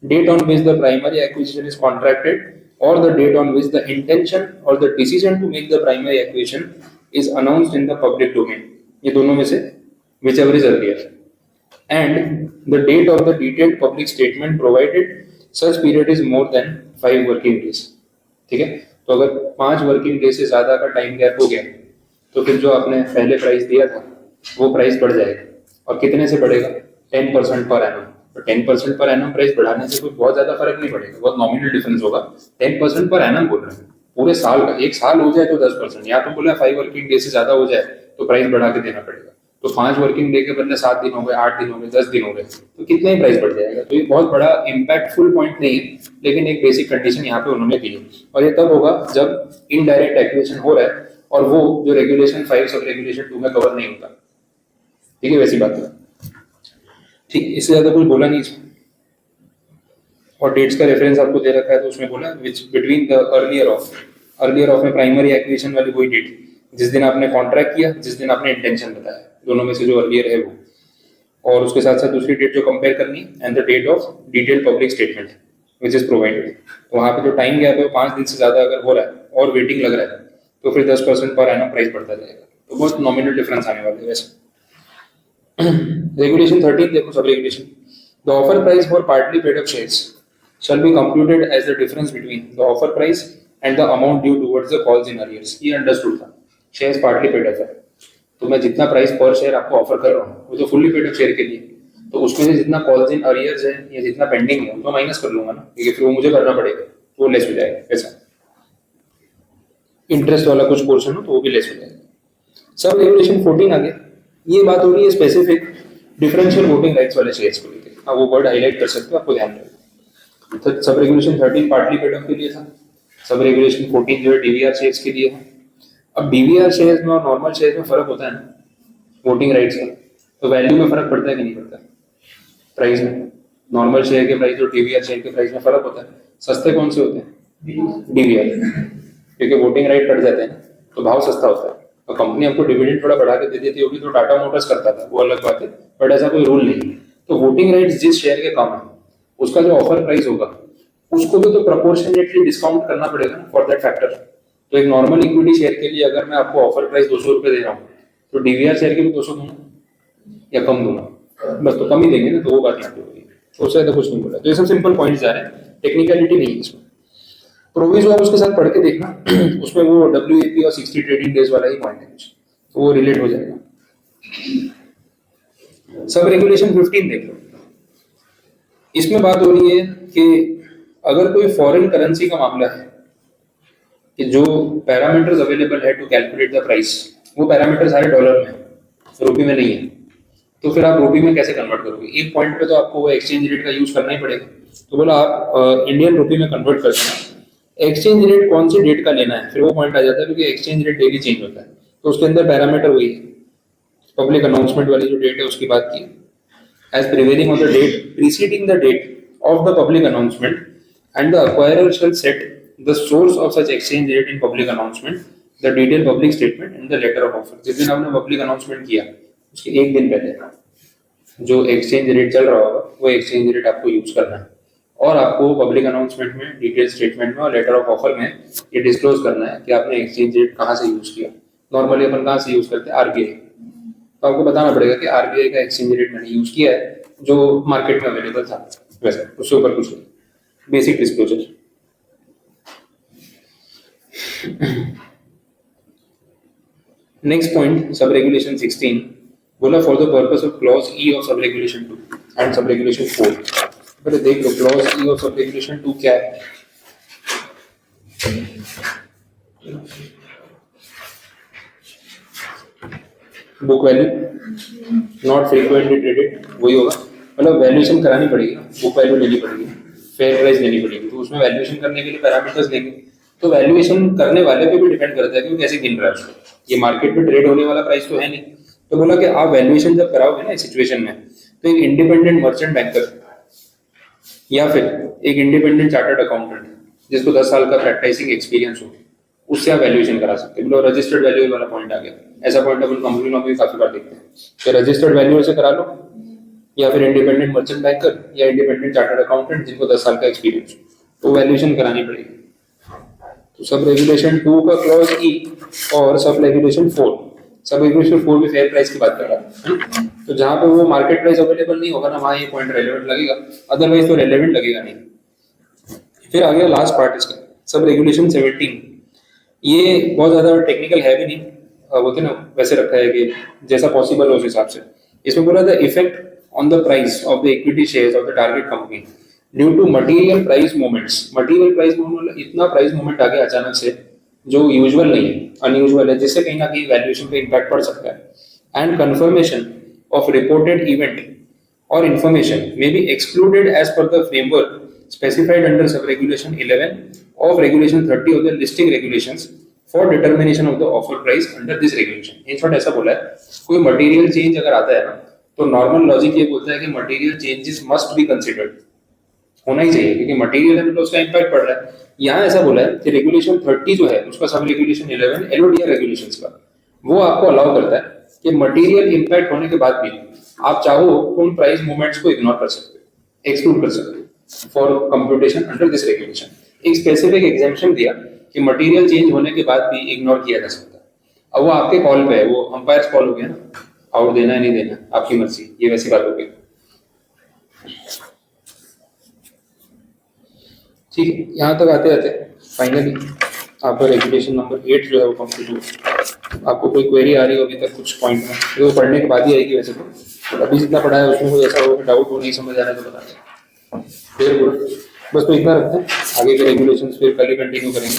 date on which the primary acquisition is contracted or the date on which the intention or the decision to make the primary acquisition is announced in the public domain, ये दोनों में से whichever is earlier, and the date of the detailed public statement provided such period is more than 5 working days। ठीक है, तो अगर 5 working day से ज्यादा का टाइम गैप हो गया तो फिर जो आपने पहले प्राइस दिया था वो प्राइस बढ़ जाएगा, और कितने से बढ़ेगा, 10% पर एनम। तो 10% पर एनम प्राइस बढ़ाने से कोई बहुत ज्यादा फर्क नहीं पड़ेगा, बहुत नॉमिनल डिफरेंस होगा। 10% पर एनम बोल रहे हैं, पूरे साल का, एक साल हो जाए तो 10%, या तो बोला 5 वर्किंग डे से ज्यादा हो जाए तो प्राइस बढ़ा के देना पड़ेगा। तो 5 वर्किंग डे के बदले 7 दिन हो गए, 8 दिन हो गए, 10 दिन हो गए, तो कितना ही प्राइस बढ़ जाएगा। तो ये बहुत बड़ा इम्पैक्टफुल पॉइंट नहीं है, लेकिन एक बेसिक कंडीशन यहाँ पे उन्होंने दी है, और ये तब होगा जब इनडायरेक्ट एक्विजिशन हो रहा है और वो जो रेगुलेशन 5 सब रेगुलेशन 2 में कवर नहीं होता। ठीक है, वैसी बात है। ठीक, इससे ज्यादा कुछ बोला नहीं इसमें, और डेट्स का रेफरेंस आपको दे रखा है, तो उसमें बोला विच बिटवीन द अर्लियर ऑफ में प्राइमरी एक्विजिशन वाली वही डेट जिस दिन आपने कॉन्ट्रैक्ट किया, जिस दिन आपने इंटेंशन बताया, दोनों में से जो अर्लियर है वो, और उसके साथ साथ दूसरी डेट जो कंपेयर करनी, and the date of detail public statement which is provided. तो वहाँ पे जो टाइम गैप है 5 दिन से ज्यादा अगर हो रहा है और वेटिंग लग रहा है तो फिर 10% पर एनम प्राइस बढ़ता जाएगा, तो बहुत नॉमिनल डिफरेंस आने वाले हैं वैसे। रेगुलेशन 13 देखो, sub regulation, the offer price for partly paid up shares shall be computed as the difference between the offer price and the amount due towards the calls in arrears। ये understood था, shares partly paid up है, तो मैं जितना price per share आपको offer कर रहा हूँ वो तो फुल्ली पेड अप शेयर के लिए, तो उसमें से जितना कॉल्स इन अरियर्स है या जितना पेंडिंग है उनको माइनस कर लूंगा ना, क्योंकि फिर वो मुझे करना पड़ेगा, तो वो लेस हो जाएगा। ऐसा इंटरेस्ट वाला कुछ पोर्शन हो तो वो भी लेस हो जाएगा। सब रेगुलेशन 14 आगे, ये बात हो रही है स्पेसिफिक डिफरेंशियल वोटिंग राइट्स वाले शेयर्स को लेकर, आप वो वर्ड हाईलाइट कर सकते हो, आपको ध्यान रखना। तो sub regulation 13 partly paid up के लिए था, सब रेगुलेशन 14 जो है डीवीआर शेयर्स के लिए है। अब डीवीआर शेयर्स में और नॉर्मल शेयर्स में फर्क होता है ना वोटिंग राइट्स का, तो वैल्यू में फर्क पड़ता है कि नहीं पड़ता, प्राइस में, नॉर्मल शेयर के प्राइस और डीवीआर शेयर के प्राइस में फर्क होता है। सस्ते कौन से होते हैं, डीवीआर, क्योंकि वोटिंग राइट कट जाते हैं तो भाव सस्ता होता है। तो कंपनी आपको डिविडेंड थोड़ा बढ़ा के दे देती होगी तो टाटा मोटर्स करता था, वो अलग बात है, बट ऐसा कोई रूल नहीं। तो वोटिंग राइट्स जिस शेयर के कम है उसका जो ऑफर प्राइस होगा उसको भी तो प्रोपोर्शनेटली डिस्काउंट करना पड़ेगा ना फॉर दैट फैक्टर। तो एक नॉर्मल इक्विटी शेयर के लिए अगर मैं आपको ऑफर प्राइस 200 रुपए दे रहा हूँ तो डीवीआर शेयर के भी 200 दूंगा या कम दूंगा, बस, तो कम ही देंगे ना, तो वो बात यहाँ पे होगी, तो उससे कुछ नहीं बोला। तो ये सब सिंपल पॉइंट्स आ रहे हैं, टेक्निकलिटी नहीं है इसमें। प्रोविजो आप उसके साथ पढ़ के देखना, उसमें वो WAP और 60 ट्रेडिंग डेज वाला ही पॉइंट है कुछ, तो वो रिलेट हो जाएगा। सब रेगुलेशन 15 देख लो, इसमें बात हो रही है कि अगर कोई फॉरेन करेंसी का मामला है कि जो पैरामीटर्स अवेलेबल है टू कैलकुलेट द प्राइस, वो पैरामीटर सारे डॉलर में है, रुपये में नहीं है, तो फिर आप रुपये में कैसे कन्वर्ट करोगे? एक पॉइंट पे तो आपको वो एक्सचेंज रेट का यूज करना ही पड़ेगा। तो बोला आप इंडियन रुपये में कन्वर्ट कर देना, एक्सचेंज रेट कौन सी डेट का लेना है, फिर वो पॉइंट आ जाता है, क्योंकि एक्सचेंज रेट डेली चेंज होता है, तो उसके अंदर पैरामीटर वही है, पब्लिक अनाउंसमेंट वाली जो डेट है उसकी बात की, as prevailing on the date preceding the date of the public announcement, and the acquirer shall set the source of such exchange rate in public announcement, the detailed public statement and the letter of offer। जिस दिन आपने public announcement किया उसके एक दिन पहले जो exchange rate चल रहा होगा वो एक्सचेंज रेट आपको यूज करना है, और आपको पब्लिक अनाउंसमेंट में, डिटेल स्टेटमेंट में और लेटर ऑफ ऑफर में ये डिस्क्लोज करना है कि आपने एक्सचेंज रेट कहाँ से यूज किया। नॉर्मली अपन कहाँ से यूज करते हैं, आरबीआई, तो आपको बताना पड़ेगा कि आरबीआई का एक्सचेंज रेट मैंने यूज किया है जो मार्केट में अवेलेबल था, वैसे उससे ऊपर कुछ नहीं, basic disclosure. Next point, sub regulation 16, बोला for the purpose of clause E of sub regulation 2 and sub regulation 4। पहले देख लो clause E of sub regulation 2 क्या है। Book value not frequently traded, वही होगा। मतलब वैल्यूएशन करानी पड़ेगी, बुक वैल्यू लेनी पड़ेगी, फेयर प्राइस लेनी पड़ेगी। तो उसमें वैल्यूएशन करने के लिए पैरामीटर्स लेंगे, तो वैल्यूएशन करने वाले पे भी डिपेंड करता है कि वो कैसे गिन रहा है उसको। ये मार्केट में ट्रेड होने वाला प्राइस तो है नहीं। तो बोला कि आप वैल्यूएशन जब कराओगे ना इस सिचुएशन में, तो एक इंडिपेंडेंट मर्चेंट बैंकर या फिर एक इंडिपेंडेंट चार्टर्ड अकाउंटेंट जिसको 10 साल का प्रैक्टिसिंग एक्सपीरियंस हो, उससे आप वैल्यूएशन करा सकते हैं। बोलो रजिस्टर्ड वैल्यूअर वाला पॉइंट आ गया। ऐसा पॉइंट अपन कंपनी लॉ में भी काफी बार देखते हैं कि रजिस्टर्ड वैल्यूअर से करा लो, या फिर इंडिपेंडेंट मर्चेंट बैंकर या इंडिपेंडेंट चार्टर्ड अकाउंटेंट जिनको 10 साल का एक्सपीरियंस हो, तो वैल्यूएशन करानी पड़ेगी। तो सब रेगुलेशन 2 का क्लॉज ई और सब रेगुलेशन 4, सब रेगुलेशन 4 भी फेयर प्राइस की बात कर रहा है। तो जहां पे वो मार्केट प्राइस अवेलेबल नहीं होगा ना, वहां ये पॉइंट रेलेवेंट लगेगा, अदरवाइज तो रेलेवेंट लगेगा नहीं। फिर आ गया लास्ट पार्ट इसका, सब रेगुलेशन 17। ये बहुत ज्यादा टेक्निकल है भी नहीं, बोलते ना वैसे रखा है कि जैसा पॉसिबल हो उस हिसाब से। इसमें बोला था effect on the price of the equity shares of the target company due to material price movements. Material price movement, इतना प्राइस मूवमेंट आ गया अचानक से जो यूजुअल नहीं है, अनयूजुअल है, जिससे कहीं ना कहीं वैल्यूएशन पे इम्पैक्ट पड़ सकता है। And confirmation of reported event और information may be excluded as per the framework specified under sub-regulation 11 of regulation 30 of the listing regulations for determination of the offer price under this regulation। in short ऐसा बोला है, कोई material change अगर आता है ना, तो नॉर्मल लॉजिक ये बोलता है कि material changes must be considered, होना ही चाहिए, क्योंकि मटेरियल है तो उसका इंपैक्ट पड़ रहा है। यहाँ ऐसा बोला है कि रेगुलेशन 30 जो है उसका सब रेगुलेशन 11 एलओडीआर रेगुलेशंस का, वो आपको अलाउ करता है कि मटेरियल इंपैक्ट होने के बाद भी आप चाहो तो उन प्राइस मूवमेंट्स को इग्नोर कर सकते हो, एक्सक्लूड कर सकते हो for computation under this regulation. एक स्पेसिफिक एग्जेम्पशन दिया कि मटेरियल चेंज होने के बाद भी इग्नोर किया जा सकता है। अब वो आपके कॉल पे है, वो अंपायर्स कॉल हो गया ना, आउट देना है नहीं देना आपकी मर्जी, ये वैसी बात हो गई। ठीक है, यहाँ तक आते आते फाइनली आपका रेगुलेशन नंबर 8 जो है वो कंप्लीट हुआ। आपको कोई क्वेरी आ रही हो अभी तक कुछ पॉइंट में, तो वो पढ़ने के बाद ही आएगी वैसे तो, अभी जितना पढ़ा है उसमें कोई ऐसा हो डाउट हो नहीं समझ आ रहा है तो बता दें। फिर बस तो इतना रखते हैं, आगे के रेगुलेशंस फिर कल ही कंटिन्यू करेंगे।